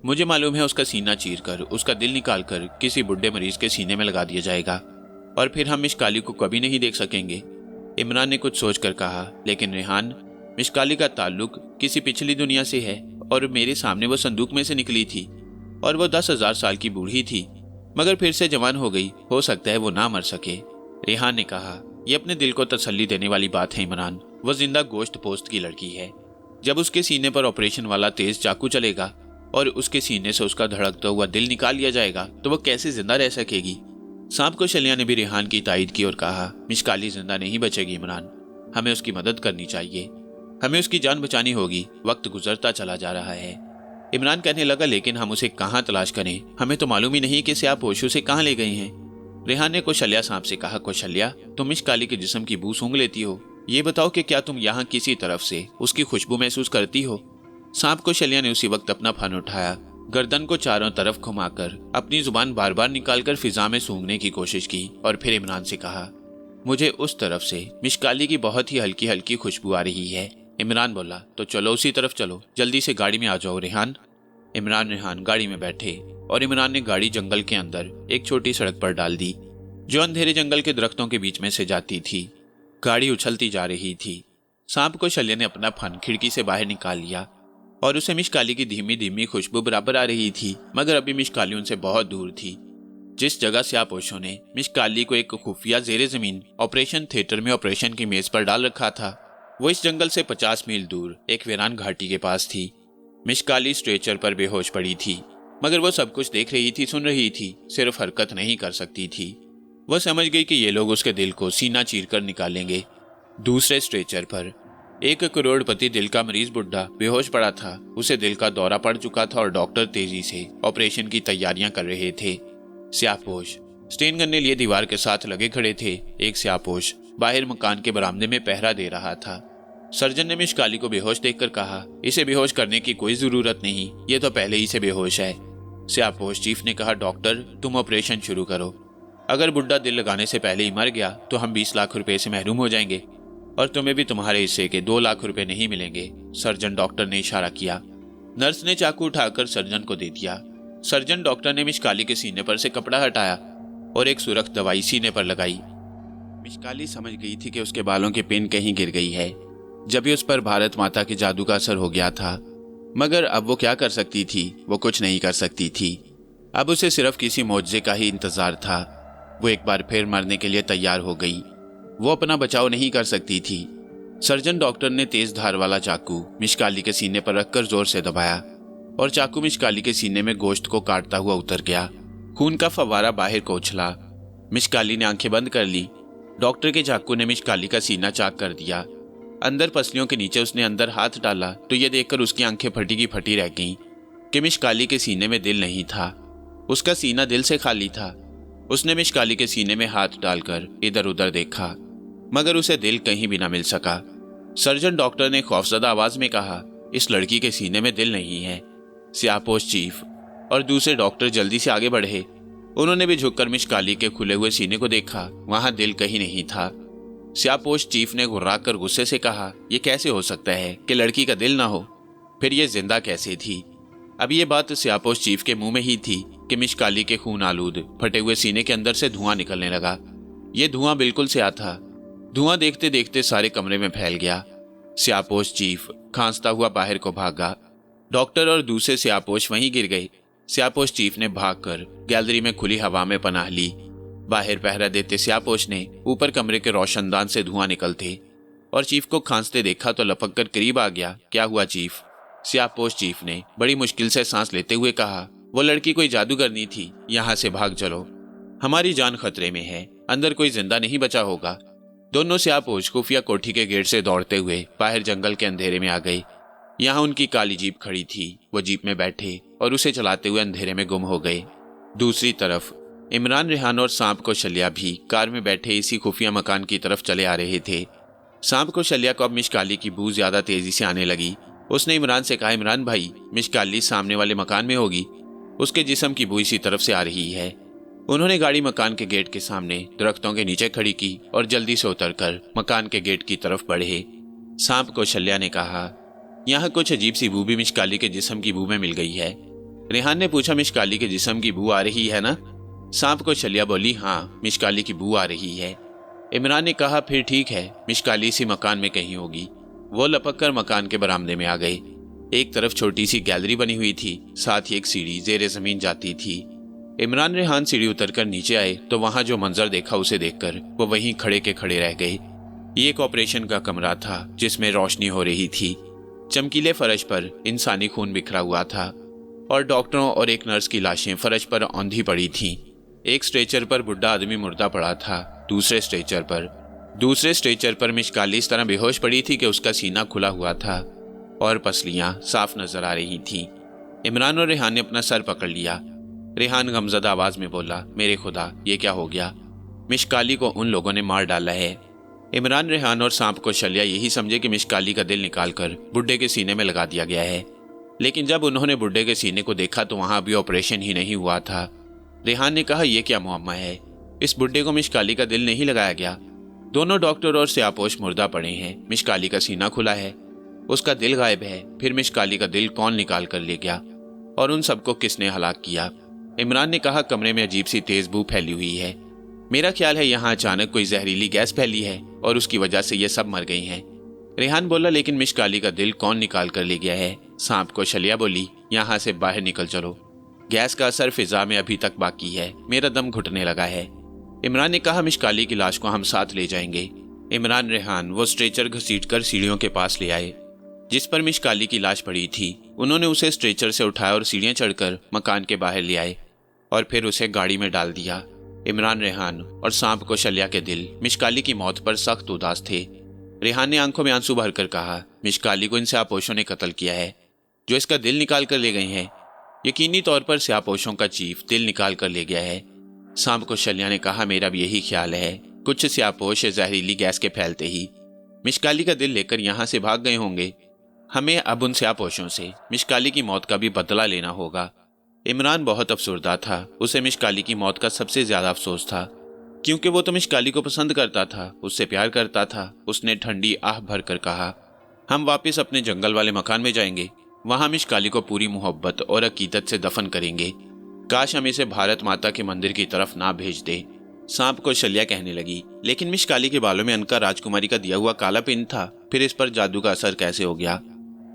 मुझे मालूम है उसका सीना चीर कर, उसका दिल निकाल कर किसी बुढ़े मरीज के सीने में लगा दिया जाएगा और फिर हम मिश काली को कभी नहीं देख सकेंगे। इमरान ने कुछ सोचकर कहा, लेकिन रेहान, मिश काली का ताल्लुक किसी पिछली दुनिया से है और मेरे सामने वो संदूक में से निकली थी और वो 10,000 साल की बूढ़ी थी, मगर फिर से जवान हो गई, हो सकता है वो ना मर सके। रेहान ने कहा, यह अपने दिल को तसल्ली देने वाली बात है इमरान, वो जिंदा गोश्त पोस्ट की लड़की है। जब उसके सीने पर ऑपरेशन वाला तेज चाकू चलेगा और उसके सीने से उसका धड़कता हुआ दिल निकाल लिया जाएगा तो वो कैसे जिंदा रह सकेगी? सांप को छलिया ने भी रेहान की तायद की और कहा, मिश काली जिंदा नहीं बचेगी इमरान, हमें उसकी मदद करनी चाहिए, हमें उसकी जान बचानी होगी, वक्त गुजरता चला जा रहा है। इमरान कहने लगा, लेकिन हम उसे कहाँ तलाश करें? हमें तो मालूम ही नहीं कि स्यापोश उसे कहाँ ले गए हैं। रेहान ने कौशल्या सांप से कहा, कौशल्या, तुम मिश काली के जिस्म की बू सूंघ लेती हो, ये बताओ कि क्या तुम यहाँ किसी तरफ से उसकी खुशबू महसूस करती हो? सांप कौशल्या ने उसी वक्त अपना फन उठाया, गर्दन को चारों तरफ घुमाकर अपनी जुबान बार बार निकालकर फिजा में सूंघने की कोशिश की और फिर इमरान से कहा, मुझे उस तरफ से मिश काली की बहुत ही हल्की हल्की खुशबू आ रही है। इमरान बोला, तो चलो उसी तरफ चलो, जल्दी से गाड़ी में आ जाओ रेहान। इमरान रेहान गाड़ी में बैठे और इमरान ने गाड़ी जंगल के अंदर एक छोटी सड़क पर डाल दी जो अंधेरे जंगल के दरख्तों के बीच में से जाती थी। गाड़ी उछलती जा रही थी। सांप को छलिया ने अपना फन खिड़की से बाहर निकाल लिया और उसे मिश काली की धीमी धीमी खुशबू बराबर आ रही थी, मगर अभी मिश काली उनसे बहुत दूर थी। जिस जगह स्यापोशों ने मिश काली को एक खुफिया जेरे जमीन ऑपरेशन थिएटर में ऑपरेशन की मेज पर डाल रखा था, वो इस जंगल से 50 मील दूर एक वीरान घाटी के पास थी। मिश काली स्ट्रेचर पर बेहोश पड़ी थी, मगर वो सब कुछ देख रही थी, सुन रही थी, सिर्फ हरकत नहीं कर सकती थी। वह समझ गई कि ये लोग उसके दिल को सीना चीर कर निकालेंगे। दूसरे स्ट्रेचर पर 1 करोड़पति दिल का मरीज बुढ़ा बेहोश पड़ा था। उसे दिल का दौरा पड़ चुका था और डॉक्टर तेजी से ऑपरेशन की तैयारियां कर रहे थे। स्यापोश स्टेन करने लिए दीवार के साथ लगे खड़े थे। एक स्यापोश बाहर मकान के बरामदे में पहरा दे रहा था। सर्जन ने मिश काली को बेहोश देखकर कहा, इसे बेहोश करने की कोई जरूरत नहीं, ये तो पहले ही से बेहोश है। स्यापोश चीफ ने कहा, डॉक्टर, तुम ऑपरेशन शुरू करो। अगर बुढ़ा दिल लगाने से पहले ही मर गया तो हम 20 लाख रुपए से महरूम हो जाएंगे और तुम्हें भी तुम्हारे हिस्से के 2 लाख रुपए नहीं मिलेंगे। सर्जन डॉक्टर ने इशारा किया। नर्स ने चाकू उठाकर सर्जन को दे दिया। सर्जन डॉक्टर ने मिश काली के सीने पर से कपड़ा हटाया और एक सुरख दवाई सीने पर लगाई। मिश काली समझ गई थी कि उसके बालों की पिन कहीं गिर गई है, जब भी उस पर भारत माता के जादू का असर हो गया था। मगर अब वो क्या कर सकती थी? वो कुछ नहीं कर सकती थी। अब उसे सिर्फ किसी मौजज़े का ही इंतजार था। वो एक बार फिर मरने के लिए तैयार हो गई। वो अपना बचाव नहीं कर सकती थी। सर्जन डॉक्टर ने तेज धार वाला चाकू मिश काली के सीने पर रखकर जोर से दबाया और चाकू मिश काली के सीने में गोश्त को काटता हुआ उतर गया। खून का फव्वारा बाहर को उछला। मिश काली ने आंखें बंद कर ली। डॉक्टर के चाकू ने मिश काली का सीना चाक कर दिया। अंदर पसलियों के नीचे उसने अंदर हाथ डाला तो यह देखकर उसकी आंखें फटी की फटी रह गईं कि मिश काली के सीने में दिल नहीं था। उसका सीना दिल से खाली था। उसने मिश काली के सीने में हाथ डालकर इधर उधर देखा, मगर उसे दिल कहीं भी ना मिल सका। सर्जन डॉक्टर ने खौफजदा आवाज में कहा, इस लड़की के सीने में दिल नहीं है। स्यापोश चीफ और दूसरे डॉक्टर जल्दी से आगे बढ़े। उन्होंने भी झुककर मिश काली के खुले हुए सीने को देखा। वहां दिल कहीं नहीं था। स्यापोश चीफ ने घुर्राकर गुस्से से कहा, यह कैसे हो सकता है कि लड़की का दिल ना हो? फिर ये जिंदा कैसे थी? अब ये बात स्यापोश चीफ के मुंह में ही थी कि मिश काली के खून आलूद फटे हुए सीने के अंदर से धुआं निकलने लगा। ये धुआं बिल्कुल स्याह था। धुआं देखते देखते सारे कमरे में फैल गया। स्यापोश चीफ खांसता हुआ बाहर को भागा। डॉक्टर और दूसरे स्यापोश वहीं गिर गए। स्यापोश चीफ ने भागकर गैलरी में खुली हवा में पनाह ली। बाहर पहरा देते स्यापोश ने ऊपर कमरे के रोशनदान से धुआं निकलते और चीफ को खांसते देखा तो लपक कर करीब आ गया। क्या हुआ चीफ? स्यापोश चीफ ने बड़ी मुश्किल से सांस लेते हुए कहा, वो लड़की कोई जादूगरनी थी, यहाँ से भाग चलो, हमारी जान खतरे में है, अंदर कोई जिंदा नहीं बचा होगा। दोनों स्यापोश खुफिया कोठी के गेट से दौड़ते हुए बाहर जंगल के अंधेरे में आ गए। यहाँ उनकी काली जीप खड़ी थी। वो जीप में बैठे और उसे चलाते हुए अंधेरे में गुम हो गए। दूसरी तरफ इमरान, रेहान और सांप कौशल्या भी कार में बैठे इसी खुफिया मकान की तरफ चले आ रहे थे। सांप कौशल्या को अब मिशकाली की बू ज्यादा तेजी से आने लगी। उसने इमरान से कहा, इमरान भाई, मिशकाली सामने वाले मकान में होगी, उसके जिस्म की बू इसी तरफ से आ रही है। उन्होंने गाड़ी मकान के गेट के सामने दरख्तों के नीचे खड़ी की और जल्दी से उतरकर मकान के गेट की तरफ बढ़े। सांप कौशल्या ने कहा, यहाँ कुछ अजीब सी बू भी मिशकाली के जिस्म की बू में मिल गई है। रेहान ने पूछा, मिशकाली के जिस्म की बू आ रही है ना? सांप कौशल्या बोली, हाँ, मिशकाली की बू आ रही है। इमरान ने कहा, फिर ठीक है, मिशकाली इसी मकान में कहीं होगी। वो लपक कर मकान के बरामदे में आ गए। एक तरफ छोटी सी गैलरी बनी हुई थी, साथ ही एक सीढ़ी जेरे जमीन जाती थी। इमरान, रेहान सीढ़ी उतरकर नीचे आए तो वहां जो मंजर देखा उसे देखकर वो वहीं खड़े के खड़े रह गए। ये एक ऑपरेशन का कमरा था जिसमें रोशनी हो रही थी। चमकीले फर्श पर इंसानी खून बिखरा हुआ था और डॉक्टरों और एक नर्स की लाशें फर्श पर औंधी पड़ी थीं। एक स्ट्रेचर पर बुढ़ा आदमी मुर्दा पड़ा था। दूसरे स्ट्रेचर पर मिशकाली इस तरह बेहोश पड़ी थी कि उसका सीना खुला हुआ था और पसलियां साफ नजर आ रही थीं। इमरान और रेहान ने अपना सर पकड़ लिया। रेहान गमजदा आवाज में बोला, मेरे खुदा, ये क्या हो गया? मिशकाली को उन लोगों ने मार डाला है। इमरान, रेहान और सांप कौशल्या यही समझे कि मिशकाली का दिल निकालकर बुड्ढे के सीने में लगा दिया गया है, लेकिन जब उन्होंने बुड्ढे के सीने को देखा तो वहां अभी ऑपरेशन ही नहीं हुआ था। रेहान ने कहा, यह क्या मुअम्मा है? इस बुड्ढे को मिशकाली का दिल नहीं लगाया गया। दोनों डॉक्टर और स्यापोश मुर्दा पड़े हैं, मिशकाली का सीना खुला है, उसका दिल गायब है। फिर मिशकाली का दिल कौन निकाल कर ले गया और उन सबको किसने हलाक किया? इमरान ने कहा, कमरे में अजीब सी तेज बू फैली हुई है। मेरा ख्याल है यहाँ अचानक कोई जहरीली गैस फैली है और उसकी वजह से ये सब मर गई हैं। रेहान बोला, लेकिन मिशकाली का दिल कौन निकाल कर ले गया है? सांप कौशल्या बोली, यहाँ से बाहर निकल चलो, गैस का असर फिजा में अभी तक बाकी है, मेरा दम घुटने लगा है। इमरान ने कहा, मिशकाली की लाश को हम साथ ले जाएंगे। इमरान, रेहान वो स्ट्रेचर घसीटकर सीढ़ियों के पास ले आए जिस पर मिशकाली की लाश पड़ी थी। उन्होंने उसे स्ट्रेचर से उठाया और सीढ़ियां चढ़कर मकान के बाहर ले आए और फिर उसे गाड़ी में डाल दिया। इमरान, रेहान और सांप कौशल्या के दिल मिशकाली की मौत पर सख्त उदास थे। रेहान ने आंखों में आंसू भरकर कहा, मिशकाली को इन स्यापोशों ने कत्ल किया है जो इसका दिल निकाल कर ले गए हैं। यकीनी तौर पर स्यापोशों का चीफ दिल निकाल कर ले गया है। सांप कौशल्या ने कहा, मेरा भी यही ख्याल है। कुछ स्यापोश जहरीली गैस के फैलते ही मिशकाली का दिल लेकर यहाँ से भाग गए होंगे। हमें अब उन स्यापोशों से मिशकाली की मौत का भी बदला लेना होगा। इमरान बहुत अफसुर्दा था। उसे मिशकाली की मौत का सबसे ज्यादा अफसोस था, क्योंकि वो तो मिशकाली को पसंद करता था, उससे प्यार करता था। उसने ठंडी आह भर कर कहा, हम वापस अपने जंगल वाले मकान में जाएंगे, वहां मिशकाली को पूरी मोहब्बत और अकीदत से दफन करेंगे। काश हम इसे भारत माता के मंदिर की तरफ ना भेज दे। सांप कौशल्या कहने लगी, लेकिन मिशकाली के बालों में अनका राजकुमारी का दिया हुआ काला पिन था, फिर इस पर जादू का असर कैसे हो गया?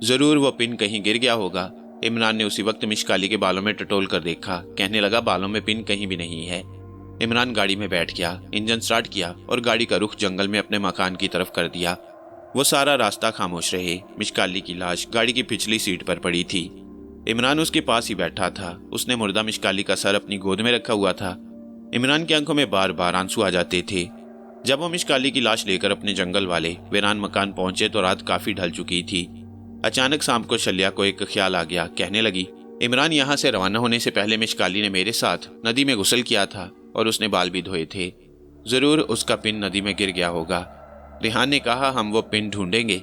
जरूर वो पिन कहीं गिर गया होगा। इमरान ने उसी वक्त मिशकाली के बालों में टटोल कर देखा। कहने लगा, बालों में पिन कहीं भी नहीं है। इमरान गाड़ी में बैठ गया, इंजन स्टार्ट किया और गाड़ी का रुख जंगल में अपने मकान की तरफ कर दिया। वो सारा रास्ता खामोश रहे। मिशकाली की लाश गाड़ी की पिछली सीट पर पड़ी थी। इमरान उसके पास ही बैठा था। उसने मुर्दा मिशकाली का सर अपनी गोद में रखा हुआ था। इमरान की आंखों में बार बार आंसू आ जाते थे। जब वो मिशकाली की लाश लेकर अपने जंगल वाले वीरान मकान पहुंचे तो रात काफी ढल चुकी थी। अचानक सांप कौशल्या को एक ख्याल आ गया। कहने लगी, इमरान, यहाँ से रवाना होने से पहले मिशकाली ने मेरे साथ नदी में गुस्ल किया था और उसने बाल भी धोए थे। जरूर उसका पिन नदी में गिर गया होगा। रेहान ने कहा, हम वो पिन ढूंढेंगे।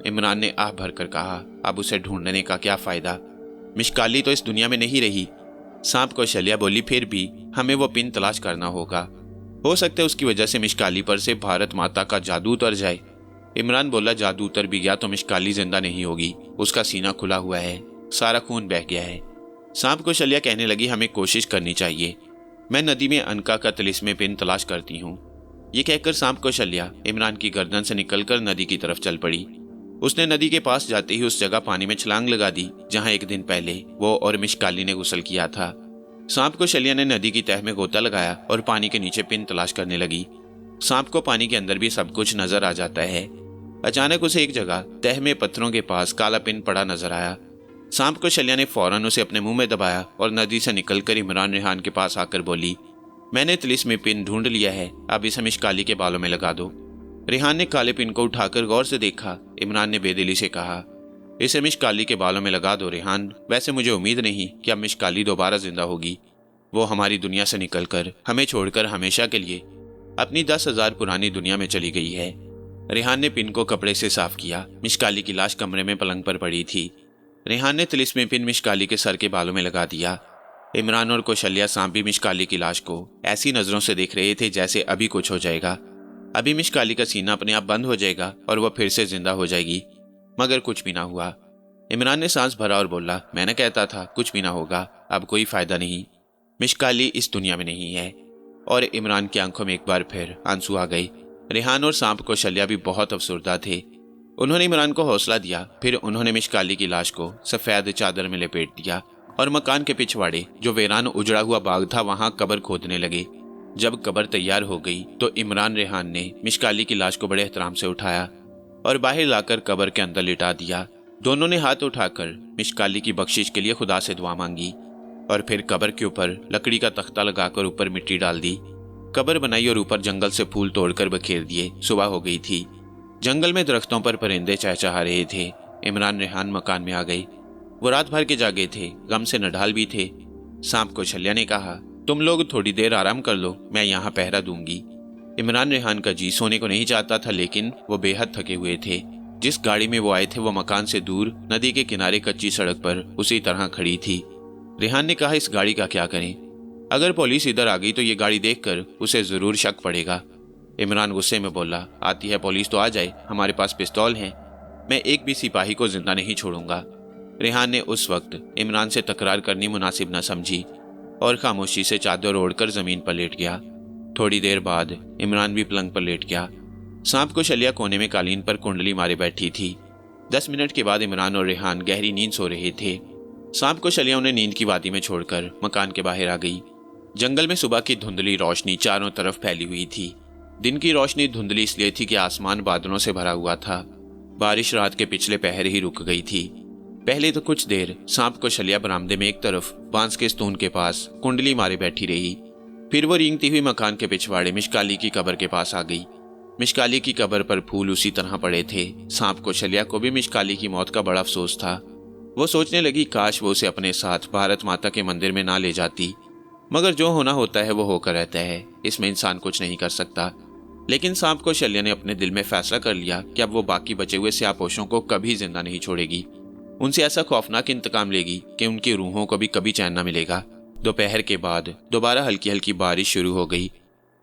इमरान ने आह भरकर कहा, अब उसे ढूंढने का क्या फायदा? मिशकाली तो इस दुनिया में नहीं रही। सांप कौशल्या बोली, फिर भी हमें वो पिन तलाश करना होगा। हो सकता है उसकी वजह से मिशकाली पर से भारत माता का जादू उतर जाए। इमरान बोला, जादू उतर भी गया तो मिशकाली जिंदा नहीं होगी, उसका सीना खुला हुआ है, सारा खून बह गया है। सांप कौशल्या कहने लगी, हमें कोशिश करनी चाहिए, मैं नदी में अनका का तिलिस्मे पिन तलाश करती हूँ। ये कहकर सांप कौशल्या इमरान की गर्दन से निकलकर नदी की तरफ चल पड़ी। उसने नदी के पास जाते ही उस जगह पानी में छलांग लगा दी जहां एक दिन पहले वो और मिशकाली ने गुस्ल किया था। सांप को शल्या ने नदी की तह में गोता लगाया और पानी के नीचे पिन तलाश करने लगी। सांप को पानी के अंदर भी सब कुछ नजर आ जाता है। अचानक उसे एक जगह तह में पत्थरों के पास काला पिन पड़ा नजर आया। सांप को शल्या ने फौरन उसे अपने मुंह में दबाया और नदी से निकलकर इमरान रेहान के पास आकर बोली, मैंने तिलिस्मी पिन ढूंढ लिया है, अब इसे मिशकाली के बालों में लगा दो। रेहान ने काले पिन को उठाकर गौर से देखा। इमरान ने बेदिली से कहा, इसे मिशकाली के बालों में लगा दो रेहान। वैसे मुझे उम्मीद नहीं कि अब मिशकाली दोबारा जिंदा होगी। वो हमारी दुनिया से निकलकर हमें छोड़कर हमेशा के लिए अपनी 10,000 पुरानी दुनिया में चली गई है। रेहान ने पिन को कपड़े से साफ किया। मिशकाली की लाश कमरे में पलंग पर पड़ी थी। रेहान ने तिलिस्मी पिन मिशकाली के सर के बालों में लगा दिया। इमरान और कौशल्या सांप भी मिशकाली की लाश को ऐसी नजरों से देख रहे थे जैसे अभी कुछ हो जाएगा। अभी मिशकाली का सीना अपने आप बंद हो जाएगा और वह फिर से जिंदा हो जाएगी, मगर कुछ भी ना हुआ। इमरान ने सांस भरा और बोला, मैंने कहता था कुछ भी ना होगा, अब कोई फायदा नहीं, मिशकाली इस दुनिया में नहीं है। और इमरान की आंखों में एक बार फिर आंसू आ गए। रेहान और सांप कौशल्या भी बहुत अफसुर्दा थे। उन्होंने इमरान को हौसला दिया। फिर उन्होंने मिशकाली की लाश को सफेद चादर में लपेट दिया और मकान के पिछवाड़े जो वीरान उजड़ा हुआ बाग था वहां कब्र खोदने लगे। जब कब्र तैयार हो गई तो इमरान रेहान ने मिशकाली की लाश को बड़े एहतराम से उठाया और बाहर लाकर कब्र के अंदर लिटा दिया। दोनों ने हाथ उठाकर मिशकाली की बख्शिश के लिए खुदा से दुआ मांगी और फिर कब्र के ऊपर लकड़ी का तख्ता लगाकर ऊपर मिट्टी डाल दी। कब्र बनाई और ऊपर जंगल से फूल तोड़कर बखेर दिए। सुबह हो गई थी। जंगल में दरख्तों पर परिंदे चहचहा रहे थे। इमरान रेहान मकान में आ गए। वो रात भर के जागे थे, गम से नढाल भी थे। सांप को शल्या ने कहा, तुम लोग थोड़ी देर आराम कर लो, मैं यहाँ पहरा दूंगी। इमरान रेहान का जी सोने को नहीं चाहता था, लेकिन वो बेहद थके हुए थे। जिस गाड़ी में वो आए थे वो मकान से दूर नदी के किनारे कच्ची सड़क पर उसी तरह खड़ी थी। रेहान ने कहा, इस गाड़ी का क्या करें? अगर पुलिस इधर आ गई तो ये गाड़ी देखकर उसे जरूर शक पड़ेगा। इमरान गुस्से में बोला, आती है पुलिस तो आ जाए, हमारे पास पिस्तौल हैं, मैं एक भी सिपाही को जिंदा नहीं छोड़ूंगा। रेहान ने उस वक्त इमरान से तकरार करनी मुनासिब न समझी और खामोशी से चादर ओढ़कर जमीन पर लेट गया। थोड़ी देर बाद इमरान भी पलंग पर लेट गया। सांप को शल्या कोने में कालीन पर कुंडली मारे बैठी थी। 10 मिनट के बाद इमरान और रेहान गहरी नींद सो रहे थे। सांप को शल्या उन्हें नींद की वादी में छोड़कर मकान के बाहर आ गई। जंगल में सुबह की धुंधली रोशनी चारों तरफ फैली हुई थी। दिन की रोशनी धुंधली इसलिए थी कि आसमान बादलों से भरा हुआ था। बारिश रात के पिछले पहर ही रुक गई थी। पहले तो कुछ देर सांप को शल्या बरामदे में एक तरफ बांस के स्तून के पास कुंडली मारे बैठी रही। फिर वो रेंगती हुई मकान के पिछवाड़े मिशकाली की कब्र के पास आ गई। मिशकाली की कब्र पर फूल उसी तरह पड़े थे। सांप को शल्या को भी मिशकाली की मौत का बड़ा अफसोस था। वो सोचने लगी, काश वो उसे अपने साथ भारत माता के मंदिर में ना ले जाती, मगर जो होना होता है वो होकर रहता है, इसमें इंसान कुछ नहीं कर सकता। लेकिन सांप को शल्या ने अपने दिल में फैसला कर लिया कि अब वो बाकी बचे हुए स्यापोशों को कभी जिंदा नहीं छोड़ेगी। उनसे ऐसा खौफनाक इंतकाम लेगी कि उनकी रूहों को भी कभी चैन न मिलेगा। दोपहर के बाद दोबारा हल्की हल्की बारिश शुरू हो गई।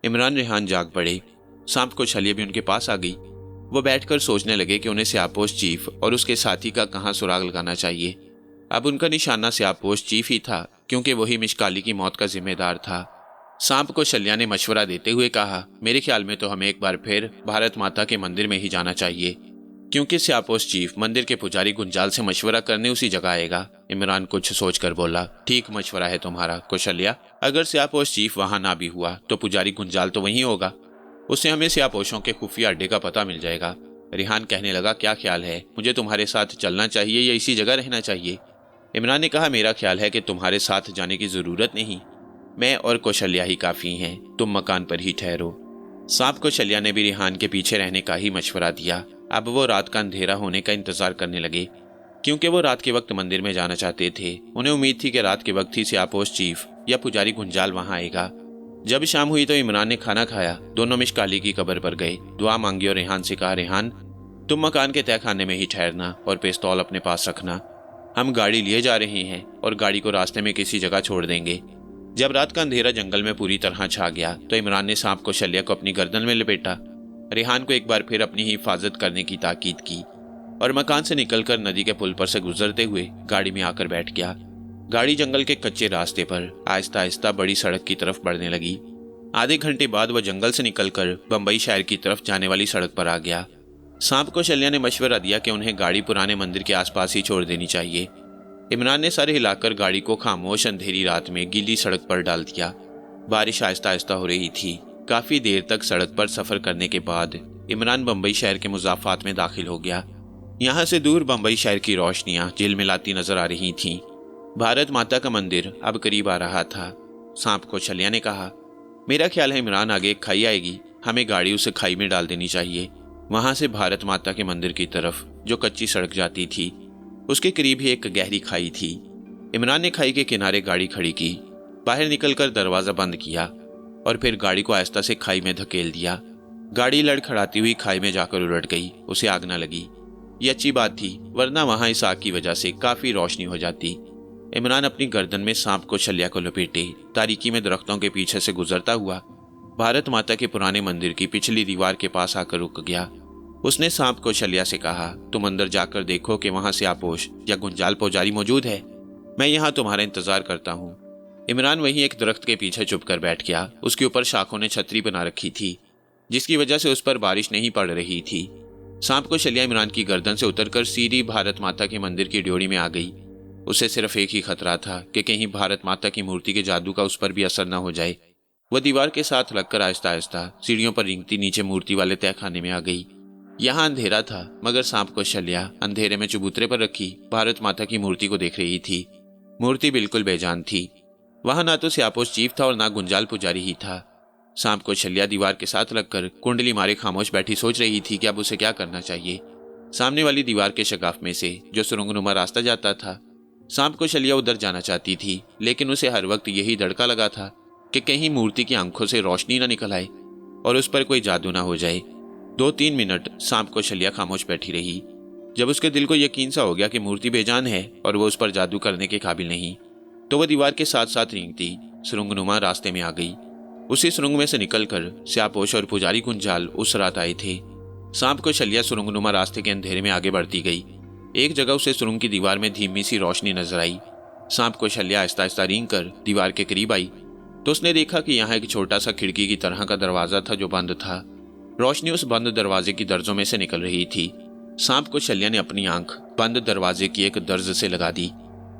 इमरान रेहान जाग पड़े। सांप को शल्या भी उनके पास आ गई। वो बैठकर सोचने लगे कि उन्हें स्यापोश चीफ और उसके साथी का कहाँ सुराग लगाना चाहिए। अब उनका निशाना स्यापोश चीफ ही था, क्योंकि वही मिशकाली की मौत का जिम्मेदार था। सांप को शल्या ने मशवरा देते हुए कहा, मेरे ख्याल में तो हमें एक बार फिर भारत माता के मंदिर में ही जाना चाहिए, क्योंकि स्यापोश चीफ मंदिर के पुजारी गुंजाल से मशवरा करने उसी जगह आएगा। इमरान कुछ सोचकर बोला, ठीक मशवरा है तुम्हारा कौशल्या। अगर स्यापोश चीफ वहां ना भी हुआ तो पुजारी गुंजाल तो वहीं होगा, उससे हमें स्यापोशों के खुफिया अड्डे का पता मिल जाएगा। रेहान कहने लगा, क्या ख्याल है, मुझे तुम्हारे साथ चलना चाहिए या इसी जगह रहना चाहिए? इमरान ने कहा, मेरा ख्याल है कि तुम्हारे साथ जाने की जरूरत नहीं, मैं और कौशल्या ही काफी हैं, तुम मकान पर ही ठहरो। सांप कौशल्या ने भी रेहान के पीछे रहने का ही मशवरा दिया। अब वो रात का अंधेरा होने का इंतजार करने लगे, क्योंकि वो रात के वक्त मंदिर में जाना चाहते थे। उन्हें उम्मीद थी कि रात के वक्त ही स्यापोश चीफ या पुजारी गुंजाल वहां आएगा। जब शाम हुई तो इमरान ने खाना खाया। दोनों मिशकाली की कब्र पर गए, दुआ मांगी और रेहान से कहा, रेहान तुम मकान के तय खाने में ही ठहरना और पिस्तौल अपने पास रखना। हम गाड़ी लिए जा रहे हैं और गाड़ी को रास्ते में किसी जगह छोड़ देंगे। जब रात का अंधेरा जंगल में पूरी तरह छा गया तो इमरान ने सांप को शल्या को अपनी गर्दन में लपेटा। रेहान को एक बार फिर अपनी ही हिफाजत करने की ताकीद की और मकान से निकलकर नदी के पुल पर से गुजरते हुए गाड़ी में आकर बैठ गया। गाड़ी जंगल के कच्चे रास्ते पर आहिस्ता आहिस्ता बड़ी सड़क की तरफ बढ़ने लगी। आधे घंटे बाद वह जंगल से निकलकर बंबई शहर की तरफ जाने वाली सड़क पर आ गया। सांप को शल्या ने मशवरा दिया कि उन्हें गाड़ी पुराने मंदिर के आसपास ही छोड़ देनी चाहिए। इमरान ने सर हिलाकर गाड़ी को खामोश अंधेरी रात में गीली सड़क पर डाल दिया। बारिश आहिस्ता आहिस्ता हो रही थी। काफी देर तक सड़क पर सफर करने के बाद इमरान बम्बई शहर के मुज़ाफ़ात में दाखिल हो गया। यहाँ से दूर बम्बई शहर की रोशनियां झिलमिलाती नजर आ रही थीं। भारत माता का मंदिर अब करीब आ रहा था। सांप को शल्या ने कहा, मेरा ख्याल है इमरान, आगे एक खाई आएगी, हमें गाड़ी उस खाई में डाल देनी चाहिए। वहां से भारत माता के मंदिर की तरफ जो कच्ची सड़क जाती थी उसके करीब ही एक गहरी खाई थी। इमरान ने खाई के किनारे गाड़ी खड़ी की, बाहर निकलकर दरवाजा बंद किया और फिर गाड़ी को आहिस्ता से खाई में धकेल दिया। गाड़ी लड़खड़ाती हुई खाई में जाकर उलट गई। उसे आग न लगी, ये अच्छी बात थी, वरना वहां इस आग की वजह से काफी रोशनी हो जाती। इमरान अपनी गर्दन में सांप को शल्या को लपेटे तारीकी में दरख्तों के पीछे से गुजरता हुआ भारत माता के पुराने मंदिर की पिछली दीवार के पास आकर रुक गया। उसने सांप को शल्या से कहा, तुम अंदर जाकर देखो कि वहां से आपोश या गुंजाल पुजारी मौजूद है। मैं यहाँ तुम्हारा इंतजार करता हूँ। इमरान वहीं एक दरख्त के पीछे चुप कर बैठ गया। उसके ऊपर शाखों ने छतरी बना रखी थी, जिसकी वजह से उस पर बारिश नहीं पड़ रही थी। सांप को शल्या इमरान की गर्दन से उतरकर सीधी भारत माता के मंदिर की ड्योढ़ी में आ गई। उसे सिर्फ एक ही खतरा था कि कहीं भारत माता की मूर्ति के जादू का उस पर भी असर न हो जाए। वह दीवार के साथ लगकर आहिस्ता आहिस्ता सीढ़ियों पर रेंगती नीचे मूर्ति वाले तहखाने में आ गई। यहाँ अंधेरा था, मगर सांप को शल्या अंधेरे में चबूतरे पर रखी भारत माता की मूर्ति को देख रही थी। मूर्ति बिल्कुल बेजान थी। वहां ना तो स्यापोश चीफ था और ना गुंजाल पुजारी ही था। सांप को शल्या दीवार के साथ लगकर कुंडली मारे खामोश बैठी सोच रही थी कि अब उसे क्या करना चाहिए। सामने वाली दीवार के शगाफ में से जो सुरंगनुमा रास्ता जाता था, सांप को शल्या उधर जाना चाहती थी, लेकिन उसे हर वक्त यही दड़का लगा था कि कहीं मूर्ति की आंखों से रोशनी न निकल आए और उस पर कोई जादू ना हो जाए। 2-3 मिनट सांप को शल्या खामोश बैठी रही। जब उसके दिल को यकीन सा हो गया कि मूर्ति बेजान है और वो उस पर जादू करने के काबिल नहीं, तो वह दीवार के साथ साथ रेंगती सुरंगनुमा रास्ते में आ गई। उसी सुरंग में से निकलकर स्यापोश और पुजारी गुंजाल उस रात आए थे। सांप को शल्या सुरंगनुमा रास्ते के अंधेरे में आगे बढ़ती गई। एक जगह उसे सुरंग की दीवार में धीमी सी रोशनी नजर आई। सांप को शल्या आहिस्ता आहिस्ता रेंग कर दीवार के करीब आई तो उसने देखा कि यहाँ एक छोटा सा खिड़की की तरह का दरवाजा था जो बंद था। रोशनी उस बंद दरवाजे की दर्जों में से निकल रही थी। सांप को शल्या ने अपनी आंख बंद दरवाजे की एक दर्ज से लगा दी।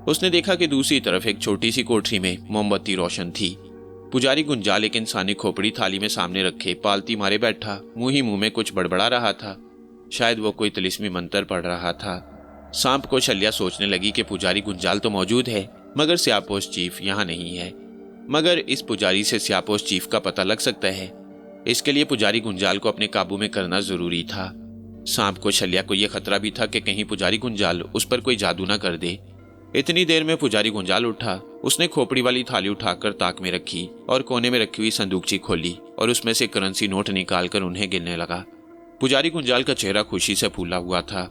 उसने देखा कि दूसरी तरफ एक छोटी सी कोठरी में मोमबत्ती रोशन थी। पुजारी गुंजाल एक इंसानी खोपड़ी थाली में सामने रखे पालती मारे बैठा मुंह ही मुंह में कुछ बड़बड़ा रहा था। शायद वो कोई तिलिस्मी मंत्र पढ़ रहा था। सांप को शल्या सोचने लगी कि पुजारी गुंजाल तो मौजूद है, मगर स्यापोश चीफ यहाँ नहीं है। मगर इस पुजारी से स्यापोश चीफ का पता लग सकता है। इसके लिए पुजारी गुंजाल को अपने काबू में करना जरूरी था। सांप को शल्या को यह खतरा भी था कि कहीं पुजारी गुंजाल उस पर कोई जादू ना कर दे। इतनी देर में पुजारी गुंजाल उठा। उसने खोपड़ी वाली थाली उठाकर ताक में रखी और कोने में रखी हुई संदूकची खोली और उसमें से करेंसी नोट निकालकर उन्हें गिनने लगा। पुजारी गुंजाल का चेहरा खुशी से फूला हुआ था।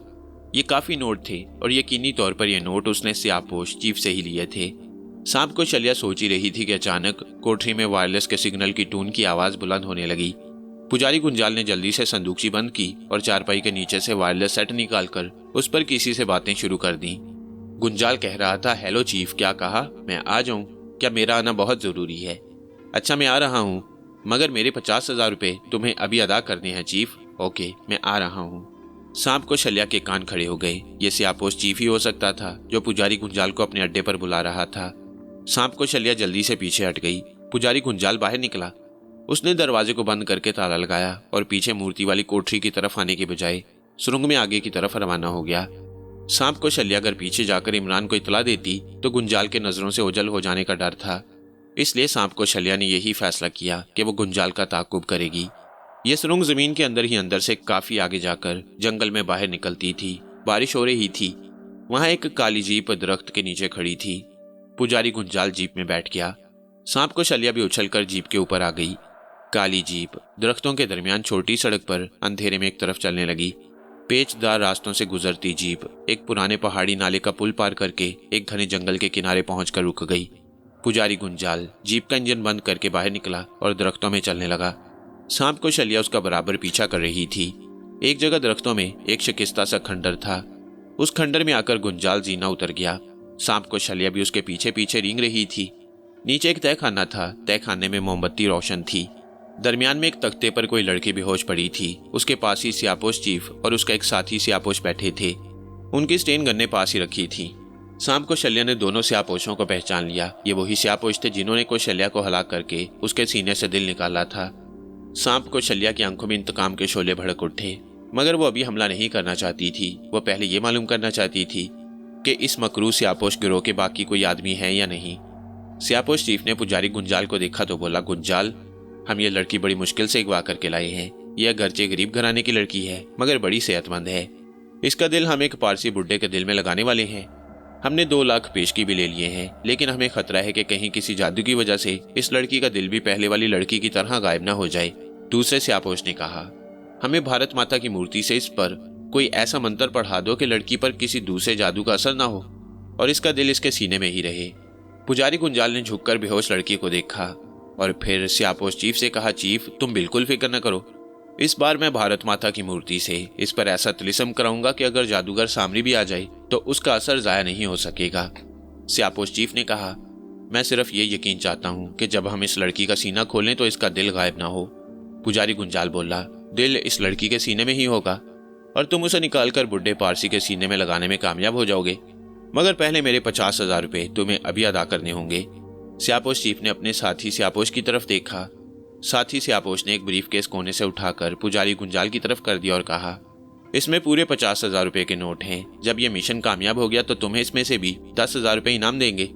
ये काफी नोट थे और यकीनी तौर पर ये नोट उसने स्यापोश चीफ से ही लिए थे। सांप को शल्या सोच ही रही थी कि अचानक कोठरी में वायरलेस के सिग्नल की टून की आवाज बुलंद होने लगी। पुजारी गुंजाल ने जल्दी से संदूकची बंद की और चारपाई के नीचे से वायरलेस सेट निकालकर उस पर किसी से बातें शुरू कर दी। गुंजाल कह रहा था, हेलो चीफ, क्या कहा? मैं आ जाऊं? क्या मेरा आना बहुत जरूरी है? अच्छा, मैं आ रहा हूँ, मगर मेरे 50,000 रुपये तुम्हें अभी अदा करने हैं चीफ। ओके, मैं आ रहा हूँ। सांप को शल्या के कान खड़े हो गए। ये स्यापोश चीफ ही हो सकता था जो पुजारी गुंजाल को अपने अड्डे पर बुला रहा था। सांप को शल्या जल्दी से पीछे हट गई। पुजारी गुंजाल बाहर निकला। उसने दरवाजे को बंद करके ताला लगाया और पीछे मूर्ति वाली कोठरी की तरफ आने के बजाय सुरंग में आगे की तरफ रवाना हो गया। सांप को शल्या अगर पीछे जाकर इमरान को इतला देती तो गुंजाल के नजरों से ओझल हो जाने का डर था। इसलिए सांप को शल्या ने यही फैसला किया कि वो गुंजाल का ताकुब करेगी। ये सुरंग जमीन के अंदर ही अंदर से काफी आगे जाकर जंगल में बाहर निकलती थी। बारिश हो रही थी। वहां एक काली जीप दरख्त के नीचे खड़ी थी। पुजारी गुंजाल जीप में बैठ गया। सांप को शल्या भी उछलकर जीप के ऊपर आ गई। काली जीप दरख्तों के दरमियान छोटी सड़क पर अंधेरे में एक तरफ चलने लगी। पेचदार रास्तों से गुजरती जीप एक पुराने पहाड़ी नाले का पुल पार करके एक घने जंगल के किनारे पहुंचकर रुक गई। पुजारी गुंजाल जीप का इंजन बंद करके बाहर निकला और दरख्तों में चलने लगा। सांप को शल्या उसका बराबर पीछा कर रही थी। एक जगह दरख्तों में एक शिकस्ता सा खंडर था। उस खंडर में आकर गुंजाल जीना उतर गया। सांप को शल्या भी उसके पीछे पीछे रेंग रही थी। नीचे एक तहखाना था। तहखाने में मोमबत्ती रोशन थी। दरमियान में एक तख्ते पर कोई लड़की बेहोश पड़ी थी। उसके पास ही सियापोश चीफ और उसका एक साथी सियापोश बैठे थे। उनकी स्टेन गन्ने पास ही रखी थी। शाम को शल्या ने दोनों सियापोशों को पहचान लिया। ये वही सियापोश थे जिन्होंने कौशल्या को हलाक करके उसके सीने से दिल निकाला था। सांप को शल्या की आंखों में इंतकाम के शोले भड़क उठे, मगर वो अभी हमला नहीं करना चाहती थी। वो पहले ये मालूम करना चाहती थी कि इस मकरू सियापोश गिरोह के बाकी कोई आदमी है या नहीं। सियापोश चीफ ने पुजारी गुंजाल को देखा तो बोला, गुंजाल, हम ये लड़की बड़ी मुश्किल से अगवा करके लाए हैं। यह अगरचे गरीब घराने की लड़की है, मगर बड़ी सेहतमंद है। इसका दिल हम एक पारसी बुड्ढे के दिल में लगाने वाले हैं। हमने 2 लाख पेशगी भी ले लिए हैं, लेकिन हमें खतरा है कि कहीं किसी जादू की वजह से इस लड़की का दिल भी पहले वाली लड़की की तरह गायब न हो जाए। दूसरे सियापोश ने कहा, हमें भारत माता की मूर्ति से इस पर कोई ऐसा मंत्र पढ़ा दो कि लड़की पर किसी दूसरे जादू का असर ना हो और इसका दिल इसके सीने में ही रहे। पुजारी गुंजाल ने झुककर बेहोश लड़की को देखा और फिर सियापोश चीफ से कहा, चीफ, तुम बिल्कुल फिक्र न करो। इस बार मैं भारत माता की मूर्ति से इस पर ऐसा तिलिस्म कराऊंगा कि अगर जादूगर सामने भी आ जाए तो उसका असर जाया नहीं हो सकेगा। सियापोश चीफ ने कहा, मैं सिर्फ ये यकीन चाहता हूँ कि जब हम इस लड़की का सीना खोलें तो इसका दिल गायब ना हो। पुजारी गुंजाल बोला, दिल इस लड़की के सीने में ही होगा और तुम उसे निकालकर बुड्ढे पारसी के सीने में लगाने में कामयाब हो जाओगे, मगर पहले मेरे 50,000 रुपये तुम्हें अभी अदा करने होंगे। सियापोश चीफ ने अपने साथी सियापोश की तरफ देखा। साथी सियापोश ने एक ब्रीफकेस कोने से उठाकर पुजारी गुंजाल की तरफ कर दिया और कहा, इसमें पूरे 50,000 रुपये के नोट हैं। जब यह मिशन कामयाब हो गया तो तुम्हें इसमें से भी 10,000 रुपये इनाम देंगे।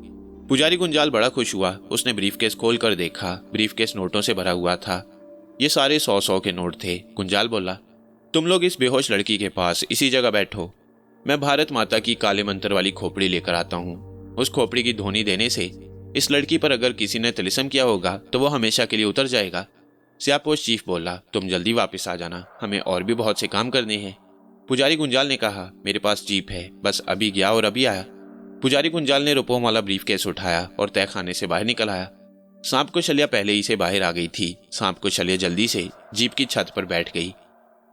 पुजारी गुंजाल बड़ा खुश हुआ। उसने ब्रीफकेस खोल कर देखा। ब्रीफकेस नोटों से भरा हुआ था। ये सारे 100-100 के नोट थे। गुंजाल बोला, तुम लोग इस बेहोश लड़की के पास इसी जगह बैठो। मैं भारत माता की काले मंत्र वाली खोपड़ी लेकर आता हूँ। उस खोपड़ी की ध्वनि देने से इस लड़की पर अगर किसी ने तिलिस्म किया होगा तो वो हमेशा के लिए उतर जाएगा। सियापोश चीफ बोला, तुम जल्दी वापस आ जाना, हमें और भी बहुत से काम करने हैं। पुजारी गुंजाल ने कहा, मेरे पास जीप है, बस अभी गया और अभी आया। पुजारी गुंजाल ने रुपयों वाला ब्रीफकेस उठाया और तहखाने से बाहर निकल आया। सांप को शल्या पहले ही से बाहर आ गई थी। सांप को शल्या जल्दी से जीप की छत पर बैठ गई।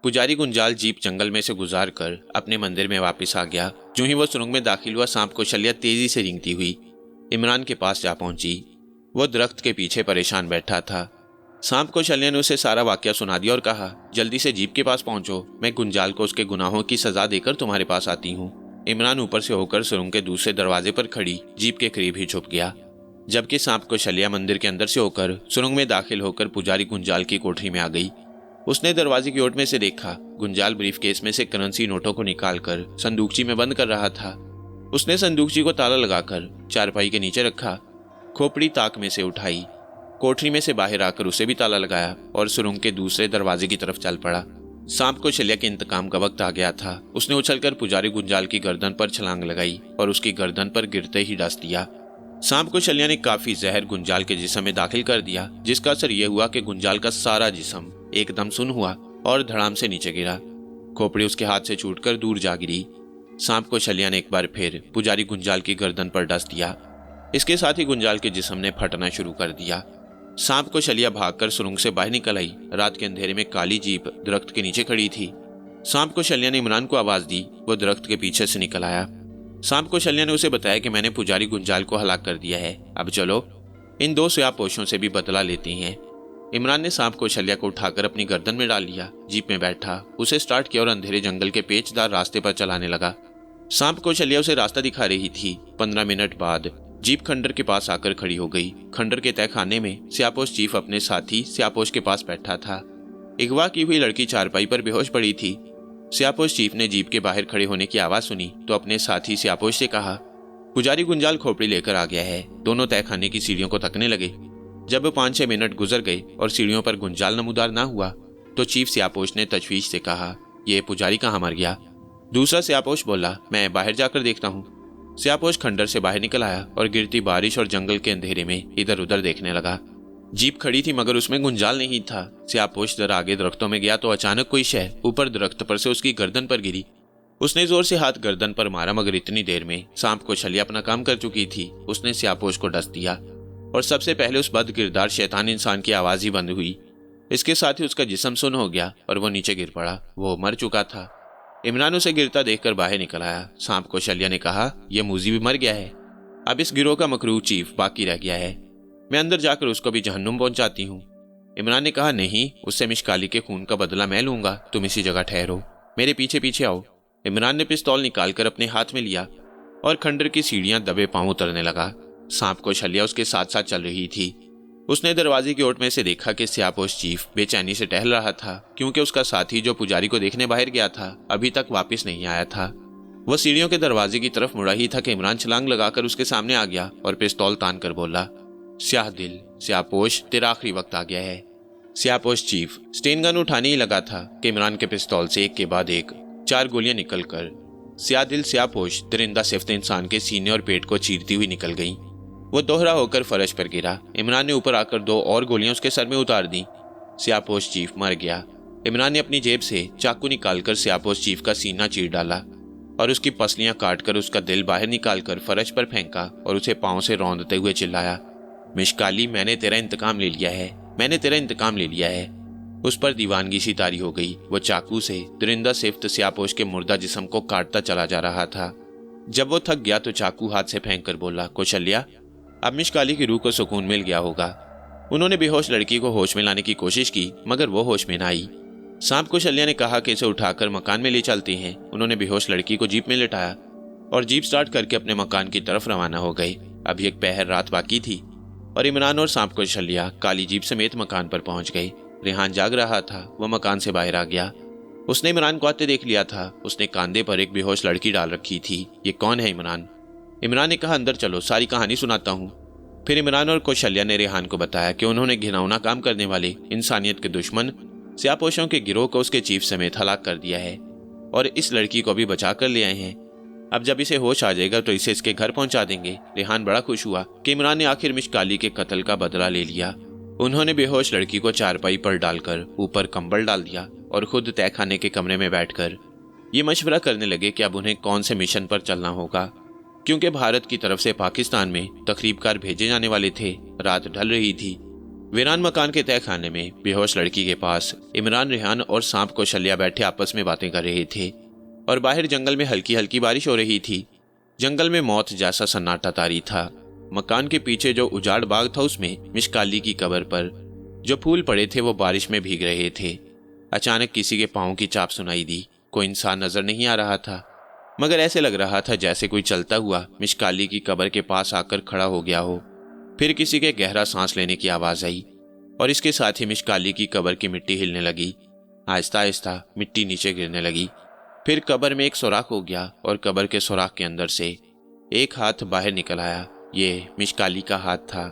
पुजारी गुंजाल जीप जंगल में से गुजार कर अपने मंदिर में वापस आ गया। जो ही वो सुरंग में दाखिल हुआ, सांप को शल्या तेजी से रेंगती हुई इमरान के पास जा पहुंची। वो दरख्त के पीछे परेशान बैठा था। सांप को शल्या ने उसे सारा वाकया सुना दिया और कहा, जल्दी से जीप के पास पहुंचो, मैं गुंजाल को उसके गुनाहों की सजा देकर तुम्हारे पास आती हूँ। इमरान ऊपर से होकर सुरंग के दूसरे दरवाजे पर खड़ी जीप के करीब ही छुप गया, जबकि सांप को शल्या मंदिर के अंदर से होकर सुरंग में दाखिल होकर पुजारी गुंजाल की कोठरी में आ गई। उसने दरवाजे की ओर में से देखा। गुंजाल ब्रीफकेस में से करेंसी नोटों को निकालकर संदूकची में बंद कर रहा था। उसने संदूकची को ताला लगाकर चारपाई के नीचे रखा, खोपड़ी ताक में से उठाई, कोठरी में से बाहर आकर उसे भी ताला लगाया और सुरंग के दूसरे दरवाजे की तरफ चल पड़ा। सांप को शल्या के इंतकाम का वक्त आ गया था। उसने उछलकर पुजारी गुंजाल की गर्दन पर छलांग लगाई और उसकी गर्दन पर गिरते ही डस दिया। सांप को शल्या ने काफी जहर गुंजाल के जिस्म में दाखिल कर दिया, जिसका असर यह हुआ कि गुंजाल का सारा जिस्म एकदम सुन्न हुआ और धड़ाम से नीचे गिरा। खोपड़ी उसके हाथ से छूटकर दूर जा गिरी। सांप को शल्या ने एक बार फिर पुजारी गुंजाल की गर्दन पर डस दिया। इसके साथ ही गुंजाल के जिस्म ने फटना शुरू कर दिया। सांप को शल्या भागकर सुरंग से बाहर निकल आई। रात के अंधेरे में काली जीप दरख्त के नीचे खड़ी थी। सांप को शल्या ने इमरान को आवाज दी। वो दरख्त के पीछे से निकल आया। सांप को शल्या ने उसे बताया कि मैंने पुजारी गुंजाल को हलाक कर दिया है, अब चलो इन 2 सियापोशों से भी बदला लेते हैं। इमरान ने सांप को शल्या को उठाकर अपनी गर्दन में डाल लिया, जीप में बैठा, उसे स्टार्ट किया और अंधेरे जंगल के पेचदार रास्ते पर चलाने लगा। सांप को शल्या उसे रास्ता दिखा रही थी। 15 मिनट बाद जीप खंडर के पास आकर खड़ी हो गई। खंडर के तहखाने में सियापोश चीफ अपने साथी सियापोश के पास बैठा था। अगवा की हुई लड़की चारपाई पर बेहोश पड़ी थी। सियापोश चीफ ने जीप के बाहर खड़े होने की आवाज सुनी तो अपने साथी सियापोश से कहा, पुजारी गुंजाल खोपड़ी लेकर आ गया है। दोनों तहखाने की सीढ़ियों को तकने लगे। जब 5-6 मिनट गुजर गए और सीढ़ियों पर गुंजाल नमूदार ना हुआ तो चीफ सियापोश ने तशवीश से कहा, ये पुजारी कहाँ मर गया? दूसरा सियापोश बोला, मैं बाहर जाकर देखता हूँ। सियापोश खंडर से बाहर निकल आया और गिरती बारिश और जंगल के अंधेरे में इधर उधर देखने लगा। जीप खड़ी थी मगर उसमें गुंजाल नहीं था। सियापोश जरा आगे दरख्तों में गया तो अचानक कोई शय ऊपर दरख्त पर से उसकी गर्दन पर गिरी। उसने जोर से हाथ गर्दन पर मारा मगर इतनी देर में सांप को शल्या अपना काम कर चुकी थी। उसने सियापोश को डस दिया और सबसे पहले उस बदकिरदार शैतान इंसान की आवाज ही बंद हुई। इसके साथ ही उसका जिस्म सुन्न हो गया और वो नीचे गिर पड़ा। वो मर चुका था। इमरान उसे गिरता देखकर बाहर निकल आया। सांप को शल्या ने कहा, यह मूजी भी मर गया है, अब इस गिरोह का मकरूह चीफ बाकी रह गया है। मैं अंदर जाकर उसको भी जहन्नुम पहुंचाती हूँ। इमरान ने कहा, नहीं, उससे मिशकाली के खून का बदला मैं लूंगा, तुम इसी जगह ठहरो, मेरे पीछे पीछे आओ। इमरान ने पिस्तौल निकालकर अपने हाथ में लिया और खंडर की सीढ़ियां दबे पांव उतरने लगा। सांप को शल्या उसके साथ साथ चल रही थी। उसने दरवाजे की ओट में से देखा कि स्यापोश चीफ बेचैनी से टहल रहा था, क्योंकि उसका साथी जो पुजारी को देखने बाहर गया था अभी तक वापस नहीं आया था। वह सीढ़ियों के दरवाजे की तरफ मुड़ा ही था कि इमरान छलांग लगाकर उसके सामने आ गया और पिस्तौल तान कर बोला, स्याह दिल, स्यापोश, तेरा आखिरी वक्त आ गया है। स्यापोश चीफ स्टेन गन उठाने ही लगा था कि इमरान के पिस्तौल से एक के बाद एक 4 गोलियां निकलकर स्याह दिल स्यापोश दरिंदा सिफ्त इंसान के सीने और पेट को चीरती हुई निकल गईं। वो दोहरा होकर फर्श पर गिरा। इमरान ने ऊपर आकर 2 और गोलियां उसके सर में उतार दी। स्यापोश चीफ मर गया। इमरान ने अपनी जेब से चाकू निकालकर स्यापोश चीफ का सीना चीर डाला और उसकी पसलियां काटकर उसका दिल बाहर निकालकर फर्श पर फेंका और उसे पांव से रौंदते हुए चिल्लाया, मिशकाली, मैंने तेरा इंतकाम ले लिया है, मैंने तेरा इंतकाम ले लिया है। उस पर दीवानगी सी तारी हो गई। वो चाकू से दरिंदा सिफ्त स्यापोश के मुर्दा जिस्म को काटता चला जा रहा था। जब वो थक गया तो चाकू हाथ से फेंक कर बोला, कौशल्या, अब मिशकाली की रूह को सुकून मिल गया होगा। उन्होंने बेहोश लड़की को होश में लाने की कोशिश की, मगर वो होश में न आई। सांप कौशल्या ने कहा कि इसे उठाकर मकान में ले चलते हैं। उन्होंने बेहोश लड़की को जीप में लिटाया और जीप स्टार्ट करके अपने मकान की तरफ रवाना हो गए। अभी एक पहर रात बाकी थी और इमरान और सांप कौशल्या काली जीप समेत मकान पर पहुंच गए। रेहान जाग रहा था। वह मकान से बाहर आ गया। उसने इमरान को आते देख लिया था। उसने कांधे पर एक बेहोश लड़की डाल रखी थी। ये कौन है इमरान? इमरान ने कहा, अंदर चलो, सारी कहानी सुनाता हूँ। फिर इमरान और कौशल्या ने रेहान को बताया कि उन्होंने घिनौना काम करने वाले इंसानियत के दुश्मन स्यापोशों के गिरोह को उसके चीफ समेत हलाक कर दिया है और इस लड़की को भी बचा कर ले आए हैं। अब जब इसे होश आ जाएगा तो इसे इसके घर पहुंचा देंगे। रेहान बड़ा खुश हुआ कि इमरान ने आखिर मिशकाली के कत्ल का बदला ले लिया। उन्होंने बेहोश लड़की को चारपाई पर डालकर ऊपर कंबल डाल दिया और खुद तहखाने के कमरे में बैठकर ये मशवरा करने लगे कि अब उन्हें कौन से मिशन पर चलना होगा, क्योंकि भारत की तरफ से पाकिस्तान में तकरीबकार भेजे जाने वाले थे। रात ढल रही थी। वीरान मकान के तहखाने में बेहोश लड़की के पास इमरान, रेहान और सांप कौशल्या बैठे आपस में बातें कर रहे थे और बाहर जंगल में हल्की हल्की बारिश हो रही थी। जंगल में मौत जैसा सन्नाटा तारी था। मकान के पीछे जो उजाड़ बाग था उसमें मिशकाली की कब्र पर जो फूल पड़े थे वो बारिश में भीग रहे थे। अचानक किसी के पाँव की चाप सुनाई दी। कोई इंसान नजर नहीं आ रहा था, मगर ऐसे लग रहा था जैसे कोई चलता हुआ मिशकाली की कब्र के पास आकर खड़ा हो गया हो। फिर किसी के गहरा सांस लेने की आवाज आई और इसके साथ ही मिशकाली की कब्र की मिट्टी हिलने लगी। आहिस्ता आहिस्ता मिट्टी नीचे गिरने लगी। फिर कब्र में एक सुराख हो गया और कब्र के सुराख के अंदर से एक हाथ बाहर निकल आया। ये मिशकाली का हाथ था।